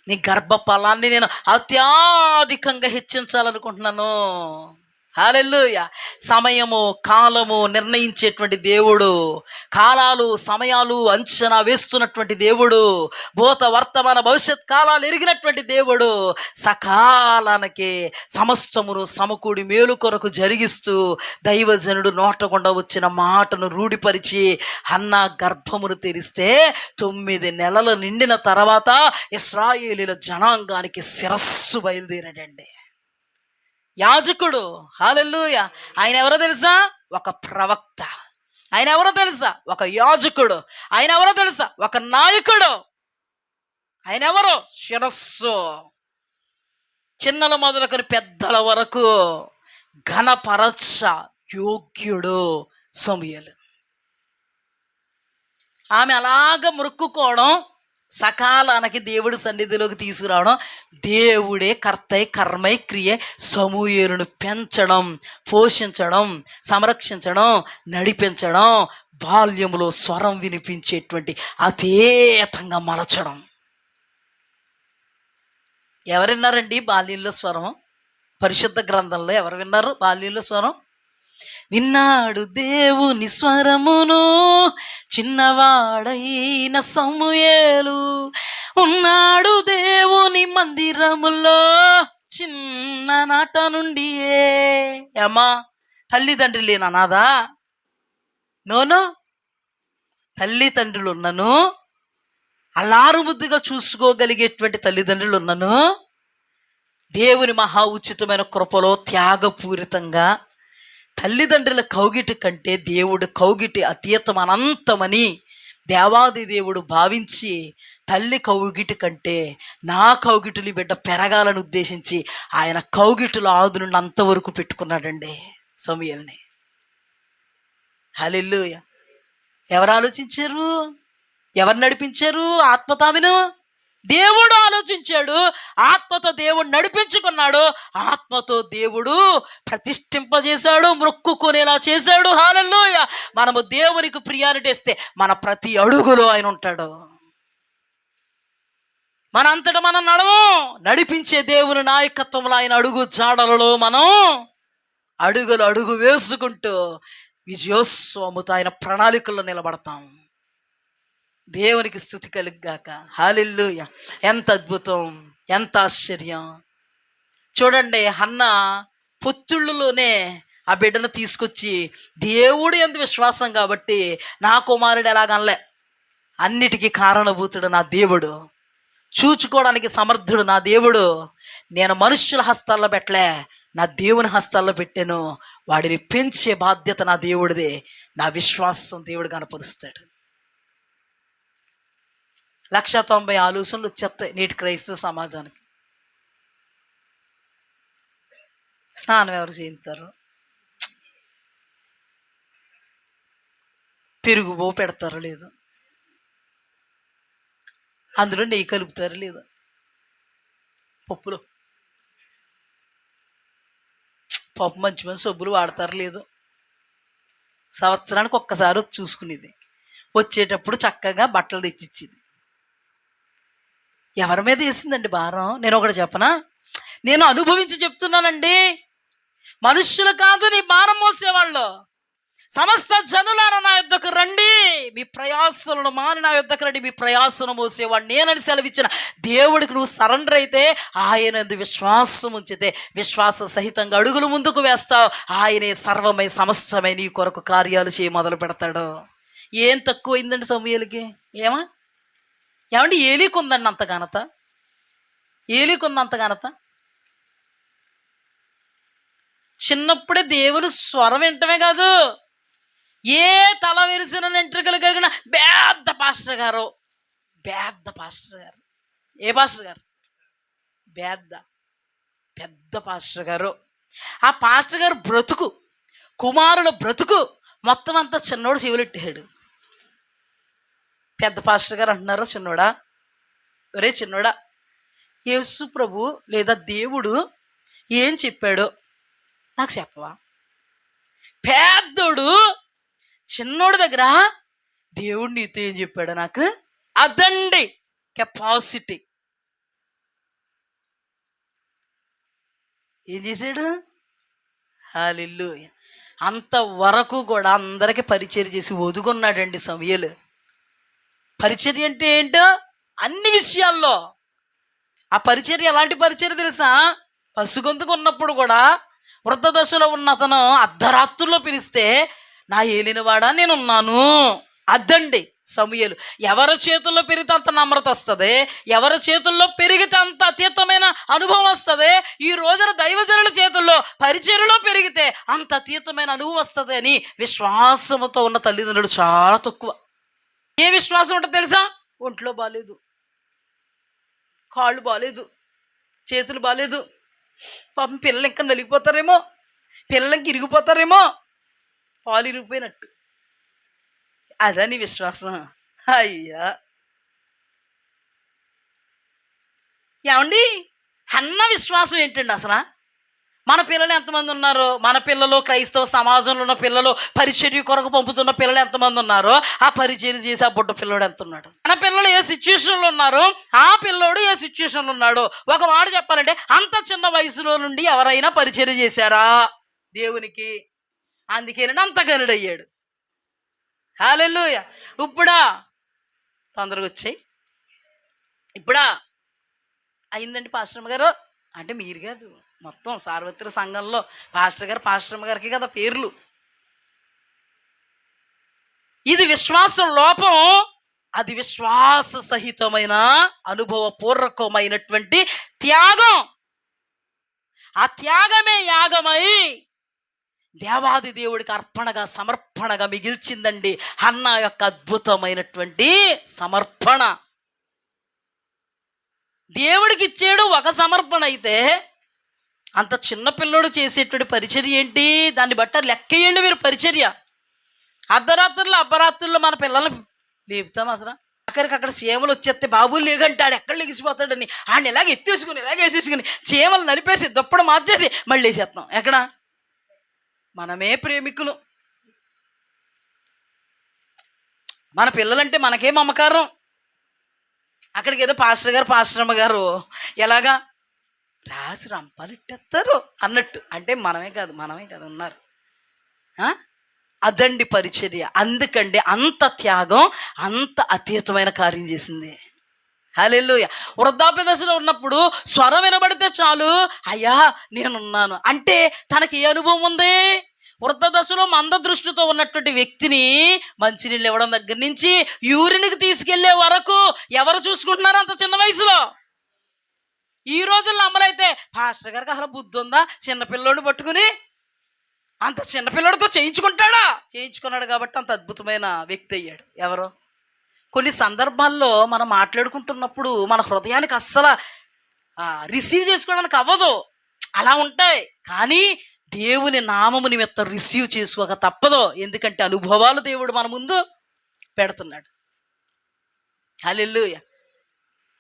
నీ గర్భఫలాన్ని నేను అత్యధికంగా హెచ్చించాలనుకుంటున్నాను. హల్లెలూయా. సమయము కాలము నిర్ణయించేటువంటి దేవుడు, కాలాలు సమయాలు అంచనా వేస్తున్నటువంటి దేవుడు, భూత వర్తమాన భవిష్యత్ కాలాలు ఎరిగినటువంటి దేవుడు, సకాలానికి సమస్తమును సమకూడి మేలు కొరకు జరిగిస్తూ దైవజనుడు నోట గుండా వచ్చిన మాటను రూఢిపరిచి హన్నా గర్భమును తెరిస్తే 9 నెలలు నిండిన తర్వాత ఇశ్రాయేలీల జనాంగానికి శిరస్సు బయలుదేరాడండి. యాజకుడు. హల్లెలూయా. ఆయన ఎవరో తెలుసా? ఒక ప్రవక్త. ఆయన ఎవరో తెలుసా? ఒక యాజకుడు. ఆయన ఎవరో తెలుసా? ఒక నాయకుడు. ఆయన ఎవరో? శిరస్సు. చిన్నల మొదలుకొని పెద్దల వరకు ఘనపరచ యోగ్యుడు సమూయేలు. ఆమె అలాగ మొక్కుకోవడం, సకాలానికి దేవుడి సన్నిధిలోకి తీసుకురావడం, దేవుడే కర్తై కర్మై క్రియ సమూయేలును పెంచడం, పోషించడం, సంరక్షించడం, నడిపించడం, బాల్యములో స్వరం వినిపించేటువంటి అతేతంగా మలచడం. ఎవరు విన్నారండి బాల్యంలో స్వరం? పరిశుద్ధ గ్రంథంలో ఎవరు విన్నారు బాల్యంలో స్వరం? విన్నాడు దేవుని స్వరమును చిన్నవాడైన సమూయేలు, ఉన్నాడు దేవుని మందిరములో చిన్ననాట నుండియే. ఏమా తల్లిదండ్రులు లేని అనాథా? నోను. తల్లిదండ్రులు ఉన్నను, అల్లారు ముద్దుగా చూసుకోగలిగేటువంటి తల్లిదండ్రులు ఉన్నను, దేవుని మహా ఉచితమైన కృపలో త్యాగపూరితంగా తల్లిదండ్రుల కౌగిటి కంటే దేవుడు కౌగిటి అతీతం అనంతమని దేవాది దేవుడు భావించి తల్లి కౌగిటి కంటే నా కౌగిటులు బిడ్డ పెరగాలని ఉద్దేశించి ఆయన కౌగిటుల ఆదు నుండి అంతవరకు పెట్టుకున్నాడండి సమూయేలుని. హల్లెలూయా. ఎవరు ఆలోచించారు? ఎవరు నడిపించారు? ఆత్మతామిను దేవుడు ఆలోచించాడు. ఆత్మతో దేవుడు నడిపించుకున్నాడు. ఆత్మతో దేవుడు ప్రతిష్ఠింపజేశాడు, మొక్కుకునేలా చేశాడు. హల్లెలూయా. మనము దేవునికి ప్రియారిటీ ఇస్తే మన ప్రతి అడుగులో ఆయన ఉంటాడు. మన అంతటా మనం నడవం. నడిపించే దేవుని నాయకత్వంలో ఆయన అడుగు జాడలలో మనం అడుగు వేసుకుంటూ విజయోత్సవముతో ఆయన ప్రణాళికల్లో నిలబడతాం. దేవునికి స్తుతి కలుగుగాక. హల్లెలూయా. ఎంత అద్భుతం, ఎంత ఆశ్చర్యం. చూడండి, హన్నా పొత్తుళ్ళలోనే ఆ బిడ్డను తీసుకొచ్చి దేవుడు యందు విశ్వాసం కాబట్టి నా కుమారుడు ఎలాగనలే, అన్నిటికీ కారణభూతుడు నా దేవుడు, చూచుకోవడానికి సమర్థుడు నా దేవుడు, నేను మనుష్యుల హస్తాల్లో పెట్టలే, నా దేవుని హస్తాల్లో పెట్టాను, వాడిని పెంచే బాధ్యత నా దేవుడిదే, నా విశ్వాసం దేవుడు కనపరుస్తాడు. 190 ఆలోచనలు వచ్చేస్తాయి నేటి క్రైస్తవ సమాజానికి. స్నానం ఎవరు చేయిస్తారు? పెరుగు పెడతారో లేదు, అందులో నెయ్యి కలుపుతారు లేదు, పప్పులో పప్పు మంచి మంచి సబ్బులు వాడతారు లేదు, సంవత్సరానికి ఒక్కసారి వచ్చి చూసుకునేది, వచ్చేటప్పుడు చక్కగా బట్టలు తెచ్చిచ్చేది. ఎవరి మీద వేసిందండి భారం? నేను ఒకటి చెప్పనా? నేను అనుభవించి చెప్తున్నానండి. మనుష్యులు కాదు నీ భారం మోసేవాళ్ళు. సమస్త జనులారా నా యొద్దకు రండి, మీ ప్రయాసలను మాని నా యొద్దకు రండి, మీ ప్రయాసను మోసేవాడు నేనని సెలవిచ్చిన దేవుడికి నువ్వు సరెండర్ అయితే, ఆయన విశ్వాసం ఉంచితే విశ్వాస సహితంగా అడుగులు ముందుకు వేస్తావు. ఆయనే సర్వమై సమస్తమై నీ కొరకు కార్యాలు చేయ మొదలు పెడతాడు. ఏం తక్కువైందండి సమూయేలుకి? ఏమండి ఏలీకి ఉందండి అంత ఘనత? ఏలీకి ఉంది అంత ఘనత? చిన్నప్పుడే దేవుని స్వరం వింటమే కాదు, ఏ తల విరిసిన వెంట్రుకలు కలిగిన పెద్ద పాస్టర్ గారు. ఏ పాస్టర్ గారు? పెద్ద పాస్టర్ గారు. ఆ పాస్టర్ గారు బ్రతుకు, కుమారుల బ్రతుకు మొత్తం అంతా చిన్నోడు చెవులెట్టాడు. పెద్ద పాస్టర్ గారు అంటున్నారు, చిన్నోడా, ఒరే చిన్నోడా, యేసు ప్రభు లేదా దేవుడు ఏం చెప్పాడో నాకు చెప్పవా? పెద్దోడు చిన్నోడు దగ్గర దేవుడు నీతో ఏం చెప్పాడో నాకు అదండి కెపాసిటీ. ఏం చేశాడు? హల్లెలూయా. అంతవరకు కూడా అందరికీ పరిచర్య చేసి ఒదుగున్నాడండి సమూయేలు. పరిచర్య అంటే ఏంటో అన్ని విషయాల్లో. ఆ పరిచర్య ఎలాంటి పరిచర్య తెలుసా? పసుగొంతుకు ఉన్నప్పుడు కూడా వృద్ధ దశలో ఉన్న అతను అర్ధరాత్రుల్లో పిలిస్తే నా ఏలినవాడా నేనున్నాను అద్దండి సమూయేలు. ఎవరి చేతుల్లో పెరిగితే అంత నమ్రత వస్తుంది, ఎవరి చేతుల్లో పెరిగితే అంత అతీతమైన అనుభవం వస్తుంది. ఈ రోజున దైవజనుల చేతుల్లో పరిచర్యలో పెరిగితే అంత అతీతమైన అనుభవం వస్తుంది అని విశ్వాసంతో ఉన్న తల్లిదండ్రులు చాలా తక్కువ. ఏ విశ్వాసం ఉంటుందో తెలుసా? ఒంట్లో బాగాలేదు, కాళ్ళు బాగాలేదు, చేతులు బాగాలేదు, పాపం పిల్లలు ఇంకా నలిగిపోతారేమో, పిల్లలకి ఇరిగిపోతారేమో, పాలు ఇరిగిపోయినట్టు. అదని విశ్వాసం. అయ్యా ఏమండి, అన్న విశ్వాసం ఏంటండి అసలు? మన పిల్లలు ఎంతమంది ఉన్నారు? మన పిల్లలు క్రైస్తవ సమాజంలో ఉన్న పిల్లలు, పరిచర్య కొరకు పంపుతున్న పిల్లలు ఎంతమంది ఉన్నారో ఆ పరిచర్య చేసి ఆ బుడ్డ పిల్లోడు ఎంత ఉన్నాడు? మన పిల్లలు ఏ సిచ్యువేషన్లో ఉన్నారో ఆ పిల్లోడు ఏ సిచ్యువేషన్లో ఉన్నాడు? ఒక మాట చెప్పాలంటే అంత చిన్న వయసులో నుండి ఎవరైనా పరిచర్య చేశారా దేవునికి? అందుకేనండి అంత గనుడయ్యాడు. హల్లెలూయా. ఇప్పుడా తొందరగా వచ్చాయి, ఇప్పుడా అయిందండి పాస్టర్మ గారు అంటే మీరు కాదు, మొత్తం సార్వత్రిక సంఘంలో పాస్టర్ గారు పాస్టర్మ గారికి కదా పేర్లు. ఇది విశ్వాసం లోపం, అది విశ్వాస సహితమైన అనుభవపూర్వకమైనటువంటి త్యాగం. ఆ త్యాగమే యాగమై దేవాది దేవుడికి అర్పణగా సమర్పణగా మిగిల్చిందండి హన్నా యొక్క అద్భుతమైనటువంటి సమర్పణ. దేవుడికి ఇచ్చాడు ఒక సమర్పణ అయితే అంత చిన్న పిల్లోడు చేసేటువంటి పరిచర్య ఏంటి? దాన్ని బట్టి లెక్కేయండి మీరు పరిచర్య. అర్ధరాత్రుల్లో మన పిల్లల్ని లేపుతాం అసలు. అక్కడికి అక్కడ చీమలు వచ్చేస్తే బాబు లేగంటాడు, ఎక్కడ లెగిసిపోతాడని ఆడిని ఎలాగ ఎత్తేసుకుని ఎలాగ వేసేసుకుని చీమలు నలిపేసి దుప్పడు మార్చేసి మళ్ళీ వేసేస్తాం. ఎక్కడ? మనమే ప్రేమికులు. మన పిల్లలంటే మనకే మమకారం. అక్కడికి ఏదో పాస్టర్ గారు పాస్టరమ్మ గారు ఎలాగా రాసి రంపాలు ఇట్టేస్తారు అన్నట్టు, అంటే మనమే కాదు ఉన్నారు. అదండి పరిచర్య. అందుకండి అంత త్యాగం, అంత అతీతమైన కార్యం చేసింది. హల్లెలూయా. వృద్ధాప్య దశలో ఉన్నప్పుడు స్వరం వినబడితే చాలు, అయ్యా నేనున్నాను అంటే తనకి ఏ అనుభవం ఉంది? వృద్ధ దశలో మంద దృష్టితో ఉన్నటువంటి వ్యక్తిని మంచినీళ్ళు ఇవ్వడం దగ్గర నుంచి యూరిన్కి తీసుకెళ్లే వరకు ఎవరు చూసుకుంటున్నారు అంత చిన్న వయసులో? ఈ రోజుల్లో అమ్మలైతే పాస్టర్ గారికి అసలు బుద్ధి ఉందా, చిన్నపిల్లోడిని పట్టుకుని అంత చిన్నపిల్లడితో చేయించుకున్నాడు కాబట్టి అంత అద్భుతమైన వ్యక్తి అయ్యాడు. ఎవరో కొన్ని సందర్భాల్లో మనం మాట్లాడుకుంటున్నప్పుడు మన హృదయానికి అస్సలు రిసీవ్ చేసుకోవడానికి అవ్వదు, అలా ఉంటాయి. కానీ దేవుని నామము నిమిత్తం రిసీవ్ చేసుకోక తప్పదు, ఎందుకంటే అనుభవాలు దేవుడు మన ముందు పెడుతున్నాడు. హల్లెలూయా.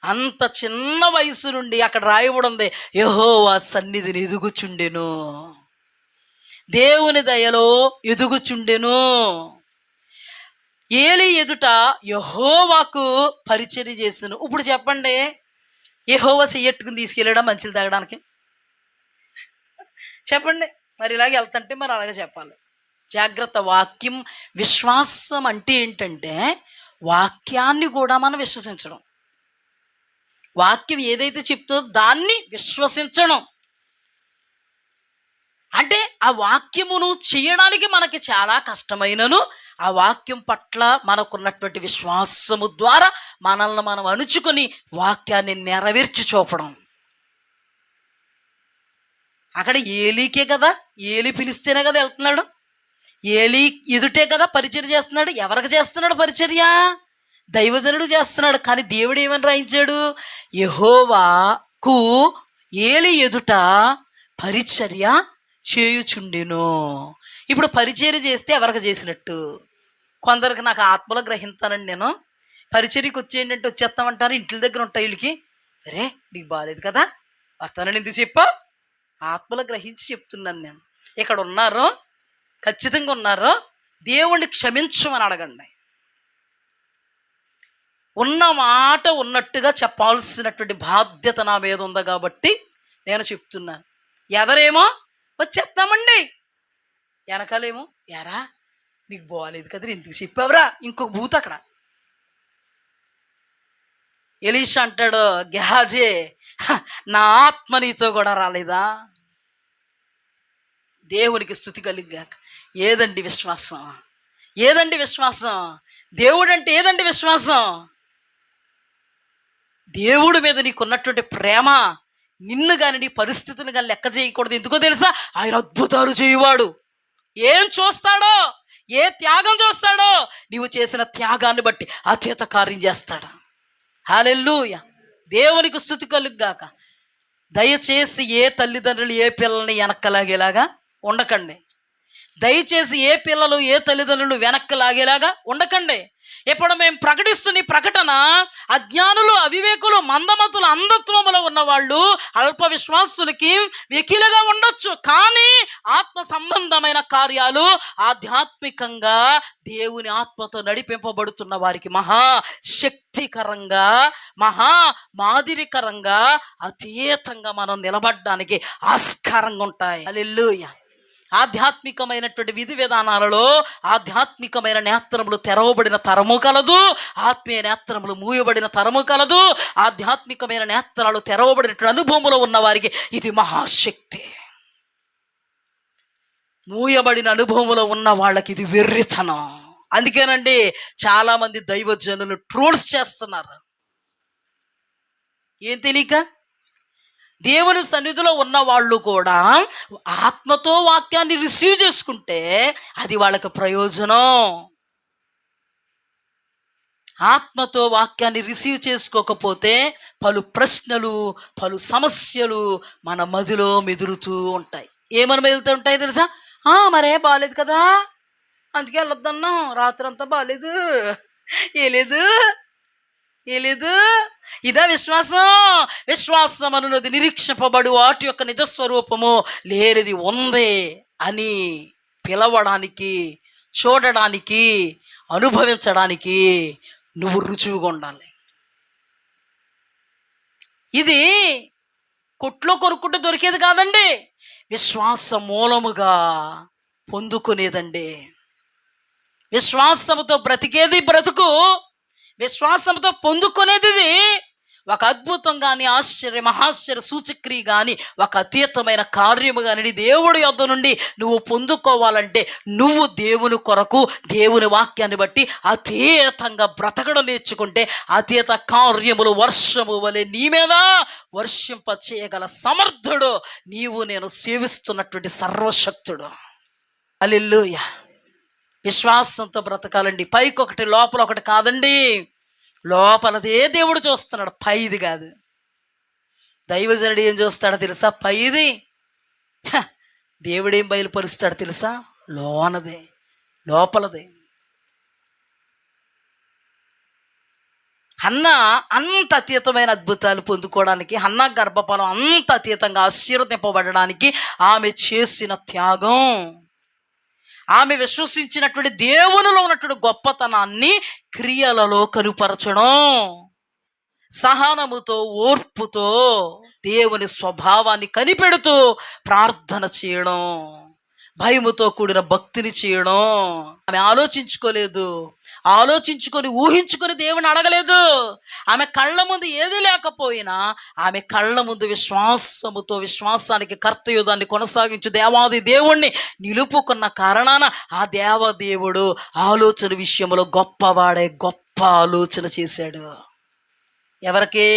అంత చిన్న వయసు నుండి అక్కడ రాయబడి ఉంది, యెహోవా సన్నిధిని ఎదుగుచుండెను, దేవుని దయలో ఎదుగుచుండెను. ఏలీ ఎదుట యెహోవాకు పరిచర్య చేసాను. ఇప్పుడు చెప్పండి, యెహోవా చెయ్యట్టుకుని తీసుకెళ్ళాడా మంచిలు తాగడానికి? చెప్పండి. మరి ఇలాగ వెళ్తుంటే మరి అలాగే చెప్పాలి. జాగ్రత్త. వాక్యం విశ్వాసం అంటే ఏంటంటే వాక్యాన్ని కూడా మనం విశ్వసించడం, వాక్యం ఏదైతే చెప్తుందో దాన్ని విశ్వసించడం. అంటే ఆ వాక్యమును చేయడానికి మనకి చాలా కష్టమైనను ఆ వాక్యం పట్ల మనకున్నటువంటి విశ్వాసము ద్వారా మనల్ని మనం అణుచుకొని వాక్యాన్ని నెరవేర్చి చూపడం. అక్కడ ఏలీకే కదా, ఏలీ పిలిస్తేనే కదా వెళ్తున్నాడు, ఏలీ ఎదుటే కదా పరిచర్య చేస్తున్నాడు. ఎవరికి చేస్తున్నాడు పరిచర్య? దైవజనుడు చేస్తున్నాడు. కానీ దేవుడు ఏమని రాయించాడు? యెహోవాకు ఏలీ ఎదుట పరిచర్య చేయుచుండెను. ఇప్పుడు పరిచర్య చేస్తే ఎవరికి చేసినట్టు? కొందరికి నాకు ఆత్మలో గ్రహిస్తానండి నేను, పరిచర్యకి వచ్చేయండి అంటే వచ్చేస్తామంటారు, ఇంటి దగ్గర ఉంటాయి వీళ్ళకి, అరే నీకు బాగాలేదు కదా, వస్తానని ఎందుకు చెప్పావు? ఆత్మలో గ్రహించి చెప్తున్నాను నేను. ఇక్కడ ఉన్నారో, ఖచ్చితంగా ఉన్నారో, దేవుణ్ణి క్షమించమని అడగండి. ఉన్న మాట ఉన్నట్టుగా చెప్పాల్సినటువంటి బాధ్యత నా మీద ఉంది కాబట్టి నేను చెప్తున్నాను. ఎదరేమో వచ్చేస్తామండి, వెనకాలేమో ఎరా నీకు బాగాలేదు కదా ఎందుకు చెప్పావురా, ఇంకొక బూత్ అక్కడ. ఎలీషా అంటాడు, గెహాజీ నా ఆత్మ నీతో కూడా రాలేదా? దేవునికి స్తుతి కలిగాక. ఏదండి విశ్వాసం? ఏదండి విశ్వాసం? దేవుడు అంటే ఏదండి విశ్వాసం? దేవుడి మీద నీకున్నటువంటి ప్రేమ నిన్ను కానీ నీ పరిస్థితిని కానీ లెక్క చేయకూడదు. ఎందుకో తెలుసా? ఆయన అద్భుతాలు చేయువాడు. ఏం చూస్తాడో, ఏ త్యాగం చూస్తాడో, నీవు చేసిన త్యాగాన్ని బట్టి అత్యత కార్యం చేస్తాడు. హల్లెలూయా, దేవునికి స్తుతి కలుగుగాక. దయచేసి ఏ తల్లిదండ్రులు ఏ పిల్లల్ని వెనక్కలాగేలాగా ఉండకండి. దయచేసి ఏ పిల్లలు ఏ తల్లిదండ్రులు వెనక్కి లాగేలాగా ఉండకండి. ఇప్పుడు మేము ప్రకటిస్తున్న ఈ ప్రకటన అజ్ఞానులు, అవివేకులు, మందమతులు, అంధత్వములో ఉన్నవాళ్ళు, అల్ప విశ్వాసులకి వెకిలుగా ఉండొచ్చు. కానీ ఆత్మ సంబంధమైన కార్యాలు ఆధ్యాత్మికంగా దేవుని ఆత్మతో నడిపింపబడుతున్న వారికి మహా శక్తికరంగా, మహా మాదిరికరంగా, అతీతంగా మనం నిలబడడానికి ఆస్కారంగా ఉంటాయి. హల్లెలూయా. ఆధ్యాత్మికమైనటువంటి విధి విధానాలలో ఆధ్యాత్మికమైన నేత్రములు తెరవబడిన తరము కలదు, ఆత్మీయ నేత్రములు మూయబడిన తరము కలదు. ఆధ్యాత్మికమైన నేత్రాలు తెరవబడినటువంటి అనుభవంలో ఉన్న వారికి ఇది మహాశక్తి. మూయబడిన అనుభవంలో ఉన్న వాళ్ళకి ఇది వెర్రితనం. అందుకేనండి చాలామంది దైవజనులు ట్రోల్స్ చేస్తున్నారు. ఏం తెలియక. దేవుని సన్నిధిలో ఉన్న వాళ్ళు కూడా ఆత్మతో వాక్యాన్ని రిసీవ్ చేసుకుంటే అది వాళ్ళకి ప్రయోజనం. ఆత్మతో వాక్యాన్ని రిసీవ్ చేసుకోకపోతే పలు ప్రశ్నలు, పలు సమస్యలు మన మదిలో మెదులుతూ ఉంటాయి. ఏమని మెదులుతూ ఉంటాయి తెలుసా? మరే బాగాలేదు కదా, అందుకే వెళ్ళొద్దన్నాం, రాత్రంతా బాగాలేదు, ఏలేదు. ఇదా విశ్వాసం? విశ్వాసం అనున్నది నిరీక్షింపబడు వాటి యొక్క నిజస్వరూపము లేనిది ఉంది అని పిలవడానికి, చూడడానికి, అనుభవించడానికి నువ్వు రుజువుగా ఉండాలి. ఇది కొట్లో కొనుక్కుంటూ దొరికేది కాదండి, విశ్వాస మూలముగా పొందుకునేదండి. విశ్వాసముతో బ్రతికేది బ్రతుకు, విశ్వాసంతో పొందుకునేది ఒక అద్భుతం కానీ, ఆశ్చర్య మహాశ్చర్య సూచక్రియ కానీ, ఒక అతీతమైన కార్యము కానీ దేవుడి యొద్ద నుండి నువ్వు పొందుకోవాలంటే నువ్వు దేవుని కొరకు, దేవుని వాక్యాన్ని బట్టి అతీతంగా బ్రతకడం నేర్చుకుంటే అతీత కార్యములు వర్షము వలె నీ మీద వర్షింప చేయగల సమర్థుడు నీవు నేను సేవిస్తున్నటువంటి సర్వశక్తుడు. హల్లెలూయా. విశ్వాసంతో బ్రతకాలండి. పైకి ఒకటి లోపల ఒకటి కాదండి, లోపలదే దేవుడు చూస్తున్నాడు, పైది కాదు. దైవజనుడు ఏం చూస్తాడో తెలుసా? పైది. దేవుడేం బయలుపరుస్తాడు తెలుసా? లోనదే, లోపలదే. హన్న అంత అతీతమైన అద్భుతాలు పొందుకోవడానికి, హన్న గర్భఫలం అంత అతీతంగా ఆశీర్వదింపబడడానికి ఆమె చేసిన త్యాగం, ఆమె విశ్వసించినటువంటి దేవునిలో ఉన్నటువంటి గొప్పతనాన్ని క్రియలలో కనుపరచడం, సహనముతో, ఓర్పుతో దేవుని స్వభావాన్ని కనిపెడుతూ ప్రార్థన చేయడం, భయముతో కూడిన భక్తిని చేయడం. ఆమె ఆలోచించుకొని ఊహించుకొని దేవుని అడగలేదు. ఆమె కళ్ళ ముందు ఏది లేకపోయినా ఆమె కళ్ళ ముందు విశ్వాసముతో, విశ్వాసానికి కర్తయుధాన్ని కొనసాగించు దేవాది దేవుణ్ణి నిలుపుకున్న కారణాన ఆ దేవదేవుడు ఆలోచన విషయంలో గొప్పవాడే, గొప్ప ఆలోచన చేశాడు. ఎవరికి?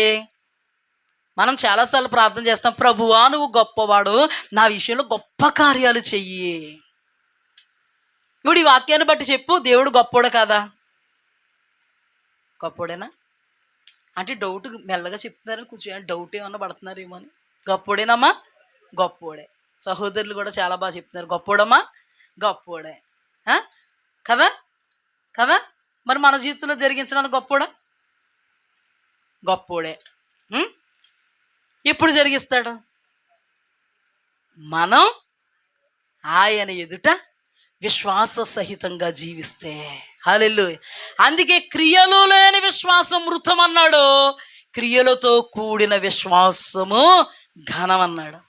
మనం చాలాసార్లు ప్రార్థన చేస్తాం, ప్రభువా నువ్వు గొప్పవాడు, నా విషయంలో గొప్ప కార్యాలు చెయ్యి. ఇప్పుడు ఈ వాక్యాన్ని బట్టి చెప్పు, దేవుడు గొప్పోడు కాదా? గొప్పోడేనా అంటే డౌట్ మెల్లగా చెప్తున్నారని కొంచెం డౌట్ ఏమన్నా పడుతున్నారేమో అని. గొప్పోడేనమ్మా? గొప్పోడే. సహోదరులు కూడా చాలా బాగా చెప్తున్నారు, గొప్పోడమ్మా, గొప్పోడే కదా కదా. మరి మన జీవితంలో జరిగించడానికి గొప్పోడా? గొప్పోడే. ఎప్పుడు జరిగిస్తాడు? మనం ఆయన ఎదుట విశ్వాస సహితంగా జీవిస్తే. హల్లెలూయా. అందుకే క్రియలు లేని విశ్వాసం మృతం అన్నాడు, క్రియలతో కూడిన విశ్వాసము ఘనం అన్నాడు.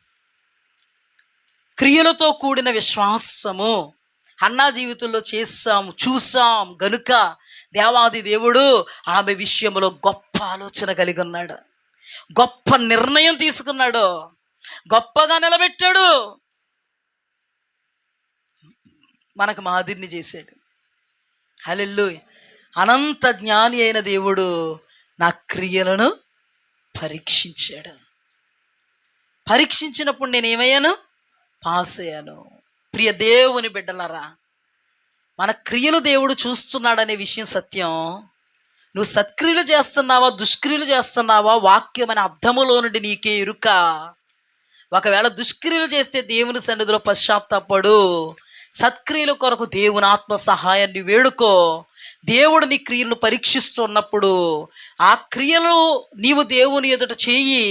క్రియలతో కూడిన విశ్వాసము హన్నా జీవితంలో చూసాం గనుక దేవాది దేవుడు ఆమె విషయంలో గొప్ప ఆలోచన కలిగి ఉన్నాడు, గొప్ప నిర్ణయం తీసుకున్నాడు, గొప్పగా నిలబెట్టాడు, మనకు మాదిరిని చేశాడు. హల్లెలూయా. అనంత జ్ఞాని అయిన దేవుడు నా క్రియలను పరీక్షించాడు. పరీక్షించినప్పుడు నేనేమయ్యాను? పాస్ అయ్యాను. ప్రియ దేవుని బిడ్డలారా, మన క్రియలు దేవుడు చూస్తున్నాడనే విషయం సత్యం. నువ్వు సత్క్రియలు చేస్తున్నావా, దుష్క్రియలు చేస్తున్నావా, వాక్యం అనే అర్థములో నుండి నీకే ఎరుక. ఒకవేళ దుష్క్రియలు చేస్తే దేవుని సన్నిధిలో పశ్చాత్తాపడు, సత్క్రియల కొరకు దేవుని ఆత్మ సహాయాన్ని వేడుకో. దేవుడు నీ క్రియలను పరీక్షిస్తున్నప్పుడు ఆ క్రియలు నీవు దేవుని ఎదుట చేయి,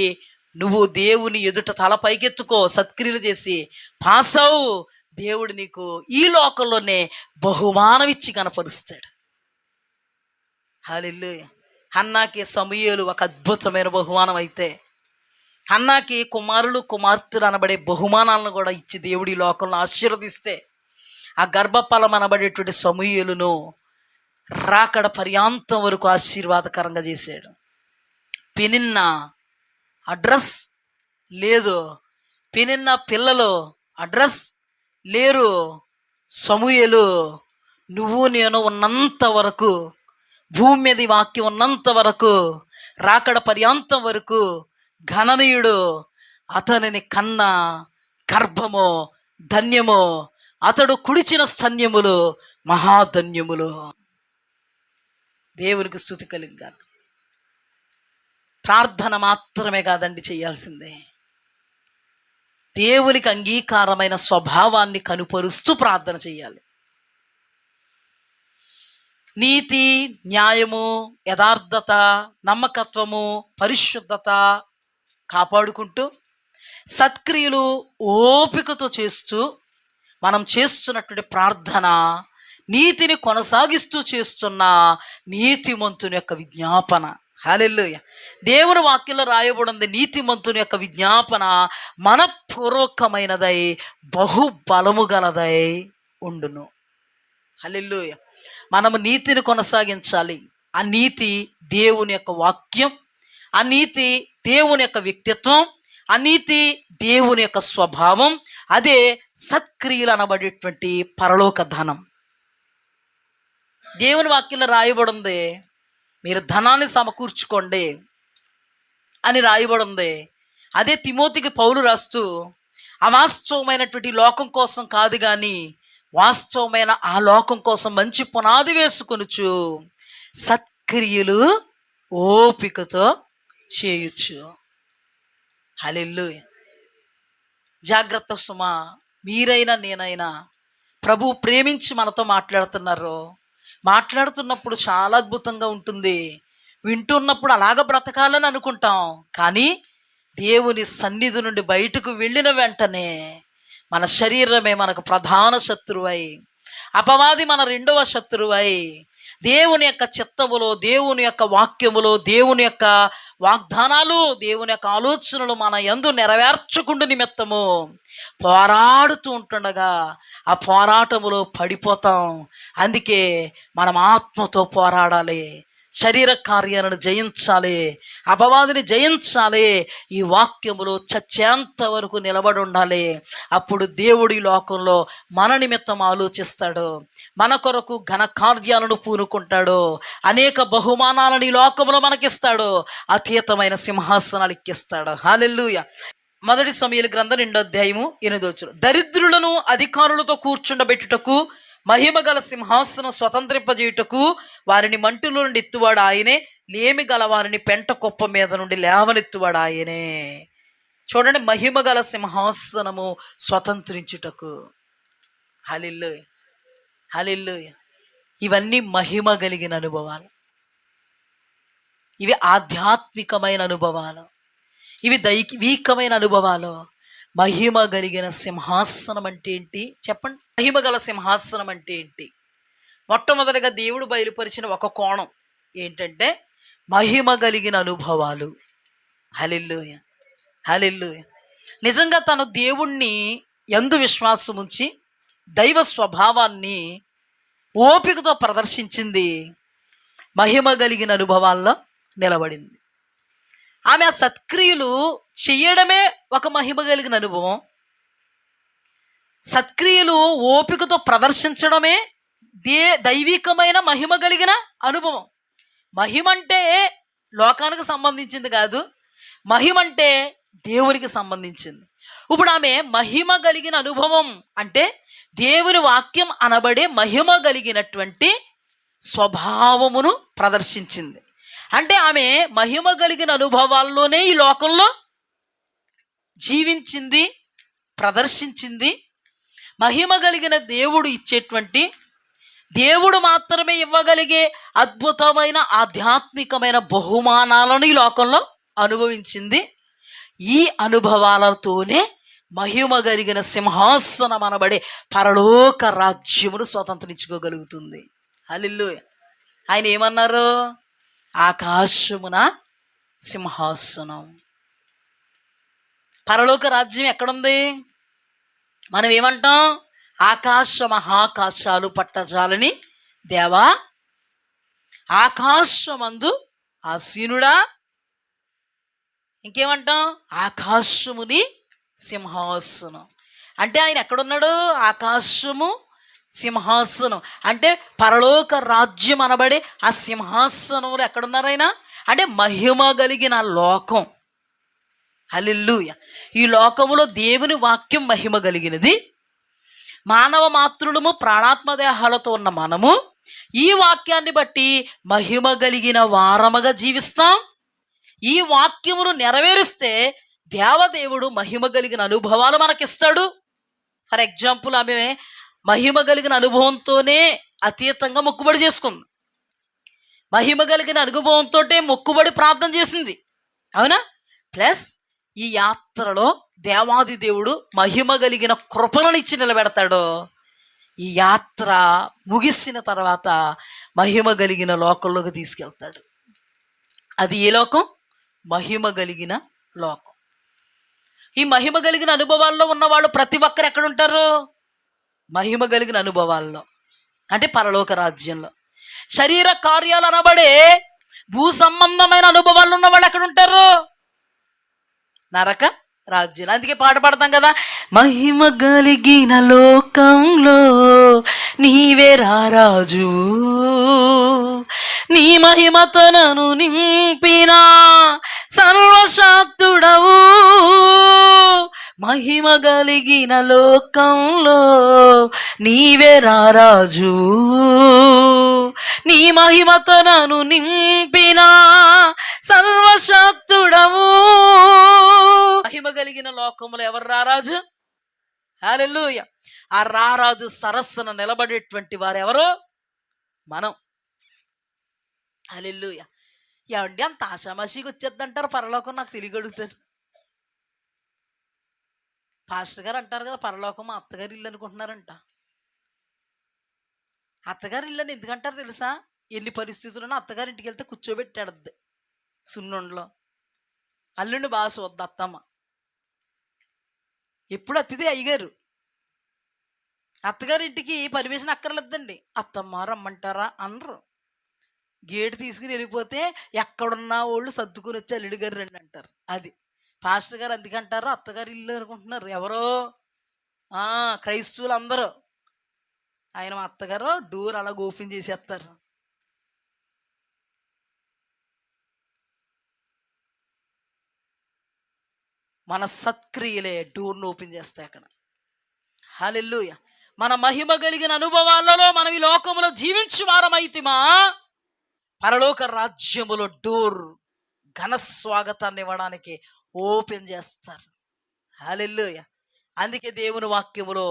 నువ్వు దేవుని ఎదుట తల పైకెత్తుకో, సత్క్రియలు చేసి పాస్ అవు. దేవుడు నీకు ఈ లోకంలోనే బహుమానం ఇచ్చి కనపరుస్తాడు. హల్లెలూయా. హన్నాకి సమూయేలు ఒక అద్భుతమైన బహుమానం అయితే, హన్నాకి కుమారులు కుమార్తెలు అనబడే బహుమానాలను కూడా ఇచ్చి దేవుడు ఈ లోకంలో ఆశీర్వదిస్తే, ఆ గర్భఫలం అనబడేటువంటి సమూయేలును రాకడ పర్యాంతం వరకు ఆశీర్వాదకరంగా చేశాడు. పెనిన్న అడ్రస్ లేదు, పెనిన్న పిల్లలు అడ్రస్ లేరు. సమూయేలు నువ్వు నేను ఉన్నంత వరకు, భూమి మీద వాక్యం ఉన్నంత వరకు, రాకడ పర్యాంతం వరకు ఘననీయుడు. అతనిని కన్న గర్భము ధన్యము, అతడు కుడిచిన స్తన్యములు మహాధన్యములు. దేవునికి స్తుతి కలుగుగాక. ప్రార్థన మాత్రమే కాదండి చేయాల్సిందే, దేవునికి అంగీకారమైన స్వభావాన్ని కనుపరుస్తూ ప్రార్థన చేయాలి. నీతి, న్యాయము, యథార్థత, నమ్మకత్వము, పరిశుద్ధత కాపాడుకుంటూ సత్క్రియలు ఓపికతో చేస్తూ మనం చేస్తున్నటువంటి ప్రార్థన నీతిని కొనసాగిస్తూ చేస్తున్న నీతిమంతుని యొక్క విజ్ఞాపన. హల్లెలూయా. దేవుని వాక్యంలో రాయబడింది, నీతిమంతుని యొక్క విజ్ఞాపన మనపూర్వకమైనదై బహుబలము గలదై ఉండును. హల్లెలూయా. మనము నీతిని కొనసాగించాలి. ఆ నీతి దేవుని యొక్క వాక్యం, ఆ నీతి దేవుని యొక్క వ్యక్తిత్వం, ఆ నీతి దేవుని యొక్క స్వభావం. అదే సత్క్రియలు అనబడేటువంటి పరలోక ధనం. దేవుని వాక్యంలో రాయబడింది, మీరు ధనాన్ని సమకూర్చుకోండి అని రాయబడింది. అదే తిమోతికి పౌలు రాస్తూ, అవాస్తవమైనటువంటి లోకం కోసం కాదు కానీ వాస్తవమైన ఆ లోకం కోసం మంచి పునాది వేసుకొనుచు సత్క్రియలు ఓపికతో చేయొచ్చు. హల్లెలూయా. జాగ్రత్త సుమా, మీరైనా నేనైనా ప్రభు ప్రేమించి మనతో మాట్లాడుతున్నప్పుడు చాలా అద్భుతంగా ఉంటుంది. వింటున్నప్పుడు అలాగ బ్రతకాలని అనుకుంటాం, కానీ దేవుని సన్నిధి నుండి బయటకు వెళ్ళిన వెంటనే మన శరీరమే మనకు ప్రధాన శత్రువై, అపవాది మన రెండవ శత్రువై, దేవుని యొక్క చిత్తములో, దేవుని యొక్క వాక్యములో, దేవుని యొక్క వాగ్దానాలు, దేవుని యొక్క ఆలోచనలు మన యందు నెరవేర్చకుండా నిమిత్తము పోరాడుతూ ఉంటుండగా ఆ పోరాటములో పడిపోతాం. అందుకే మనం ఆత్మతో పోరాడాలి, శరీర కార్యాలను జయించాలి, అపవాదిని జయించాలి. ఈ వాక్యములో చచ్చేంత వరకు నిలబడి ఉండాలి. అప్పుడు దేవుడి లోకంలో మన నిమిత్తం ఆలోచిస్తాడు, మన కొరకు ఘన కార్యాలను పూనుకుంటాడు, అనేక బహుమానాలను ఈ లోకంలో మనకిస్తాడు, అతీతమైన సింహాసనాలు ఎక్కిస్తాడు. హల్లెలూయా. 1 సమూయేలు గ్రంథం 2:8. దరిద్రులను అధికారులతో కూర్చుండబెట్టుటకు, మహిమ గల సింహాసనం స్వతంత్రింపజేయుటకు వారిని మంటులో నుండి ఎత్తువాడు ఆయనే, లేమి గల వారిని పెంట కుప్ప మీద నుండి లేవనెత్తువాడు ఆయనే. చూడండి, మహిమ గల సింహాసనము స్వతంత్రించుటకు. హల్లెలూయా. హల్లెలూయా. ఇవన్నీ మహిమ కలిగిన అనుభవాలు, ఇవి ఆధ్యాత్మికమైన అనుభవాలు, ఇవి దైవికమైన అనుభవాలు. మహిమ కలిగిన సింహాసనం అంటే ఏంటి చెప్పండి? మహిమ గల సింహాసనం అంటే ఏంటి? మొట్టమొదటిగా దేవుడు బయలుపరిచిన ఒక కోణం ఏంటంటే మహిమ కలిగిన అనుభవాలు. హల్లెలూయా, హల్లెలూయా. నిజంగా తను దేవుణ్ణి యందు విశ్వాసం ఉంచి దైవ స్వభావాన్ని ఓపికతో ప్రదర్శించింది మహిమ కలిగిన అనుభవాల్లో నిలబడింది. ఆమె ఆ సత్క్రియలు చెయ్యడమే ఒక మహిమ కలిగిన అనుభవం. సత్క్రియలు ఓపికతో ప్రదర్శించడమే దైవికమైన మహిమ కలిగిన అనుభవం. మహిమ అంటే లోకానికి సంబంధించింది కాదు, మహిమ అంటే దేవునికి సంబంధించింది. ఇప్పుడు ఆమె మహిమ కలిగిన అనుభవం అంటే దేవుని వాక్యం అనబడే మహిమ కలిగినటువంటి స్వభావమును ప్రదర్శించింది. అంటే ఆమె మహిమ కలిగిన అనుభవాల్లోనే ఈ లోకంలో జీవించింది, ప్రదర్శించింది. మహిమ కలిగిన దేవుడు ఇచ్చేటువంటి, దేవుడు మాత్రమే ఇవ్వగలిగే అద్భుతమైన ఆధ్యాత్మికమైన బహుమానాలను ఈ లోకంలో అనుభవించింది. ఈ అనుభవాలతోనే మహిమ కలిగిన సింహాసనం అనబడే పరలోక రాజ్యమును స్వతంత్రించుకోగలుగుతుంది. హల్లెలూయా. ఆయన ఏమన్నారు? ఆకాశమున సింహాసనం. పరలోక రాజ్యం ఎక్కడుంది? మనం ఏమంటాం? ఆకాశ మహాకాశాలు పట్టజాలని దేవా, ఆకాశమందు ఆసీనుడా. ఇంకేమంటాం? ఆకాశముని సింహాసనం. అంటే ఆయన ఎక్కడున్నాడు? ఆకాశము సింహాసనం అంటే పరలోక రాజ్యం అనబడే ఆ సింహాసనంలో ఎక్కడున్నారు ఆయన? అంటే మహిమ కలిగిన లోకం. హల్లెలూయా. ఈ లోకములో దేవుని వాక్యం మహిమ కలిగినది. మానవ మాతృలము ప్రాణాత్మదేహాలతో ఉన్న మనము ఈ వాక్యాన్ని బట్టి మహిమ కలిగిన వారముగా జీవిస్తాం. ఈ వాక్యమును నెరవేరిస్తే దేవదేవుడు మహిమ కలిగిన అనుభవాలు మనకిస్తాడు. ఫర్ ఎగ్జాంపుల్, ఆమె మహిమ కలిగిన అనుభవంతోనే అతీతంగా మొక్కుబడి చేసుకుంది. మహిమ కలిగిన అనుభవంతో మొక్కుబడి ప్రార్థన చేసింది, అవునా? ప్లస్ ఈ యాత్రలో దేవాది దేవుడు మహిమ కలిగిన కృపలను ఇచ్చి నిలబెడతాడు. ఈ యాత్ర ముగిసిన తర్వాత మహిమ కలిగిన లోకంలోకి తీసుకెళ్తాడు. అది ఏ లోకం? మహిమ కలిగిన లోకం. ఈ మహిమ కలిగిన అనుభవాల్లో ఉన్నవాళ్ళు ప్రతి ఒక్కరు ఎక్కడుంటారు? మహిమ కలిగిన అనుభవాల్లో అంటే పరలోక రాజ్యంలో. శరీర కార్యాలు అనబడే భూ సంబంధమైన అనుభవాలు ఉన్న వాళ్ళు ఎక్కడుంటారు? నరక రాజ్యం. అందుకే పాట పాడతాం కదా, మహిమ కలిగిన లోకంలో నీవే రారాజు, నీ మహిమతో నన్ను నింపిన సర్వశక్తుడవు. మహిమ కలిగిన లోకంలో నీవే రారాజు, నీ మహిమతో నన్ను నింపిన సర్వశక్తుడవు. మహిమ కలిగిన లోకములో ఎవరు రారాజు? హల్లెలూయా. ఆ రారాజు సరస్సున నిలబడేటువంటి వారు ఎవరు? మనం. హల్లెలూయా. ఏమండి అంత ఆషామాషిగా వచ్చేద్దంటారు పరలోకం? నాకు తెలియగలుగుతాను. పాస్టర్ గారు అంటారు కదా, పరలోకం మా అత్తగారి ఇల్లు అనుకుంటున్నారంట. అత్తగారి ఇల్లు అని ఎందుకంటారు తెలుసా? ఎన్ని పరిస్థితుల్లో అత్తగారి ఇంటికి వెళ్తే కూర్చోబెట్టాడద్ది సున్నుండలో. అల్లుండి బాగా చూద్ది అత్తమ్మ. ఎప్పుడు అతిథి అయ్యగారు. అత్తగారింటికి పర్మిషన్ అక్కర్లేదండి. అత్తమ్మ రమ్మంటారా అనరు. గేటు తీసుకుని వెళ్ళిపోతే ఎక్కడున్న వాళ్ళు సర్దుకుని వచ్చి అల్లుడి గారు రండి అంటారు. అది పాస్టర్ గారు అందుకంటారు అత్తగారి ఇల్లు అనుకుంటున్నారు. ఎవరో క్రైస్తవులు అందరూ. ఆయన మా అత్తగారు డోర్ అలా ఓపెన్ చేసేస్తారు. మన సత్క్రియలే డోర్ను ఓపెన్ చేస్తాయి అక్కడ. హల్లెలూయా. మన మహిమ కలిగిన అనుభవాలలో మనం ఈ లోకములో జీవించు వారమైతిమా, పరలోక రాజ్యములో డోర్ ఘన స్వాగతాన్ని ఇవ్వడానికి ఓపెన్ చేస్తారు. హల్లెలూయా. అందుకే దేవుని వాక్యములో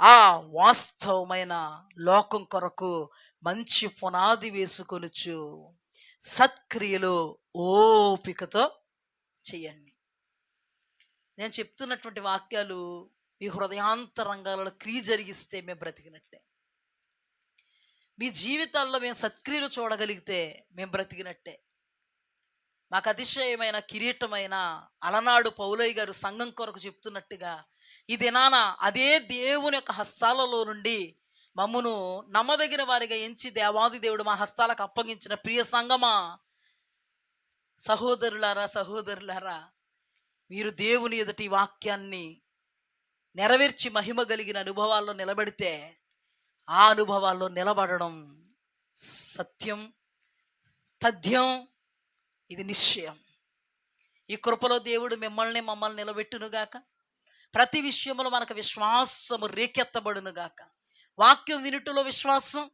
ఆ వాస్తవమైన లోకం కొరకు మంచి పునాది వేసుకొనుచు సత్క్రియలు ఓపికతో చెయ్యండి. నేను చెప్తున్నటువంటి వాక్యాలు మీ హృదయాంతరంగాలలో క్రియ జరిగిస్తే మేము బ్రతికినట్టే. మీ జీవితాల్లో మేము సత్క్రియలు చూడగలిగితే మేము బ్రతికినట్టే. మాకు అతిశయమైన కిరీటమైన అలనాడు పౌలయ్య గారు సంఘం కొరకు చెప్తున్నట్టుగా ఈ దినాన అదే దేవుని యొక్క హస్తాలలో నుండి మమ్మును నమ్మదగిన వారిగా ఎంచి దేవాది దేవుడు మా హస్తాలకు అప్పగించిన ప్రియ సంగమా, సహోదరులారా సహోదరులారా, మీరు దేవుని ఎదుటి వాక్యాన్ని నెరవేర్చి మహిమ కలిగిన అనుభవాల్లో నిలబడితే ఆ అనుభవాల్లో నిలబడడం సత్యం, తథ్యం, ఇది నిశ్చయం. ఈ కృపలో దేవుడు మమ్మల్ని నిలబెట్టునుగాక. ప్రతి విషయంలో మనకు విశ్వాసము రేకెత్తబడునుగాక. వాక్యం వినుటలో విశ్వాసం,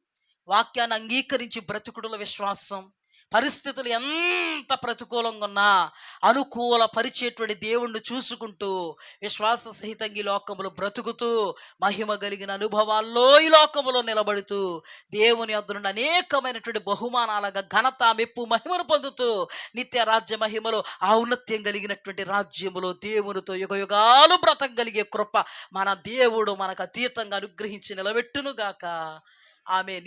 వాక్యాన్ని అంగీకరించి బ్రతుకుడులో విశ్వాసం. పరిస్థితులు ఎంత ప్రతికూలంగా ఉన్నా అనుకూల పరిచేటువంటి దేవుణ్ణి చూసుకుంటూ విశ్వాస సహితంగా ఈ లోకములో బ్రతుకుతూ మహిమ కలిగిన అనుభవాల్లో ఈ లోకములో నిలబడుతూ దేవుని వద్ద నుండి అనేకమైనటువంటి బహుమానాలుగా ఘనత, మెప్పు, మహిమను పొందుతూ నిత్య రాజ్య మహిమలో ఔన్నత్యం కలిగినటువంటి రాజ్యములో దేవునితో యుగయుగాలు బ్రతకగలిగే కృప మన దేవుడు మనకు అతీతంగా అనుగ్రహించి నిలబెట్టునుగాక. ఆమె